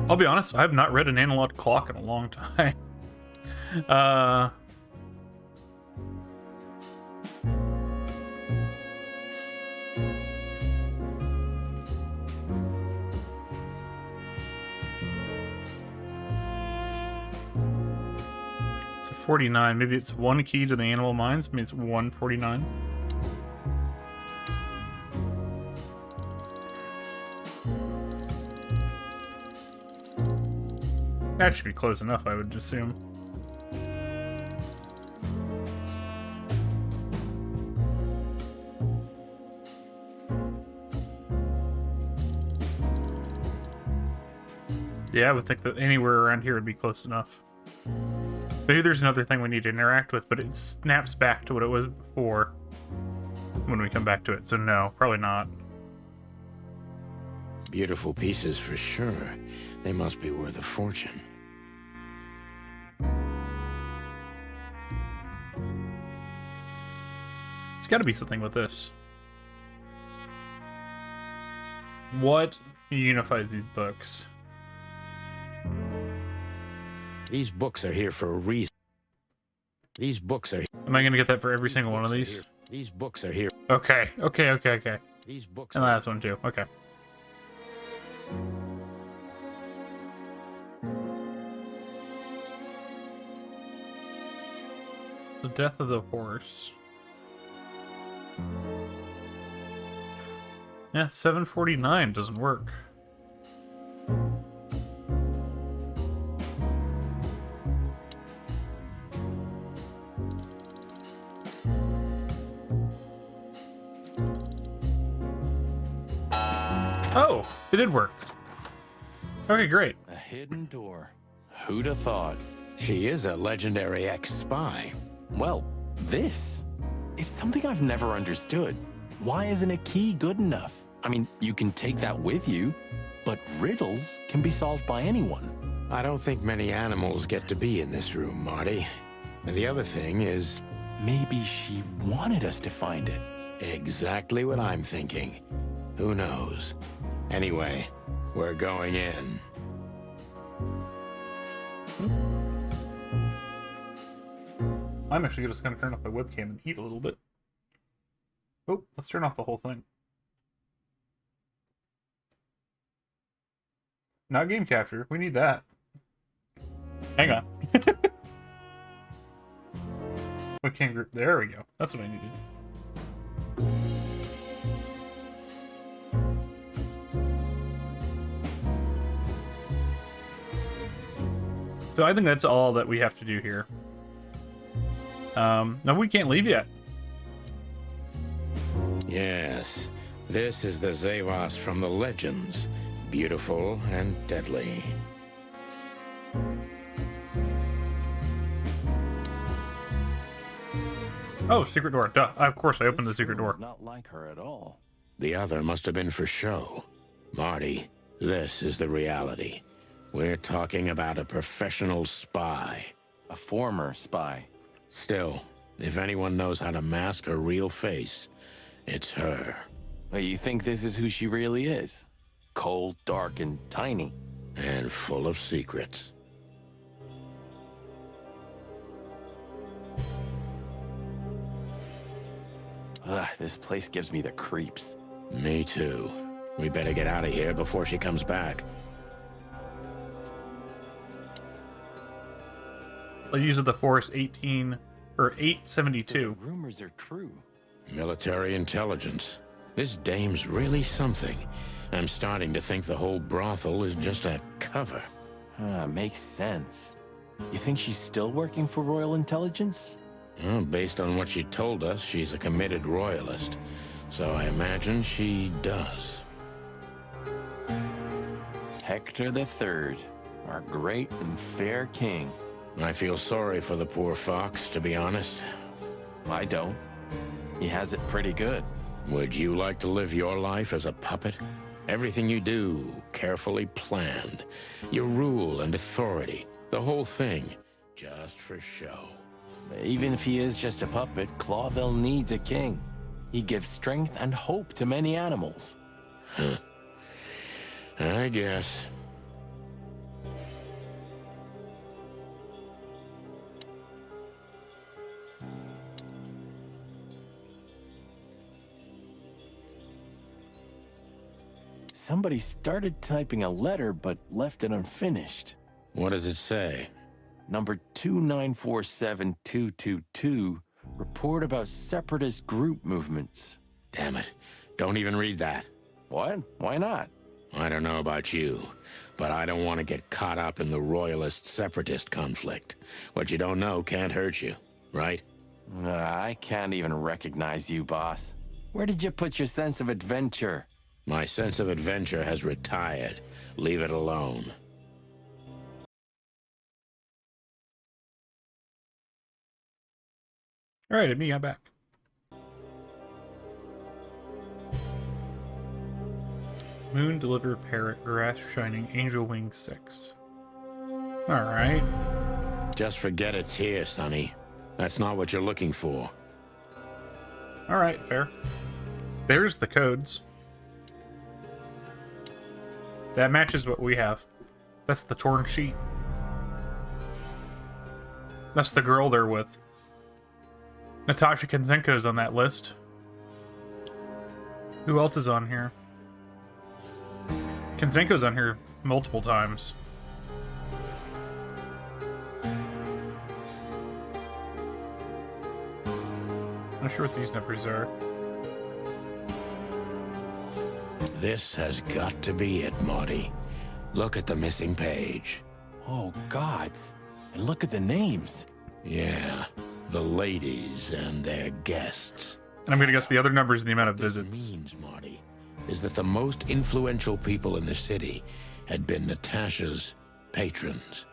Speaker 1: I'll be honest, I have not read an analog clock in a long time. So 49, maybe it's 1 key to the animal minds, maybe it's 149. That should be close enough, I would assume. Yeah, I would think that anywhere around here would be close enough. Maybe there's another thing we need to interact with, but it snaps back to what it was before when we come back to it, so no, probably not.
Speaker 2: Beautiful pieces for sure. They must be worth a fortune.
Speaker 1: It's got to be something with this. What unifies these books?
Speaker 2: These books are here for a reason. These books are...
Speaker 1: Am I going to get that for every single one of these?
Speaker 2: These books are here.
Speaker 1: Okay.
Speaker 2: These books
Speaker 1: and the last one too. Okay. The death of the horse. Yeah, 749 doesn't work. Oh, it did work. Okay, great.
Speaker 13: A hidden door. Who'd have thought?
Speaker 2: She is a legendary ex-spy.
Speaker 3: Well, this is something I've never understood. Why isn't a key good enough? I mean, you can take that with you, but riddles can be solved by anyone.
Speaker 2: I don't think many animals get to be in this room, Marty. And the other thing is...
Speaker 3: Maybe she wanted us to find it.
Speaker 2: Exactly what I'm thinking. Who knows? Anyway, we're going in.
Speaker 1: I'm actually just going to turn off my webcam and eat a little bit. Oh, let's turn off the whole thing. Not game capture. We need that. Hang on. Webcam group. There we go. That's what I needed. So I think that's all that we have to do here. No, we can't leave yet.
Speaker 2: Yes, this is the Zavos from the legends. Beautiful and deadly.
Speaker 1: Oh, secret door. Duh. Of course, I opened the secret door.
Speaker 13: Not like her at all.
Speaker 2: The other must have been for show. Marty, this is the reality. We're talking about a professional spy.
Speaker 13: A former spy.
Speaker 2: Still, if anyone knows how to mask her real face, it's her.
Speaker 13: But you think this is who she really is? Cold, dark, and tiny.
Speaker 2: And full of secrets.
Speaker 13: Ugh, this place gives me the creeps.
Speaker 2: Me too. We better get out of here before she comes back.
Speaker 1: I'll use the Force 18 or 872.
Speaker 13: The rumors are true.
Speaker 2: Military intelligence. This dame's really something. I'm starting to think the whole brothel is just a cover.
Speaker 13: Makes sense. You think she's still working for Royal Intelligence?
Speaker 2: Well, based on what she told us, she's a committed royalist. So I imagine she does.
Speaker 13: Hector III, our great and fair king.
Speaker 2: I feel sorry for the poor fox, to be honest.
Speaker 13: I don't. He has it pretty good.
Speaker 2: Would you like to live your life as a puppet? Everything you do, carefully planned. Your rule and authority, the whole thing, just for show.
Speaker 13: Even if he is just a puppet, Clawville needs a king. He gives strength and hope to many animals.
Speaker 2: Huh. I guess.
Speaker 13: Somebody started typing a letter but left it unfinished.
Speaker 2: What does it say?
Speaker 13: Number 2947222, report about separatist group movements.
Speaker 2: Damn it. Don't even read that.
Speaker 13: What? Why not?
Speaker 2: I don't know about you, but I don't want to get caught up in the royalist-separatist conflict. What you don't know can't hurt you, right?
Speaker 13: I can't even recognize you, boss. Where did you put your sense of adventure?
Speaker 2: My sense of adventure has retired. Leave it alone.
Speaker 1: All right, I'm back. Moon deliver parrot, grass shining, angel wing 6. All right.
Speaker 2: Just forget it's here, Sonny. That's not what you're looking for.
Speaker 1: All right, fair. There's the codes. That matches what we have. That's the torn sheet. That's the girl they're with. Natasha Kenzenko's on that list. Who else is on here? Kenzenko's on here multiple times. Not sure what these numbers are.
Speaker 2: This has got to be it, Marty. Look at the missing page.
Speaker 13: Oh, gods. And look at the names.
Speaker 2: Yeah, the ladies and their guests.
Speaker 1: And I'm going to guess the other numbers and the amount of
Speaker 2: What
Speaker 1: visits.
Speaker 2: this means, Marty, is that the most influential people in the city had been Natasha's patrons.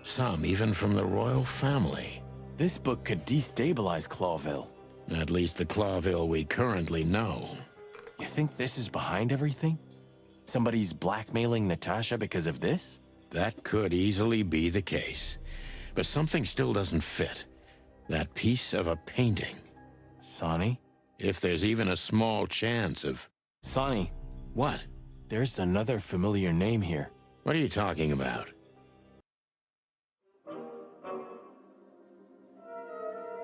Speaker 2: Some even from the royal family.
Speaker 13: This book could destabilize Clawville.
Speaker 2: At least the Clawville we currently know.
Speaker 13: You think this is behind everything? Somebody's blackmailing Natasha because of this?
Speaker 2: That could easily be the case. But something still doesn't fit. That piece of a painting.
Speaker 13: Sonny?
Speaker 2: If there's even a small chance of...
Speaker 13: Sonny,
Speaker 2: What?
Speaker 13: there's another familiar name here.
Speaker 2: What are you talking about?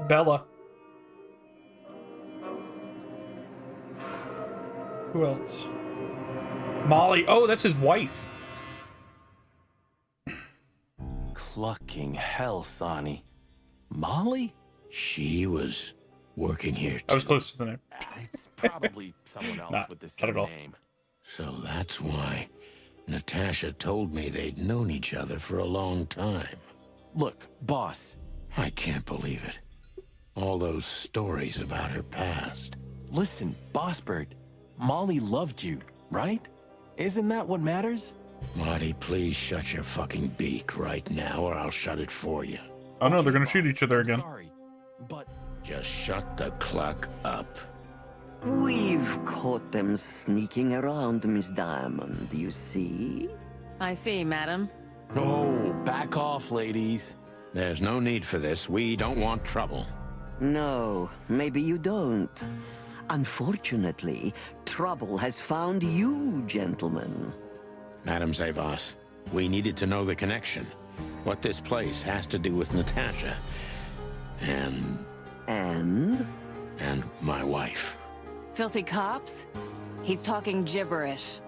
Speaker 1: Bella. Who else? Molly. Oh, that's his wife.
Speaker 13: Clucking hell, Sonny. Molly?
Speaker 2: She was working here,
Speaker 1: I was close to the name.
Speaker 13: It's probably someone else with the
Speaker 1: not
Speaker 13: same
Speaker 1: at all.
Speaker 13: name.
Speaker 2: So that's why Natasha told me they'd known each other for a long time.
Speaker 13: Look, boss.
Speaker 2: I can't believe it. All those stories about her past.
Speaker 13: Listen, Boss Bird. Molly loved you, right? Isn't that what matters?
Speaker 2: Marty, please shut your fucking beak right now, or I'll shut it for you.
Speaker 1: Oh no, they're gonna shoot each other again.
Speaker 13: Sorry, but...
Speaker 2: Just shut the cluck up.
Speaker 16: We've caught them sneaking around, Miss Diamond, you see?
Speaker 15: I see, madam.
Speaker 13: No, back off, ladies.
Speaker 2: There's no need for this. We don't want trouble.
Speaker 16: No, maybe you don't. Unfortunately, trouble has found you, gentlemen.
Speaker 2: Madam Zavas, we needed to know the connection. What this place has to do with Natasha. And my wife.
Speaker 15: Filthy cops? He's talking gibberish.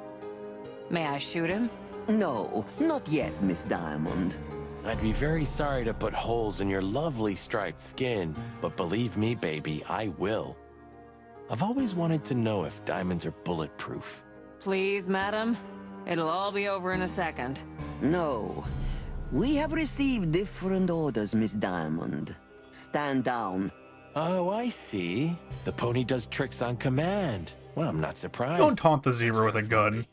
Speaker 15: May I shoot him?
Speaker 16: No, not yet, Miss Diamond.
Speaker 13: I'd be very sorry to put holes in your lovely striped skin, but believe me, baby, I will. I've always wanted to know if diamonds are bulletproof.
Speaker 15: Please, madam. It'll all be over in a second.
Speaker 16: No. We have received different orders, Miss Diamond. Stand down.
Speaker 13: Oh, I see. The pony does tricks on command. Well, I'm not surprised.
Speaker 1: Don't taunt the zebra with a gun.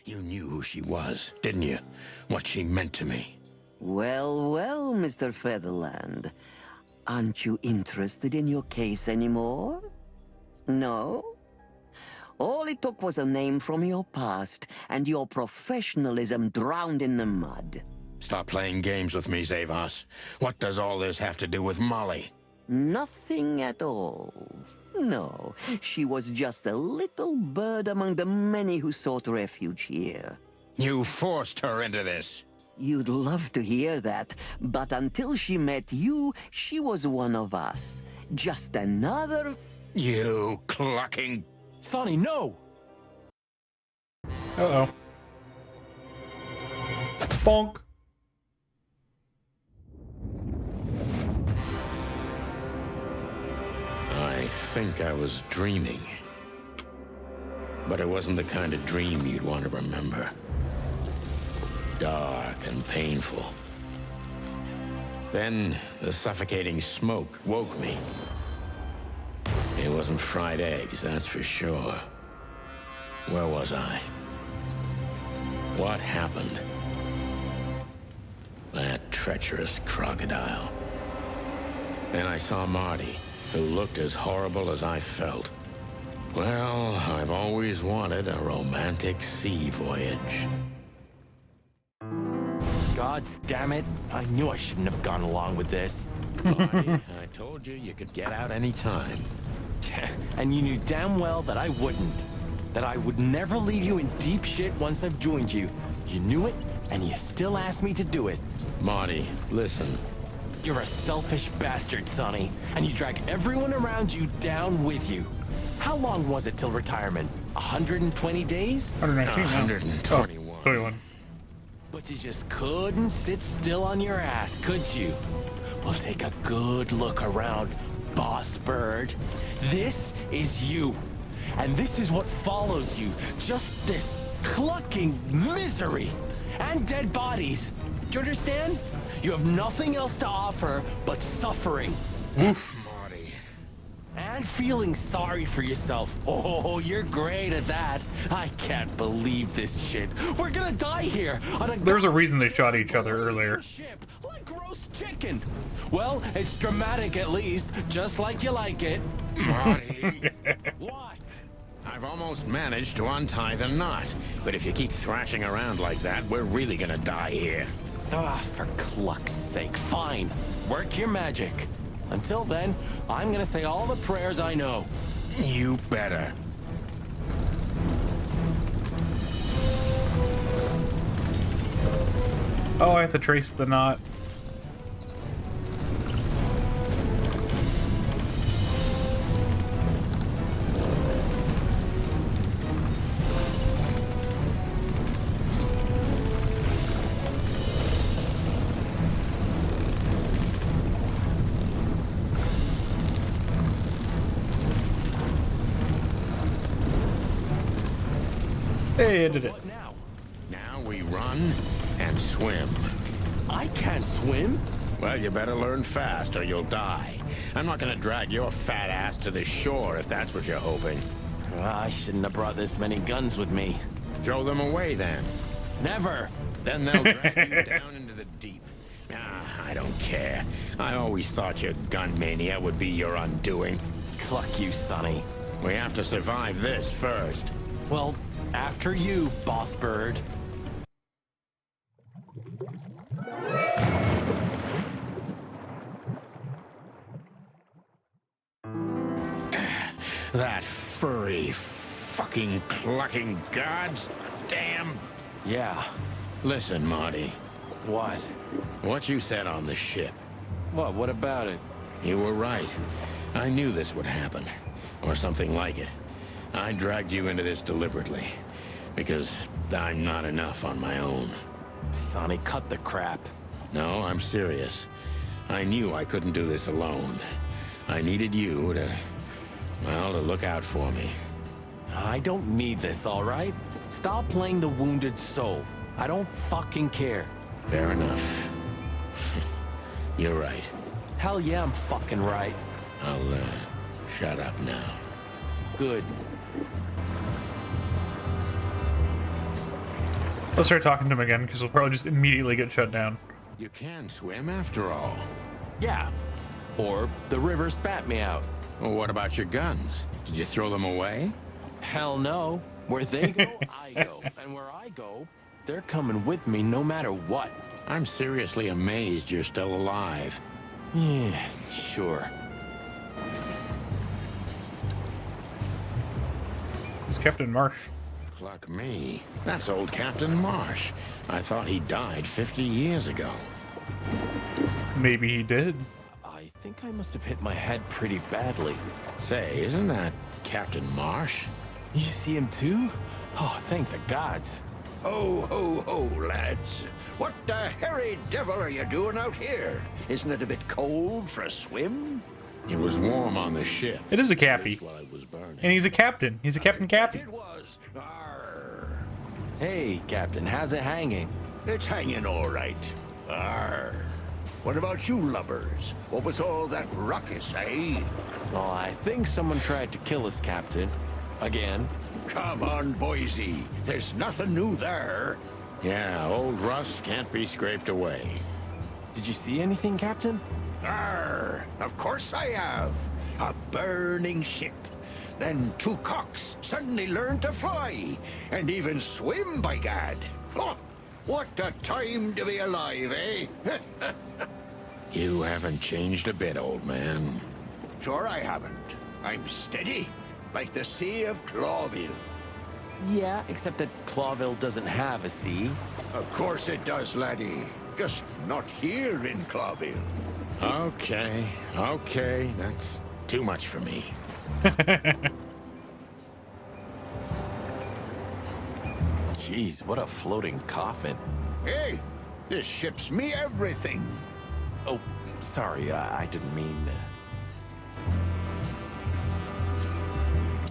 Speaker 2: You knew who she was, didn't you? What she meant to me.
Speaker 16: Well, well, Mr. Featherland. Aren't you interested in your case anymore? No? All it took was a name from your past, and your professionalism drowned in the mud.
Speaker 2: Stop playing games with me, Zavas. What does all this have to do with Molly?
Speaker 16: Nothing at all. No, she was just a little bird among the many who sought refuge here.
Speaker 2: You forced her into this.
Speaker 16: You'd love to hear that, but until she met you, she was one of us. Just another...
Speaker 2: You clucking...
Speaker 13: Sonny, no!
Speaker 1: Uh-oh. Bonk.
Speaker 2: I think I was dreaming. But it wasn't the kind of dream you'd want to remember. Dark and painful. Then the suffocating smoke woke me. It wasn't fried eggs, that's for sure. Where was I? What happened? That treacherous crocodile. Then I saw Marty, who looked as horrible as I felt. Well, I've always wanted a romantic sea voyage.
Speaker 13: Gods damn it. I knew I shouldn't have gone along with this.
Speaker 2: Marty, I told you you could get out any time.
Speaker 13: And you knew damn well that I wouldn't. That I would never leave you in deep shit once I've joined you. You knew it, and you still asked me to do it.
Speaker 2: Marty, listen.
Speaker 13: You're a selfish bastard, Sonny, and you drag everyone around you down with you. How long was it till retirement? 120 days?
Speaker 1: 119.
Speaker 2: 121.
Speaker 1: Oh, 21.
Speaker 13: But you just couldn't sit still on your ass, could you? Well, take a good look around, Boss Bird. This is you. And this is what follows you. Just this clucking misery. And dead bodies. Do you understand? You have nothing else to offer but suffering.
Speaker 2: Oof. Marty.
Speaker 13: And feeling sorry for yourself. Oh, you're great at that. I can't believe this shit. We're gonna die here on a...
Speaker 1: There's a reason they shot each other earlier.
Speaker 13: Ship, like roast chicken. Well, it's dramatic at least, just like you like it.
Speaker 2: Marty.
Speaker 13: What?
Speaker 2: I've almost managed to untie the knot. But if you keep thrashing around like that, we're really gonna die here.
Speaker 13: Ah, for cluck's sake. Fine. Work your magic. Until then, I'm gonna say all the prayers I know.
Speaker 2: You better.
Speaker 1: Oh, I have to trace the knot. Hey, I did it.
Speaker 2: Now we run and swim.
Speaker 13: I can't swim.
Speaker 2: Well, you better learn fast or you'll die. I'm not gonna drag your fat ass to the shore if that's what you're hoping.
Speaker 13: I shouldn't have brought this many guns with me.
Speaker 2: Throw them away then.
Speaker 13: Never.
Speaker 2: Then they'll drag you down into the deep. I don't care. I always thought your gun mania would be your undoing.
Speaker 13: Cluck you, Sonny.
Speaker 2: We have to survive this first.
Speaker 13: Well, after you, Boss Bird.
Speaker 2: That furry, fucking clucking gods. Damn.
Speaker 13: Yeah.
Speaker 2: Listen, Marty.
Speaker 13: What?
Speaker 2: What you said on the ship.
Speaker 13: What about it?
Speaker 2: You were right. I knew this would happen. Or something like it. I dragged you into this deliberately. Because I'm not enough on my own.
Speaker 13: Sonny, cut the crap.
Speaker 2: No, I'm serious. I knew I couldn't do this alone. I needed you to... well, to look out for me.
Speaker 13: I don't need this, all right? Stop playing the wounded soul. I don't fucking care.
Speaker 2: Fair enough. You're right.
Speaker 13: Hell yeah, I'm fucking right.
Speaker 2: I'll, shut up now.
Speaker 13: Good.
Speaker 1: Let's start talking to him again, because we'll probably just immediately get shut down.
Speaker 2: You can swim after all.
Speaker 13: Yeah. Or the river spat me out.
Speaker 2: Well, what about your guns? Did you throw them away?
Speaker 13: Hell no. Where they go, I go. And where I go, they're coming with me no matter what.
Speaker 2: I'm seriously amazed you're still alive.
Speaker 13: Yeah, sure.
Speaker 1: It's Captain Marsh.
Speaker 2: Cluck me. That's old Captain Marsh. I thought he died 50 years ago.
Speaker 1: Maybe he did.
Speaker 13: I think I must have hit my head pretty badly.
Speaker 2: Say, isn't that Captain Marsh?
Speaker 13: You see him too? Oh, thank the gods.
Speaker 10: Ho, ho, ho, lads. What the hairy devil are you doing out here? Isn't it a bit cold for a swim?
Speaker 2: It was warm on the ship.
Speaker 1: It is a cappy.
Speaker 2: While it was burning.
Speaker 1: And he's a captain. He's a Captain Cappy.
Speaker 10: It was. Arr.
Speaker 13: Hey, Captain, how's it hanging?
Speaker 10: It's hanging all right. Arr. What about you lubbers? What was all that ruckus, eh?
Speaker 13: Well, I think someone tried to kill us, Captain. Again.
Speaker 10: Come on, Boise. There's nothing new there.
Speaker 2: Yeah, old rust can't be scraped away.
Speaker 13: Did you see anything, Captain?
Speaker 10: Arr, of course I have. A burning ship. Then two cocks suddenly learned to fly, and even swim, by gad. Oh, what a time to be alive, eh?
Speaker 2: You haven't changed a bit, old man.
Speaker 10: Sure I haven't. I'm steady, like the Sea of Clawville.
Speaker 13: Yeah, except that Clawville doesn't have a sea.
Speaker 10: Of course it does, laddie. Just not here in Clawville.
Speaker 2: Okay, that's too much for me.
Speaker 13: Jeez, what a floating coffin.
Speaker 10: Hey, this ship's me everything.
Speaker 13: Oh, sorry, I didn't mean...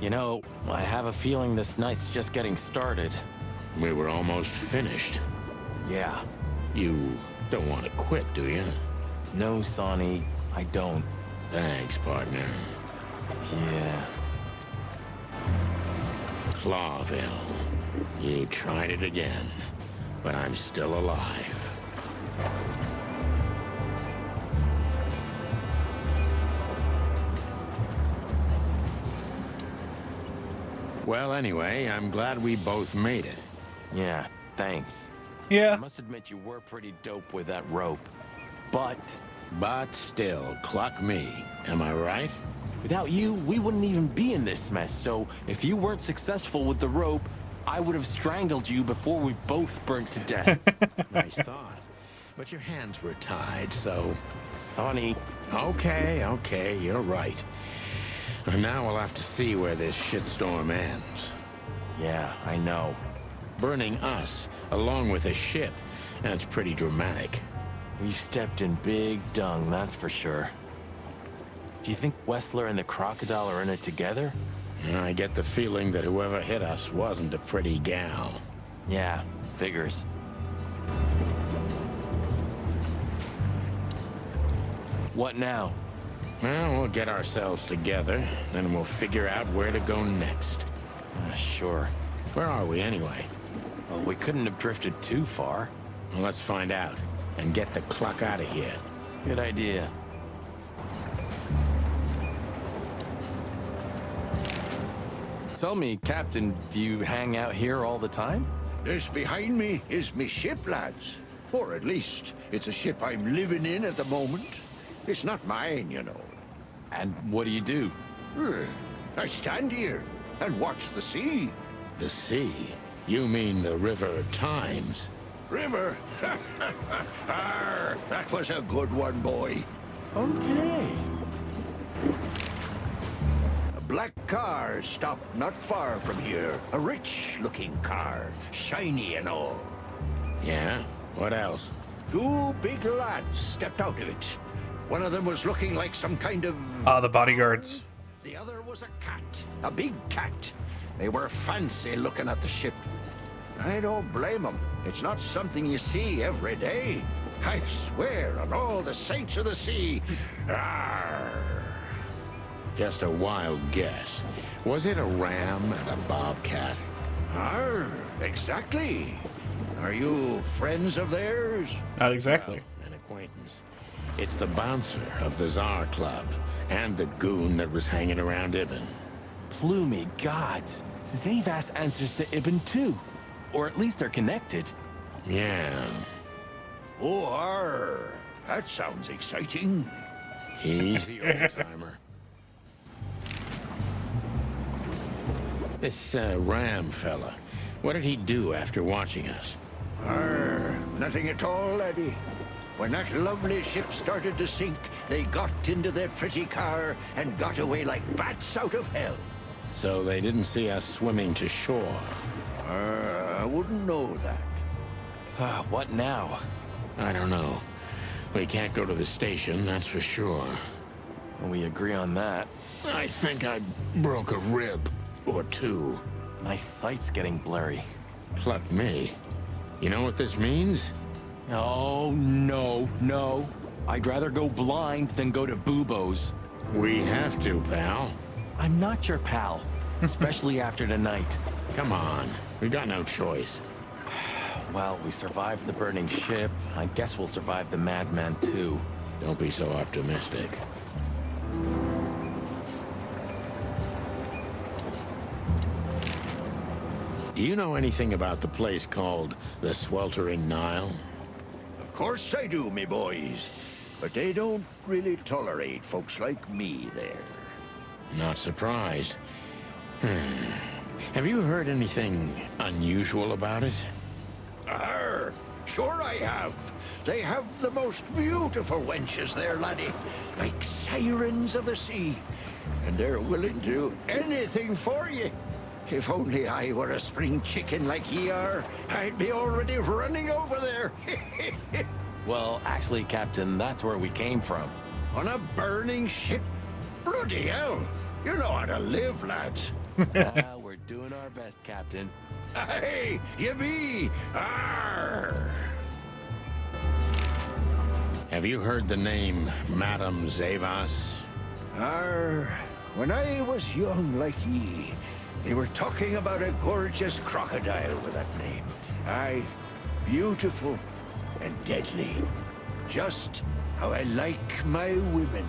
Speaker 13: You know, I have a feeling this night's just getting started.
Speaker 2: We were almost finished.
Speaker 13: Yeah.
Speaker 2: You don't want to quit, do you?
Speaker 13: No, Sonny, I don't.
Speaker 2: Thanks, partner.
Speaker 13: Yeah.
Speaker 2: Clawville. You tried it again, but I'm still alive. Well, anyway, I'm glad we both made it.
Speaker 13: Yeah, thanks.
Speaker 1: Yeah.
Speaker 13: I must admit you were pretty dope with that rope. But
Speaker 2: still, cluck me. Am I right?
Speaker 13: Without you, we wouldn't even be in this mess, so if you weren't successful with the rope, I would have strangled you before we both burnt to death.
Speaker 2: Nice thought. But your hands were tied, so...
Speaker 13: Sonny.
Speaker 2: Okay, you're right. And now we'll have to see where this shitstorm ends.
Speaker 13: Yeah, I know.
Speaker 2: Burning us, along with a ship, that's pretty dramatic.
Speaker 13: We stepped in big dung, that's for sure. Do you think Wessler and the crocodile are in it together?
Speaker 2: I get the feeling that whoever hit us wasn't a pretty gal.
Speaker 13: Yeah, figures. What now?
Speaker 2: Well, we'll get ourselves together, then we'll figure out where to go next.
Speaker 13: Sure.
Speaker 2: Where are we, anyway?
Speaker 13: Well, we couldn't have drifted too far.
Speaker 2: Well, let's find out, and get the cluck out of here.
Speaker 13: Good idea. Tell me, Captain, do you hang out here all the time?
Speaker 17: This behind me is me ship, lads. Or at least, it's a ship I'm living in at the moment. It's not mine, you know.
Speaker 13: And what do you do?
Speaker 17: I stand here and watch the sea.
Speaker 2: The sea? You mean the River Times?
Speaker 17: River? Arr, that was a good one, boy.
Speaker 13: Okay.
Speaker 17: A black car stopped not far from here. A rich-looking car, shiny and all.
Speaker 2: Yeah? What else?
Speaker 17: Two big lads stepped out of it. One of them was looking like some kind of...
Speaker 1: the bodyguards.
Speaker 17: The other was a cat, a big cat. They were fancy looking at the ship. I don't blame them. It's not something you see every day. I swear on all the saints of the sea. Arr.
Speaker 2: Just a wild guess. Was it a ram and a bobcat?
Speaker 17: Arr, exactly. Are you friends of theirs?
Speaker 1: Not exactly.
Speaker 2: Well, an acquaintance. It's the bouncer of the Tsar Club, and the goon that was hanging around Ibn.
Speaker 13: Plumey gods. Zavas answers to Ibn too. Or at least they're connected.
Speaker 2: Yeah.
Speaker 17: Oh, arr. That sounds exciting.
Speaker 2: Easy, old-timer. This Ram fella, what did he do after watching us?
Speaker 17: Nothing at all, laddie. When that lovely ship started to sink, they got into their pretty car and got away like bats out of hell.
Speaker 2: So they didn't see us swimming to shore?
Speaker 17: I wouldn't know that.
Speaker 13: What now?
Speaker 2: I don't know. We can't go to the station, that's for sure.
Speaker 13: We agree on that.
Speaker 2: I think I broke a rib or two.
Speaker 13: My sight's getting blurry.
Speaker 2: Pluck me. You know what this means?
Speaker 13: Oh, no. I'd rather go blind than go to Bubo's.
Speaker 2: We have to, pal.
Speaker 13: I'm not your pal, especially after tonight.
Speaker 2: Come on, we got no choice.
Speaker 13: Well, we survived the burning ship. I guess we'll survive the madman too.
Speaker 2: Don't be so optimistic. Do you know anything about the place called the Sweltering Nile?
Speaker 17: Of course I do, me boys. But they don't really tolerate folks like me there.
Speaker 2: Not surprised. Have you heard anything unusual about it?
Speaker 17: Sure I have. They have the most beautiful wenches there, laddie. Like sirens of the sea. And they're willing to do anything for you. If only I were a spring chicken like ye are, I'd be already running over there.
Speaker 13: Well, actually, Captain, that's where we came from.
Speaker 17: On a burning ship? Bloody hell. You know how to live, lads.
Speaker 13: We're doing our best, Captain.
Speaker 17: Hey, you be! Arr!
Speaker 2: Have you heard the name Madame Zavas?
Speaker 17: When I was young like ye, they were talking about a gorgeous crocodile with that name. Aye, beautiful and deadly. Just how I like my women.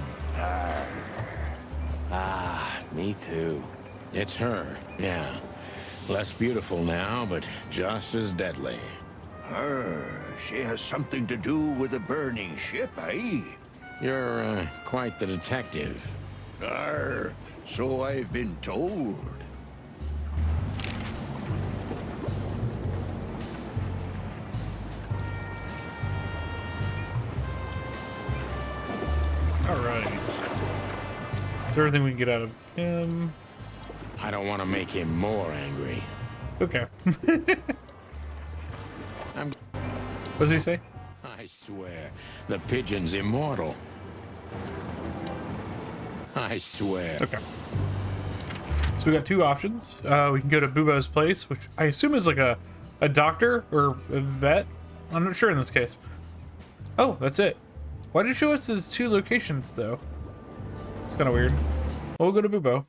Speaker 13: Me too.
Speaker 2: It's her, yeah. Less beautiful now, but just as deadly.
Speaker 17: She has something to do with the burning ship, eh?
Speaker 2: You're quite the detective.
Speaker 17: Arr, so I've been told.
Speaker 1: Alright. Is there anything we can get out of him?
Speaker 2: I don't want to make him more angry.
Speaker 1: Okay. What does he say?
Speaker 2: I swear, the pigeon's immortal. I swear.
Speaker 1: Okay. So we got two options. We can go to Bubo's place, which I assume is like a doctor or a vet. I'm not sure in this case. Oh, that's it. Why did it show us his two locations, though? It's kind of weird. We'll go to Bubo.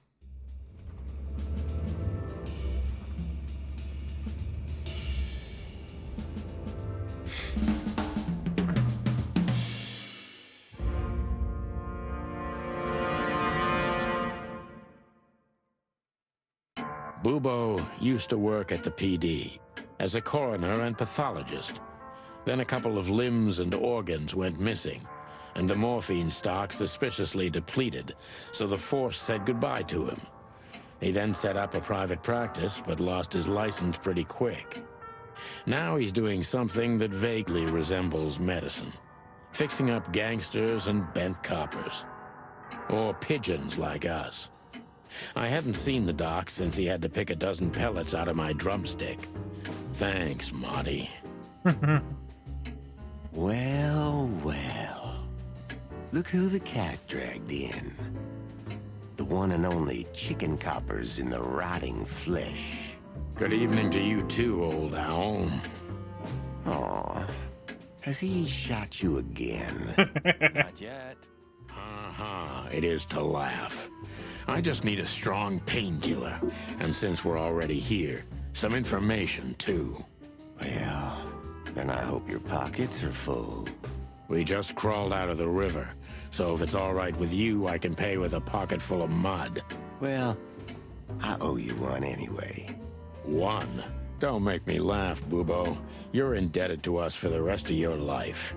Speaker 2: Bubo used to work at the PD as a coroner and pathologist. Then a couple of limbs and organs went missing, and the morphine stock suspiciously depleted, so the force said goodbye to him. He then set up a private practice, but lost his license pretty quick. Now he's doing something that vaguely resembles medicine, fixing up gangsters and bent coppers. Or pigeons like us. I hadn't seen the doc since he had to pick a dozen pellets out of my drumstick. Thanks, Marty.
Speaker 3: Well, well. Look who the cat dragged in. The one and only chicken coppers in the rotting flesh.
Speaker 2: Good evening to you too, old owl.
Speaker 3: Aw, has he shot you again?
Speaker 2: Not yet. Ha, it is to laugh. I just need a strong painkiller, and since we're already here, some information too.
Speaker 3: Well, then I hope your pockets are full.
Speaker 2: We just crawled out of the river, so if it's all right with you, I can pay with a pocket full of mud.
Speaker 3: Well, I owe you one anyway.
Speaker 2: One? Don't make me laugh, Bubo. You're indebted to us for the rest of your life.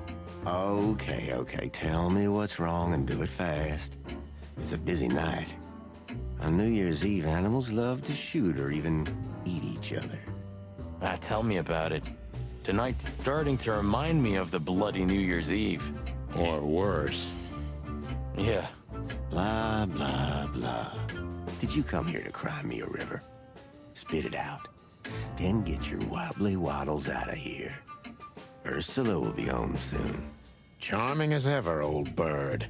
Speaker 3: Okay, tell me what's wrong and do it fast. It's a busy night. On New Year's Eve, animals love to shoot or even eat each other.
Speaker 13: Tell me about it. Tonight's starting to remind me of the bloody New Year's Eve.
Speaker 2: Or worse.
Speaker 13: Yeah.
Speaker 3: Blah, blah, blah. Did you come here to cry me a river? Spit it out. Then get your wobbly waddles out of here. Ursula will be home soon.
Speaker 2: Charming as ever, old bird.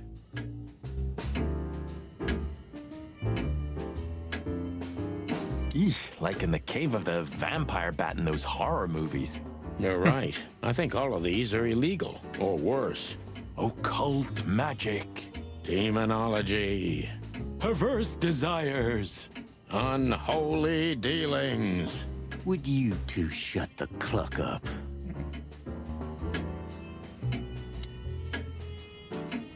Speaker 13: Eesh, like in the cave of the vampire bat in those horror movies.
Speaker 2: You're right. I think all of these are illegal, or worse.
Speaker 13: Occult magic.
Speaker 2: Demonology.
Speaker 13: Perverse desires.
Speaker 2: Unholy dealings.
Speaker 3: Would you two shut the cluck up?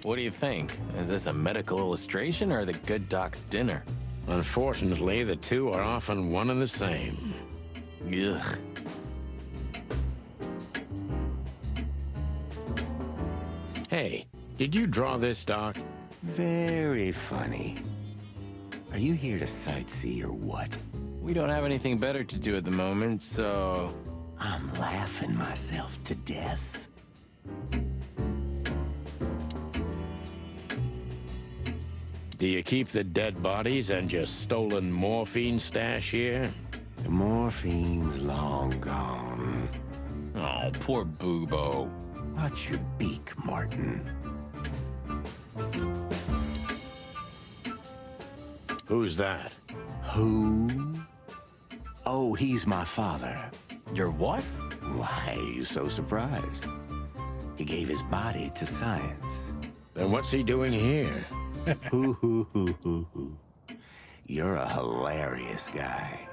Speaker 13: What do you think? Is this a medical illustration or the good doc's dinner?
Speaker 2: Unfortunately, the two are often one and the same.
Speaker 13: Ugh.
Speaker 2: Hey, did you draw this, Doc?
Speaker 3: Very funny. Are you here to sightsee or what?
Speaker 13: We don't have anything better to do at the moment, so...
Speaker 3: I'm laughing myself to death.
Speaker 2: Do you keep the dead bodies and your stolen morphine stash here?
Speaker 3: The morphine's long gone.
Speaker 13: Oh, poor Bubo.
Speaker 3: Watch your beak, Martin.
Speaker 2: Who's that?
Speaker 3: Who? Oh, he's my father.
Speaker 13: Your what?
Speaker 3: Why are you so surprised? He gave his body to science.
Speaker 2: Then what's he doing here?
Speaker 3: Hoo. You're a hilarious guy.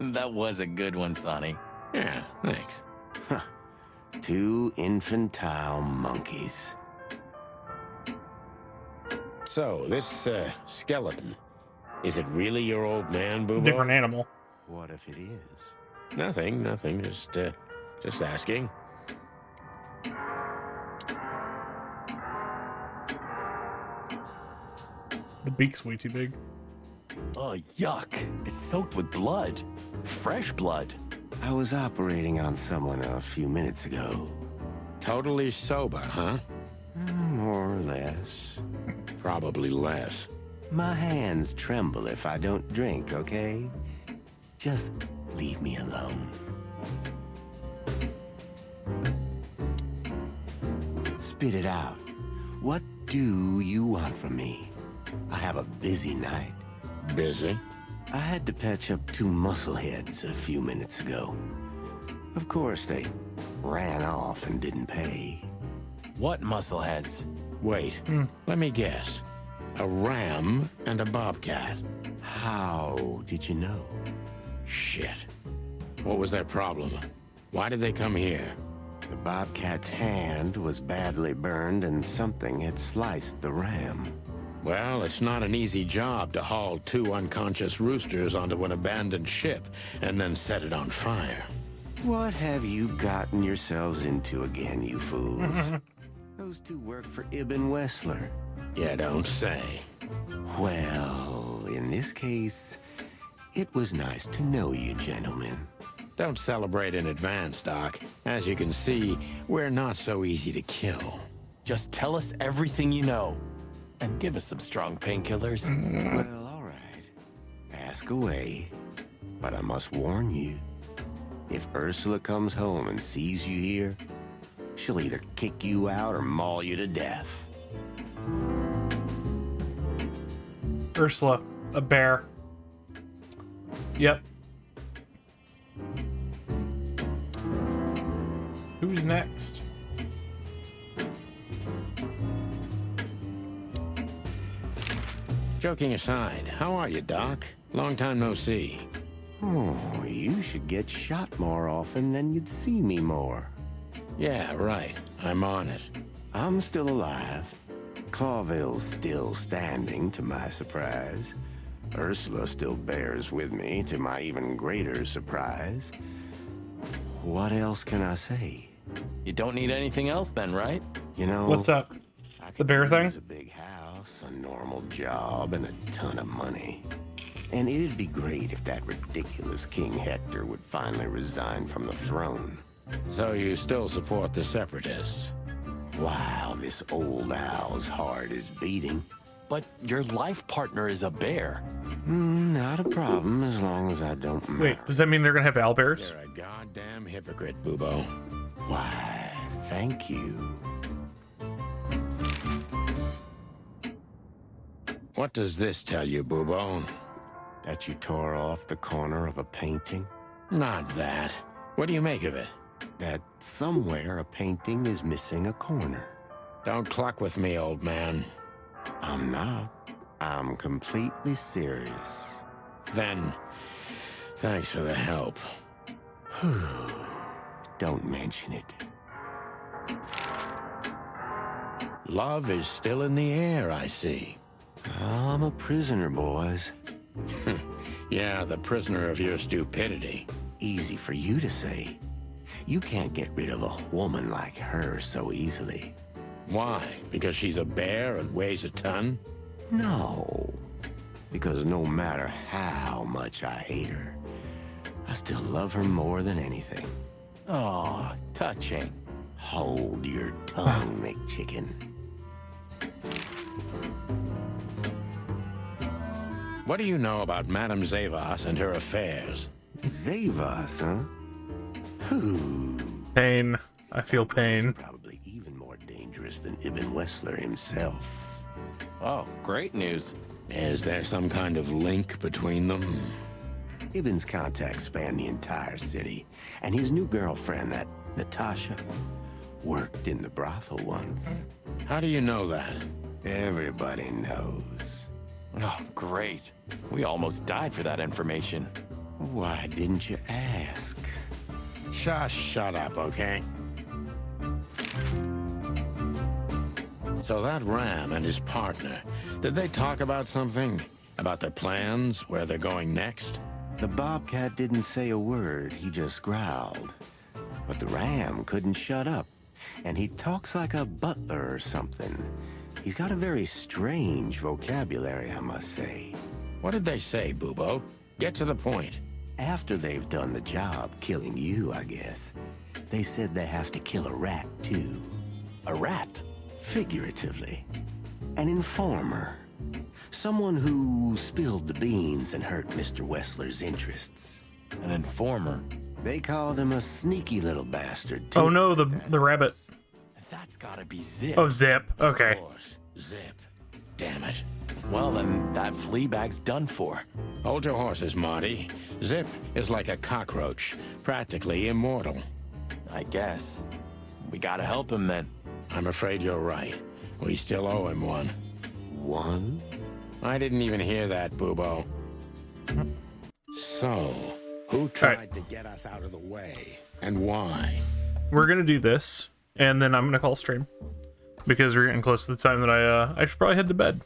Speaker 13: That was a good one, Sonny.
Speaker 2: Yeah, thanks.
Speaker 3: Huh. Two infantile monkeys.
Speaker 2: So, this, skeleton, is it really your old man, Bubo?
Speaker 1: It's a different animal.
Speaker 3: What if it is?
Speaker 2: Nothing, just asking.
Speaker 1: The beak's way too big.
Speaker 13: Oh, yuck. It's soaked with blood. Fresh blood.
Speaker 18: I was operating on someone a few minutes ago.
Speaker 2: Totally sober, huh?
Speaker 18: More or less.
Speaker 2: Probably less.
Speaker 18: My hands tremble if I don't drink, okay? Just leave me alone. Spit it out. What do you want from me? I have a busy night.
Speaker 2: Busy?
Speaker 18: I had to patch up 2 muscleheads a few minutes ago. Of course, they ran off and didn't pay.
Speaker 13: What muscleheads?
Speaker 2: Wait, let me guess. A ram and a bobcat.
Speaker 18: How did you know?
Speaker 2: Shit. What was their problem? Why did they come here?
Speaker 18: The bobcat's hand was badly burned and something had sliced the ram.
Speaker 2: Well, it's not an easy job to haul 2 unconscious roosters onto an abandoned ship and then set it on fire.
Speaker 18: What have you gotten yourselves into again, you fools? Those 2 work for Ibn Wessler.
Speaker 2: You don't say.
Speaker 18: Well, in this case, it was nice to know you, gentlemen.
Speaker 2: Don't celebrate in advance, Doc. As you can see, we're not so easy to kill.
Speaker 13: Just tell us everything you know. And give us some strong painkillers.
Speaker 18: Well, all right. Ask away. But I must warn you. If Ursula comes home and sees you here, she'll either kick you out or maul you to death.
Speaker 1: Ursula, a bear. Yep. Who's next?
Speaker 2: Joking aside, how are you, Doc? Long time no see.
Speaker 18: Oh, you should get shot more often, then you'd see me more.
Speaker 2: Yeah, right. I'm on it.
Speaker 18: I'm still alive. Clawville's still standing, to my surprise. Ursula still bears with me, to my even greater surprise. What else can I say?
Speaker 13: You don't need anything else then, right?
Speaker 18: You know...
Speaker 1: What's up? The bear thing?
Speaker 18: A big house, a normal job, and a ton of money. And it'd be great if that ridiculous King Hector would finally resign from the throne.
Speaker 2: So you still support the Separatists?
Speaker 18: Wow, this old owl's heart is beating.
Speaker 13: But your life partner is a bear.
Speaker 18: Not a problem, as long as I don't matter.
Speaker 1: Wait, does that mean they're gonna have owlbears?
Speaker 2: You're a goddamn hypocrite, Bubo.
Speaker 18: Why, thank you.
Speaker 2: What does this tell you, Bubo?
Speaker 18: That you tore off the corner of a painting?
Speaker 2: Not that. What do you make of it?
Speaker 18: That somewhere a painting is missing a corner.
Speaker 2: Don't cluck with me, old man.
Speaker 18: I'm not. I'm completely serious.
Speaker 2: Then, thanks for the help.
Speaker 18: Don't mention it.
Speaker 2: Love is still in the air, I see.
Speaker 18: I'm a prisoner, boys.
Speaker 2: Yeah, the prisoner of your stupidity.
Speaker 18: Easy for you to say. You can't get rid of a woman like her so easily.
Speaker 2: Why? Because she's a bear and weighs a ton?
Speaker 18: No. Because no matter how much I hate her, I still love her more than anything.
Speaker 13: Oh, touching.
Speaker 18: Hold your tongue, McChicken.
Speaker 2: What do you know about Madame Zavas and her affairs?
Speaker 18: Zavas, huh? Who?
Speaker 1: Pain. I feel pain.
Speaker 18: Probably even more dangerous than Ibn Wessler himself.
Speaker 13: Oh, great news.
Speaker 2: Is there some kind of link between them?
Speaker 18: Ibn's contacts span the entire city, and his new girlfriend, that Natasha, worked in the brothel once.
Speaker 2: How do you know that?
Speaker 18: Everybody knows.
Speaker 13: Oh, great. We almost died for that information.
Speaker 18: Why didn't you ask?
Speaker 2: Just shut up, okay? So that Ram and his partner, did they talk about something? About their plans, where they're going next?
Speaker 18: The Bobcat didn't say a word, he just growled. But the Ram couldn't shut up, and he talks like a butler or something. He's got a very strange vocabulary, I must say.
Speaker 2: What did they say, Bubo? Get to the point.
Speaker 18: After they've done the job killing you, I guess, they said they have to kill a rat, too.
Speaker 3: A rat?
Speaker 18: Figuratively. An informer. Someone who spilled the beans and hurt Mr. Wessler's interests.
Speaker 3: An informer?
Speaker 18: They called him a sneaky little bastard.
Speaker 1: Oh no, the rabbit.
Speaker 3: That's gotta be Zip.
Speaker 1: Oh, Zip. Okay.
Speaker 2: Of course, Zip. Damn it.
Speaker 3: Well, then that flea bag's done for.
Speaker 2: Hold your horses, Marty. Zip is like a cockroach, practically immortal.
Speaker 3: I guess. We gotta help him then.
Speaker 2: I'm afraid you're right. We still owe him one.
Speaker 18: One?
Speaker 2: I didn't even hear that, Bubo. So, who tried to get us out of the way, and why?
Speaker 1: We're gonna do this, and then I'm gonna call stream because we're getting close to the time that I should probably head to bed.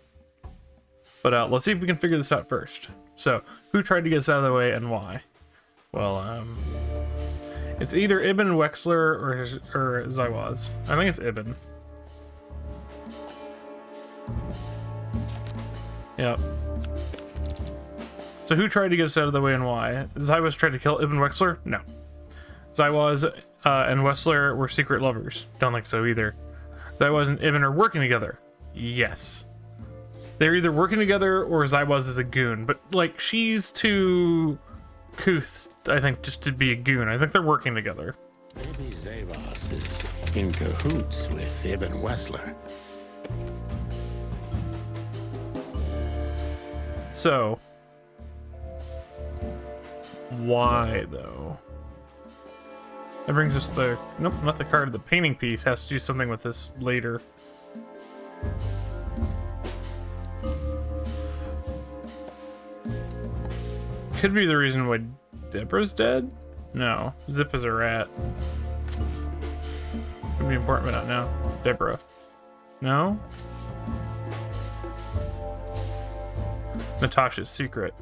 Speaker 1: But let's see if we can figure this out first. So, who tried to get us out of the way and why? Well, it's either Ibn Wexler or Zaiwaz. I think it's Ibn. Yep. So who tried to get us out of the way and why? Zaiwaz tried to kill Ibn Wexler? No. Zaiwaz and Wessler were secret lovers. Don't think so either. Zaiwaz and Ibn are working together. Yes. They're either working together or Zaiwaz is a goon. But, like, she's too couth, I think, just to be a goon. I think they're working together.
Speaker 2: Maybe Zaiwaz is in cahoots with Ibn Wessler.
Speaker 1: So, why, though? That brings us the... Nope, not the card. The painting piece has to do something with this later. Could be the reason why Deborah's dead? No. Zip is a rat. Could be important, but not now. Deborah. No? Natasha's secret.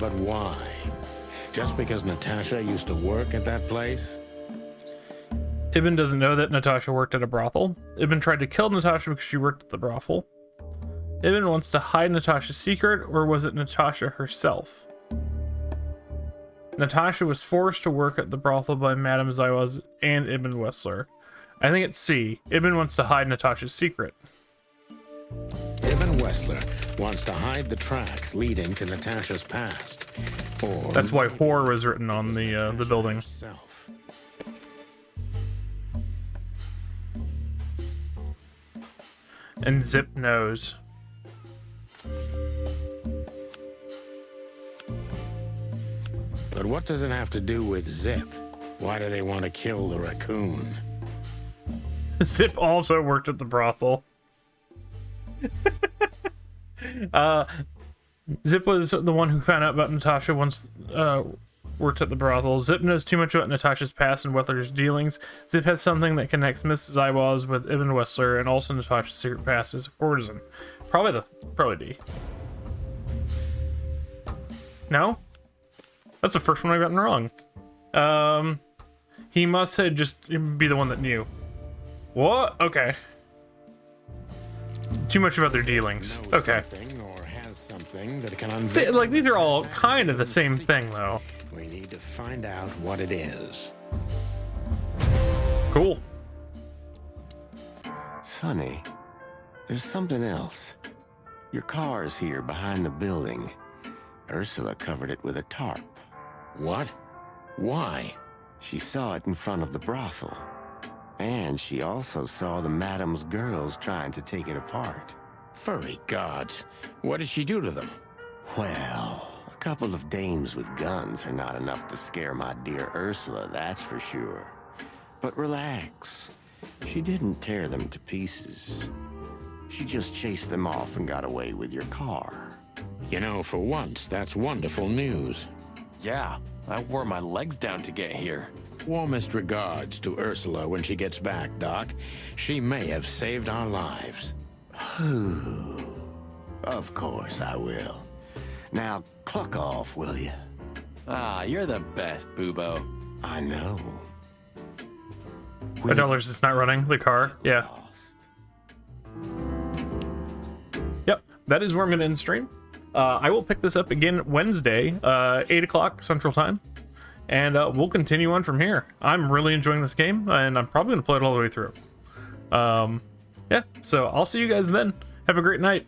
Speaker 2: But why? Just because Natasha used to work at that place?
Speaker 1: Ibn doesn't know that Natasha worked at a brothel. Ibn tried to kill Natasha because she worked at the brothel. Ibn wants to hide Natasha's secret, or was it Natasha herself? Natasha was forced to work at the brothel by Madame Zaiwaz and Ibn Wessler. I think it's C. Ibn wants to hide Natasha's secret.
Speaker 2: Ibn Wessler wants to hide the tracks leading to Natasha's past. Or
Speaker 1: that's why whore was written on the building.
Speaker 2: Herself.
Speaker 1: And Zip knows.
Speaker 2: But what does it have to do with Zip? Why do they want to kill the raccoon?
Speaker 1: Zip also worked at the brothel. Zip was the one who found out about Natasha once worked at the brothel. Zip knows too much about Natasha's past and Wessler's dealings. Zip has something that connects Miss Zaiwaz with Ibn Wessler and also Natasha's secret past as a courtesan. Probably D. No? That's the first one I've gotten wrong. He must have just be the one that knew. What? Okay. Too much about their dealings. Okay.
Speaker 2: Or has something that can
Speaker 1: See, like, these are all kind of the same thing, though.
Speaker 2: We need to find out what it is.
Speaker 1: Cool.
Speaker 18: Sonny, there's something else. Your car's here behind the building. Ursula covered it with a tarp.
Speaker 2: What? Why?
Speaker 18: She saw it in front of the brothel. And she also saw the madam's girls trying to take it apart.
Speaker 2: Furry gods. What did she do to them?
Speaker 18: Well, a couple of dames with guns are not enough to scare my dear Ursula, that's for sure. But relax. She didn't tear them to pieces. She just chased them off and got away with your car.
Speaker 2: You know, for once, that's wonderful news.
Speaker 3: Yeah, I wore my legs down to get here.
Speaker 2: Warmest regards to Ursula when she gets back, Doc. She may have saved our lives.
Speaker 18: Of course I will. Now, cluck off, will you?
Speaker 3: Ah, you're the best, Bubo.
Speaker 18: I know.
Speaker 1: $5 is not running the car. Yeah. Yep, that is where I'm going to end stream. I will pick this up again Wednesday, 8 o'clock Central Time, and we'll continue on from here. I'm really enjoying this game, and I'm probably going to play it all the way through. Yeah, so I'll see you guys then. Have a great night.